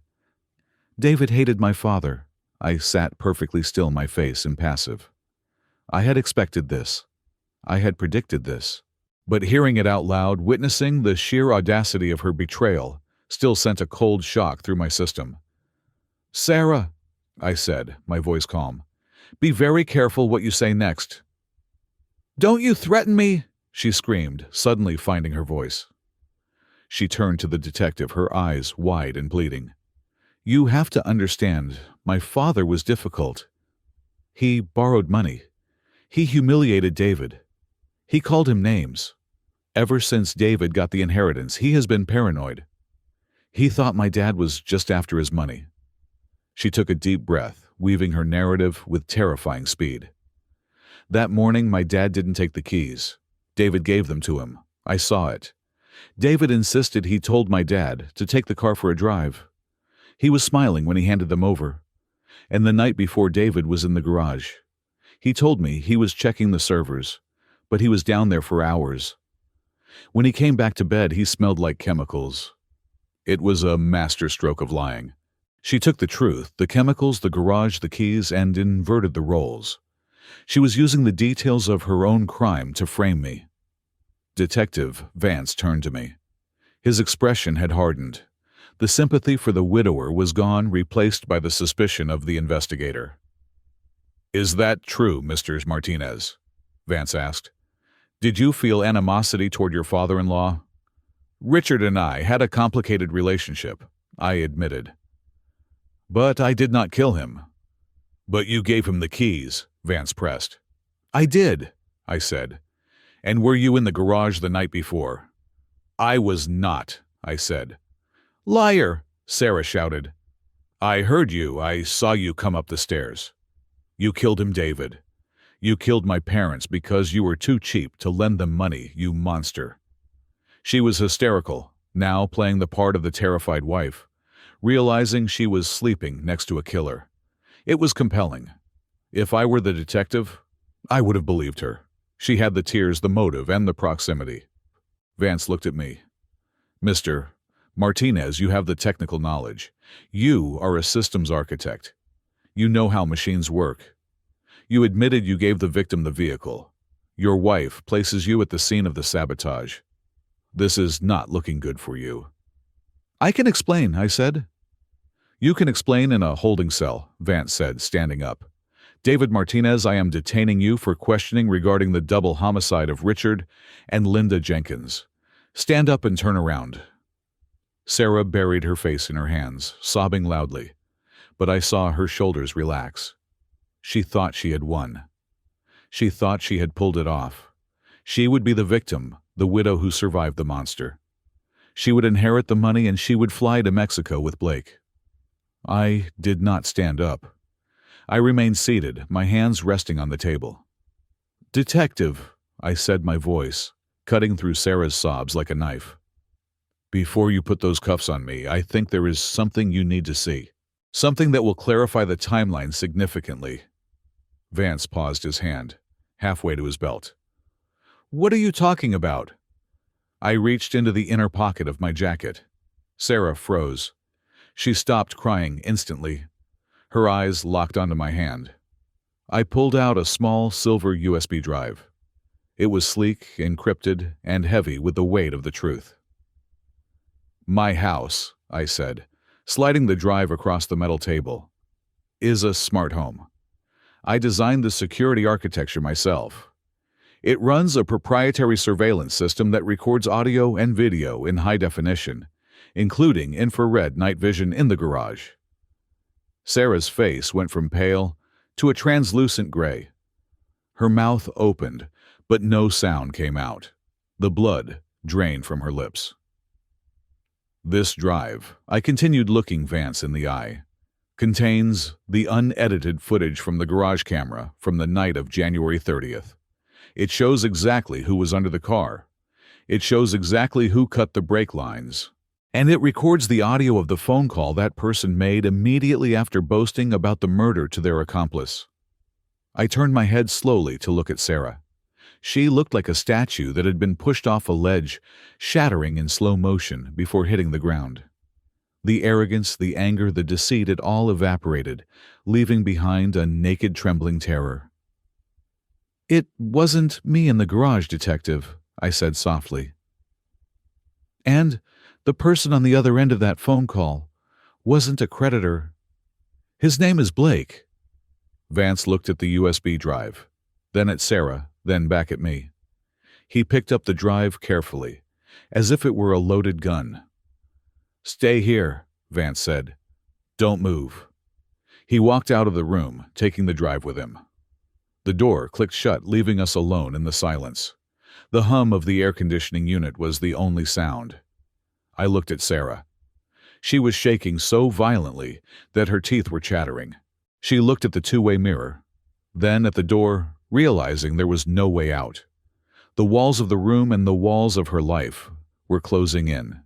"David hated my father." I sat perfectly still, my face impassive. I had expected this. I had predicted this. But hearing it out loud, witnessing the sheer audacity of her betrayal, still sent a cold shock through my system. "Sarah," I said, my voice calm, "be very careful what you say next." "Don't you threaten me!" she screamed, suddenly finding her voice. She turned to the detective, her eyes wide and pleading. "You have to understand, my father was difficult. He borrowed money. He humiliated David. He called him names. Ever since David got the inheritance, he has been paranoid. He thought my dad was just after his money." She took a deep breath, weaving her narrative with terrifying speed. "That morning, my dad didn't take the keys. David gave them to him. I saw it. David insisted he told my dad to take the car for a drive. He was smiling when he handed them over. And the night before David was in the garage, he told me he was checking the servers, but he was down there for hours. When he came back to bed, he smelled like chemicals." It was a masterstroke of lying. She took the truth, the chemicals, the garage, the keys, and inverted the roles. She was using the details of her own crime to frame me. Detective Vance turned to me. His expression had hardened. The sympathy for the widower was gone, replaced by the suspicion of the investigator. "Is that true, Mr. Martinez?" Vance asked. "Did you feel animosity toward your father-in-law?" "Richard and I had a complicated relationship," I admitted. "But I did not kill him." "But you gave him the keys," Vance pressed. "I did," I said. "And were you in the garage the night before?" "I was not," I said. "Liar!" Sarah shouted. "I heard you. I saw you come up the stairs. You killed him, David. You killed my parents because you were too cheap to lend them money, you monster." She was hysterical, now playing the part of the terrified wife, realizing she was sleeping next to a killer. It was compelling. If I were the detective, I would have believed her. She had the tears, the motive, and the proximity. Vance looked at me. Mr. Martinez, you have the technical knowledge. You are a systems architect. You know how machines work. You admitted you gave the victim the vehicle. Your wife places you at the scene of the sabotage. This is not looking good for you. I can explain, I said. You can explain in a holding cell, Vance said, standing up. David Martinez, I am detaining you for questioning regarding the double homicide of Richard and Linda Jenkins. Stand up and turn around. Sarah buried her face in her hands, sobbing loudly, but I saw her shoulders relax. She thought she had won. She thought she had pulled it off. She would be the victim, the widow who survived the monster. She would inherit the money and she would fly to Mexico with Blake. I did not stand up. I remained seated, my hands resting on the table. Detective, I said, my voice cutting through Sarah's sobs like a knife. Before you put those cuffs on me, I think there is something you need to see. Something that will clarify the timeline significantly. Vance paused his hand, halfway to his belt. What are you talking about? I reached into the inner pocket of my jacket. Sarah froze. She stopped crying instantly. Her eyes locked onto my hand. I pulled out a small silver USB drive. It was sleek, encrypted, and heavy with the weight of the truth. My house, I said, sliding the drive across the metal table, is a smart home. I designed the security architecture myself. It runs a proprietary surveillance system that records audio and video in high definition, including infrared night vision in the garage. Sarah's face went from pale to a translucent gray. Her mouth opened, but no sound came out. The blood drained from her lips. This drive, I continued looking Vance in the eye, contains the unedited footage from the garage camera from the night of January 30th. It shows exactly who was under the car. It shows exactly who cut the brake lines. And it records the audio of the phone call that person made immediately after boasting about the murder to their accomplice. I turned my head slowly to look at Sarah. She looked like a statue that had been pushed off a ledge, shattering in slow motion before hitting the ground. The arrogance, the anger, the deceit, it all evaporated, leaving behind a naked, trembling terror. It wasn't me in the garage, Detective, I said softly. And the person on the other end of that phone call wasn't a creditor. His name is Blake. Vance looked at the USB drive, then at Sarah, then back at me. He picked up the drive carefully, as if it were a loaded gun. Stay here, Vance said. Don't move. He walked out of the room, taking the drive with him. The door clicked shut, leaving us alone in the silence. The hum of the air conditioning unit was the only sound. I looked at Sarah. She was shaking so violently that her teeth were chattering. She looked at the two-way mirror, then at the door, realizing there was no way out. The walls of the room and the walls of her life were closing in.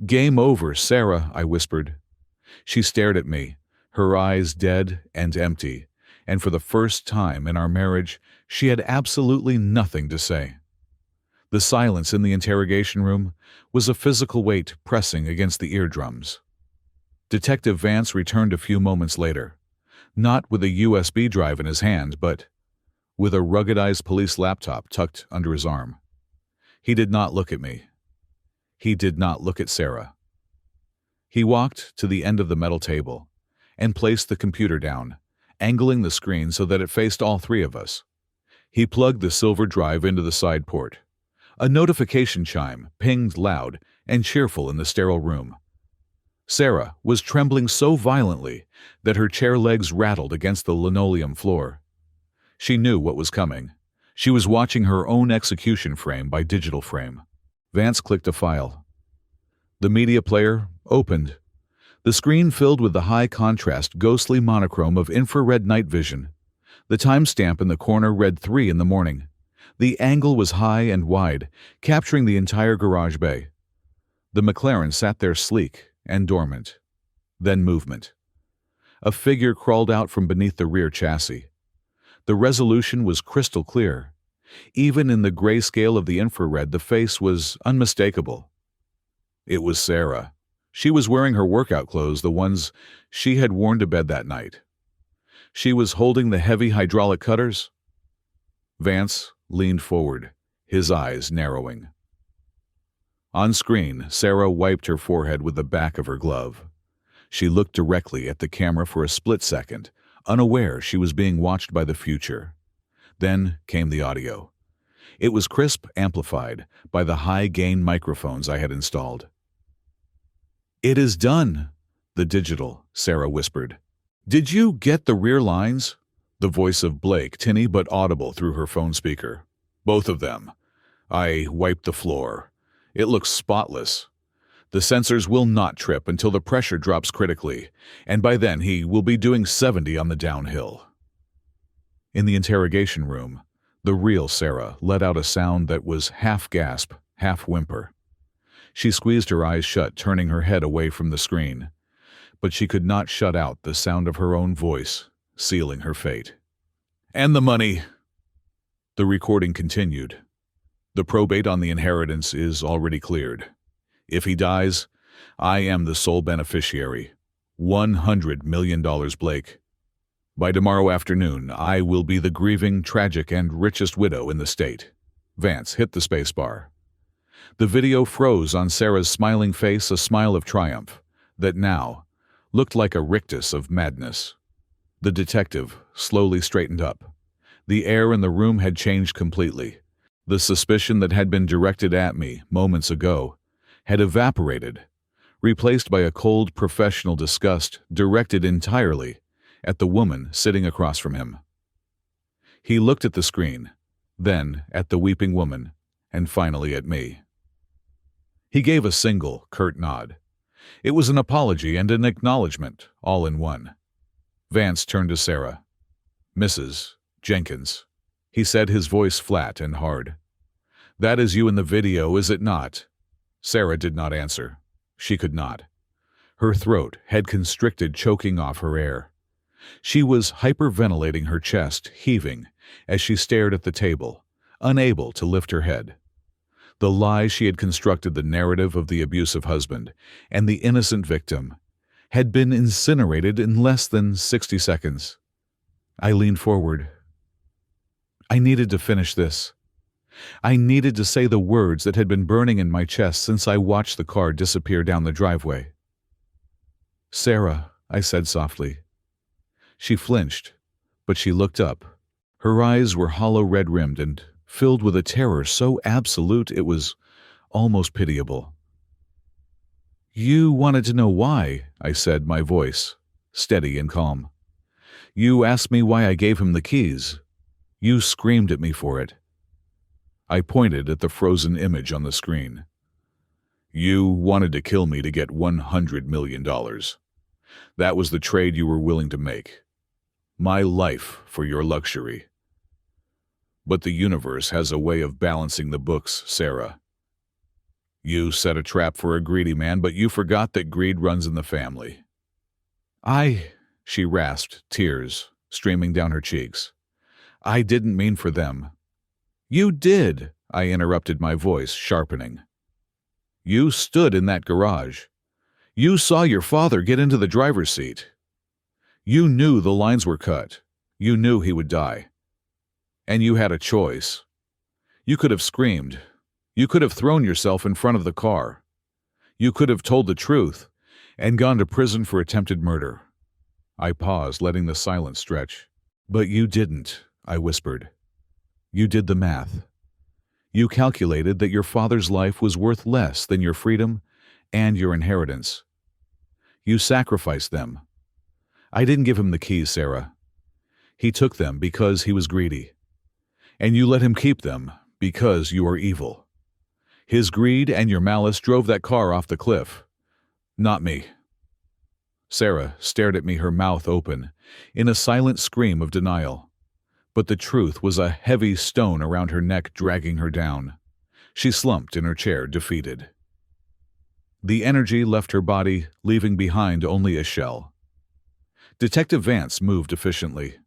Game over, Sarah, I whispered. She stared at me, her eyes dead and empty, and for the first time in our marriage, she had absolutely nothing to say. The silence in the interrogation room was a physical weight pressing against the eardrums. Detective Vance returned a few moments later, not with a USB drive in his hand, but with a ruggedized police laptop tucked under his arm. He did not look at me. He did not look at Sarah. He walked to the end of the metal table and placed the computer down, angling the screen so that it faced all three of us. He plugged the silver drive into the side port. A notification chime pinged loud and cheerful in the sterile room. Sarah was trembling so violently that her chair legs rattled against the linoleum floor. She knew what was coming. She was watching her own execution frame by digital frame. Vance clicked a file. The media player opened. The screen filled with the high-contrast, ghostly monochrome of infrared night vision. The timestamp in the corner read 3 in the morning. The angle was high and wide, capturing the entire garage bay. The McLaren sat there sleek and dormant. Then movement. A figure crawled out from beneath the rear chassis. The resolution was crystal clear. Even in the grayscale of the infrared, the face was unmistakable. It was Sarah. She was wearing her workout clothes, the ones she had worn to bed that night. She was holding the heavy hydraulic cutters. Vance leaned forward, his eyes narrowing. On screen, Sarah wiped her forehead with the back of her glove. She looked directly at the camera for a split second, unaware she was being watched by the future. Then came the audio. It was crisp, amplified by the high-gain microphones I had installed. "It is done," the digital, Sarah whispered. "Did you get the rear lines?" The voice of Blake, tinny but audible through her phone speaker. "Both of them. I wiped the floor. It looks spotless. The sensors will not trip until the pressure drops critically, and by then he will be doing 70 on the downhill." In the interrogation room, the real Sarah let out a sound that was half gasp, half whimper. She squeezed her eyes shut, turning her head away from the screen. But she could not shut out the sound of her own voice, sealing her fate. "And the money." The recording continued. "The probate on the inheritance is already cleared. If he dies, I am the sole beneficiary. $100 million, Blake. By tomorrow afternoon, I will be the grieving, tragic, and richest widow in the state." Vance hit the spacebar. The video froze on Sarah's smiling face, a smile of triumph that now looked like a rictus of madness. The detective slowly straightened up. The air in the room had changed completely. The suspicion that had been directed at me moments ago had evaporated, replaced by a cold professional disgust directed entirely at the woman sitting across from him. He looked at the screen, then at the weeping woman, and finally at me. He gave a single, curt nod. It was an apology and an acknowledgement, all in one. Vance turned to Sarah. "Mrs. Jenkins," he said, his voice flat and hard. "That is you in the video, is it not?" Sarah did not answer. She could not. Her throat had constricted, choking off her air. She was hyperventilating, her chest heaving as she stared at the table, unable to lift her head. The lie she had constructed, the narrative of the abusive husband and the innocent victim, had been incinerated in less than 60 seconds. I leaned forward. I needed to finish this. I needed to say the words that had been burning in my chest since I watched the car disappear down the driveway. "Sarah," I said softly. She flinched, but she looked up. Her eyes were hollow, red-rimmed, and filled with a terror so absolute it was almost pitiable. "You wanted to know why," I said, my voice steady and calm. "You asked me why I gave him the keys. You screamed at me for it." I pointed at the frozen image on the screen. "You wanted to kill me to get $100 million. That was the trade you were willing to make. My life for your luxury. But the universe has a way of balancing the books, Sarah. You set a trap for a greedy man, but you forgot that greed runs in the family." She rasped, tears streaming down her cheeks. "I didn't mean for them." "You did," I interrupted, my voice sharpening. "You stood in that garage. You saw your father get into the driver's seat. You knew the lines were cut. You knew he would die. And you had a choice. You could have screamed. You could have thrown yourself in front of the car. You could have told the truth and gone to prison for attempted murder." I paused, letting the silence stretch. "But you didn't," I whispered. "You did the math. You calculated that your father's life was worth less than your freedom and your inheritance. You sacrificed them. I didn't give him the keys, Sarah. He took them because he was greedy. And you let him keep them because you are evil. His greed and your malice drove that car off the cliff. Not me." Sarah stared at me, her mouth open, in a silent scream of denial. But the truth was a heavy stone around her neck, dragging her down. She slumped in her chair, defeated. The energy left her body, leaving behind only a shell. Detective Vance moved efficiently.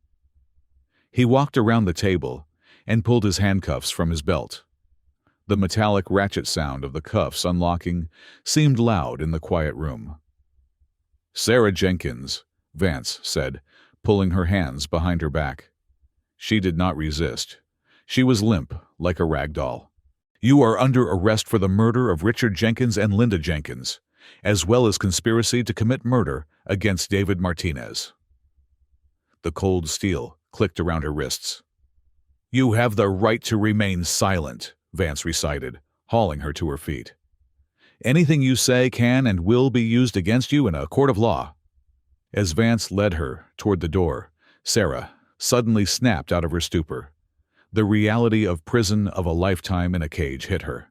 He walked around the table and pulled his handcuffs from his belt. The metallic ratchet sound of the cuffs unlocking seemed loud in the quiet room. "Sarah Jenkins," Vance said, pulling her hands behind her back. She did not resist. She was limp, like a rag doll. "You are under arrest for the murder of Richard Jenkins and Linda Jenkins, as well as conspiracy to commit murder against David Martinez." The cold steel clicked around her wrists. "You have the right to remain silent," Vance recited, hauling her to her feet. "Anything you say can and will be used against you in a court of law." As Vance led her toward the door, Sarah suddenly snapped out of her stupor. The reality of prison of a lifetime in a cage hit her.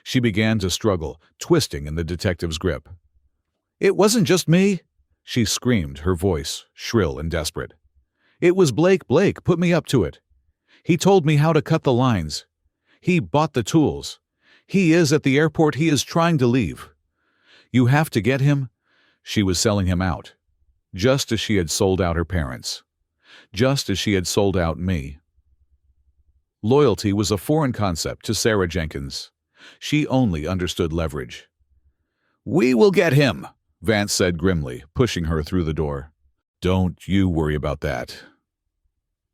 She began to struggle, twisting in the detective's grip. "It wasn't just me," she screamed, her voice shrill and desperate. "It was Blake. Blake put me up to it. He told me how to cut the lines. He bought the tools. He is at the airport. He is trying to leave. You have to get him." She was selling him out, just as she had sold out her parents, just as she had sold out me. Loyalty was a foreign concept to Sarah Jenkins. She only understood leverage. "We will get him," Vance said grimly, pushing her through the door. "Don't you worry about that."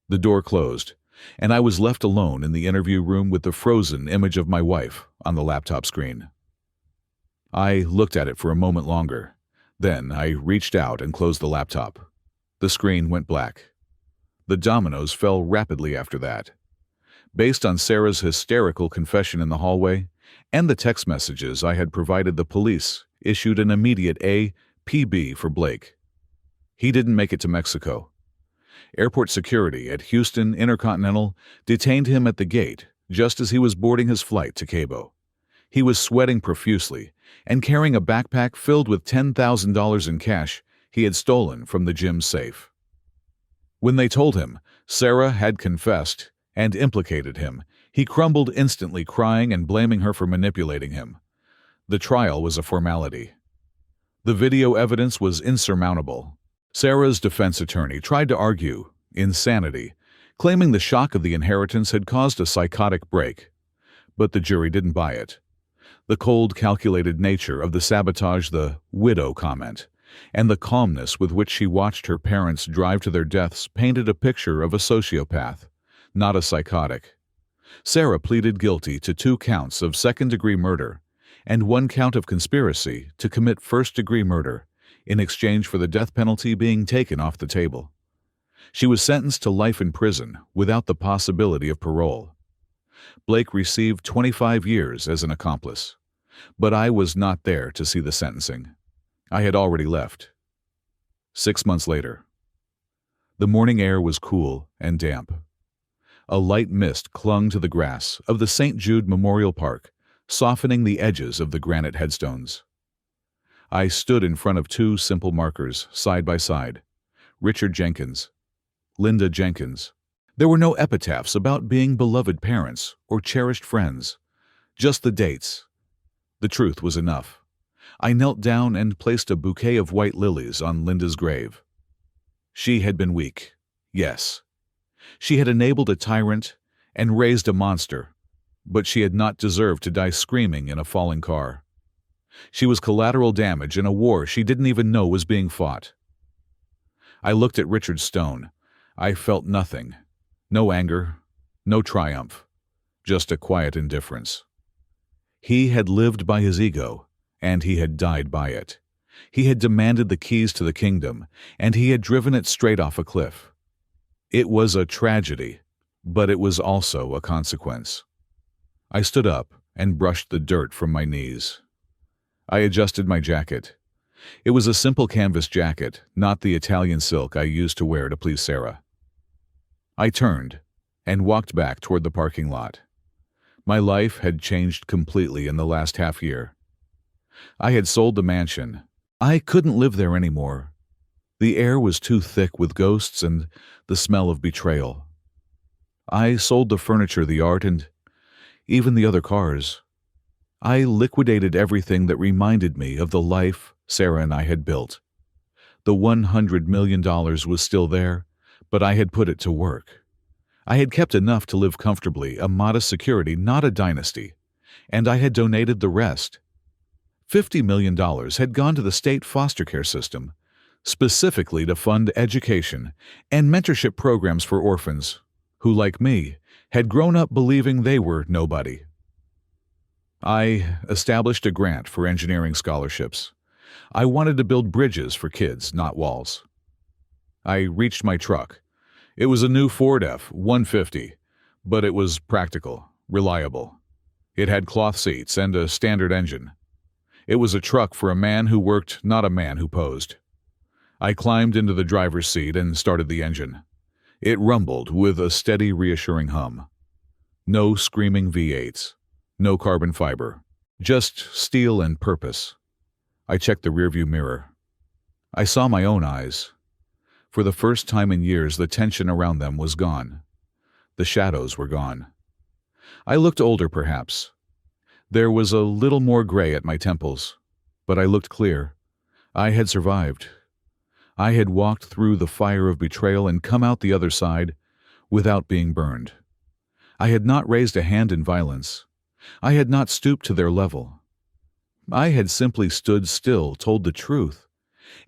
The door closed, and I was left alone in the interview room with the frozen image of my wife on the laptop screen. I looked at it for a moment longer. Then I reached out and closed the laptop. The screen went black. The dominoes fell rapidly after that. Based on Sarah's hysterical confession in the hallway and the text messages I had provided, the police issued an immediate APB for Blake. He didn't make it to Mexico. Airport security at Houston Intercontinental detained him at the gate just as he was boarding his flight to Cabo. He was sweating profusely and carrying a backpack filled with $10,000 in cash he had stolen from the gym's safe. When they told him Sarah had confessed and implicated him, he crumbled instantly, crying and blaming her for manipulating him. The trial was a formality. The video evidence was insurmountable. Sarah's defense attorney tried to argue insanity, claiming the shock of the inheritance had caused a psychotic break. But the jury didn't buy it. The cold, calculated nature of the sabotage, the widow comment, and the calmness with which she watched her parents drive to their deaths painted a picture of a sociopath, not a psychotic. Sarah pleaded guilty to 2 counts of second-degree murder and 1 count of conspiracy to commit first-degree murder in exchange for the death penalty being taken off the table. She was sentenced to life in prison without the possibility of parole. Blake received 25 years as an accomplice, but I was not there to see the sentencing. I had already left. 6 months later. The morning air was cool and damp. A light mist clung to the grass of the St. Jude Memorial Park, softening the edges of the granite headstones. I stood in front of 2 simple markers, side by side. Richard Jenkins, Linda Jenkins. There were no epitaphs about being beloved parents or cherished friends, just the dates. The truth was enough. I knelt down and placed a bouquet of white lilies on Linda's grave. She had been weak, yes. She had enabled a tyrant and raised a monster, but she had not deserved to die screaming in a falling car. She was collateral damage in a war she didn't even know was being fought. I looked at Richard Stone. I felt nothing. No anger, no triumph, just a quiet indifference. He had lived by his ego, and he had died by it. He had demanded the keys to the kingdom, and he had driven it straight off a cliff. It was a tragedy, but it was also a consequence. I stood up and brushed the dirt from my knees. I adjusted my jacket. It was a simple canvas jacket, not the Italian silk I used to wear to please Sarah. I turned and walked back toward the parking lot. My life had changed completely in the last half year. I had sold the mansion. I couldn't live there anymore. The air was too thick with ghosts and the smell of betrayal. I sold the furniture, the art, and even the other cars. I liquidated everything that reminded me of the life Sarah and I had built. The $100 million was still there, But I had put it to work. I had kept enough to live comfortably, a modest security, not a dynasty, and I had donated the rest. $50 million had gone to the state foster care system, specifically to fund education and mentorship programs for orphans who, like me, had grown up believing they were nobody. I established a grant for engineering scholarships. I wanted to build bridges for kids, not walls. I reached my truck. It was a new Ford F-150, but it was practical, reliable. It had cloth seats and a standard engine. It was a truck for a man who worked, not a man who posed. I climbed into the driver's seat and started the engine. It rumbled with a steady, reassuring hum. No screaming V8s, no carbon fiber, just steel and purpose. I checked the rearview mirror. I saw my own eyes. For the first time in years, the tension around them was gone. The shadows were gone. I looked older, perhaps. There was a little more gray at my temples, but I looked clear. I had survived. I had walked through the fire of betrayal and come out the other side without being burned. I had not raised a hand in violence. I had not stooped to their level. I had simply stood still, told the truth,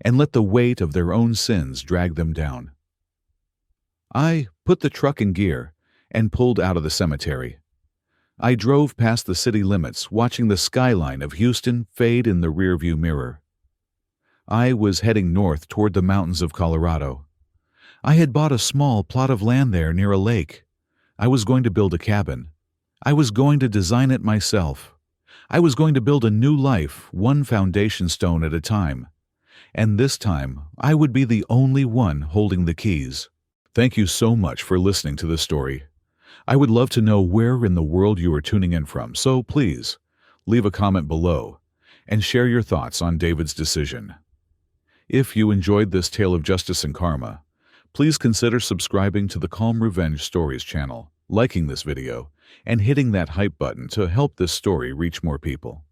and let the weight of their own sins drag them down. I put the truck in gear and pulled out of the cemetery. I drove past the city limits, watching the skyline of Houston fade in the rearview mirror. I was heading north toward the mountains of Colorado. I had bought a small plot of land there near a lake. I was going to build a cabin. I was going to design it myself. I was going to build a new life, one foundation stone at a time. And this time, I would be the only one holding the keys. Thank you so much for listening to this story. I would love to know where in the world you are tuning in from, so please, leave a comment below and share your thoughts on David's decision. If you enjoyed this tale of justice and karma, please consider subscribing to the Calm Revenge Stories channel, liking this video, and hitting that hype button to help this story reach more people.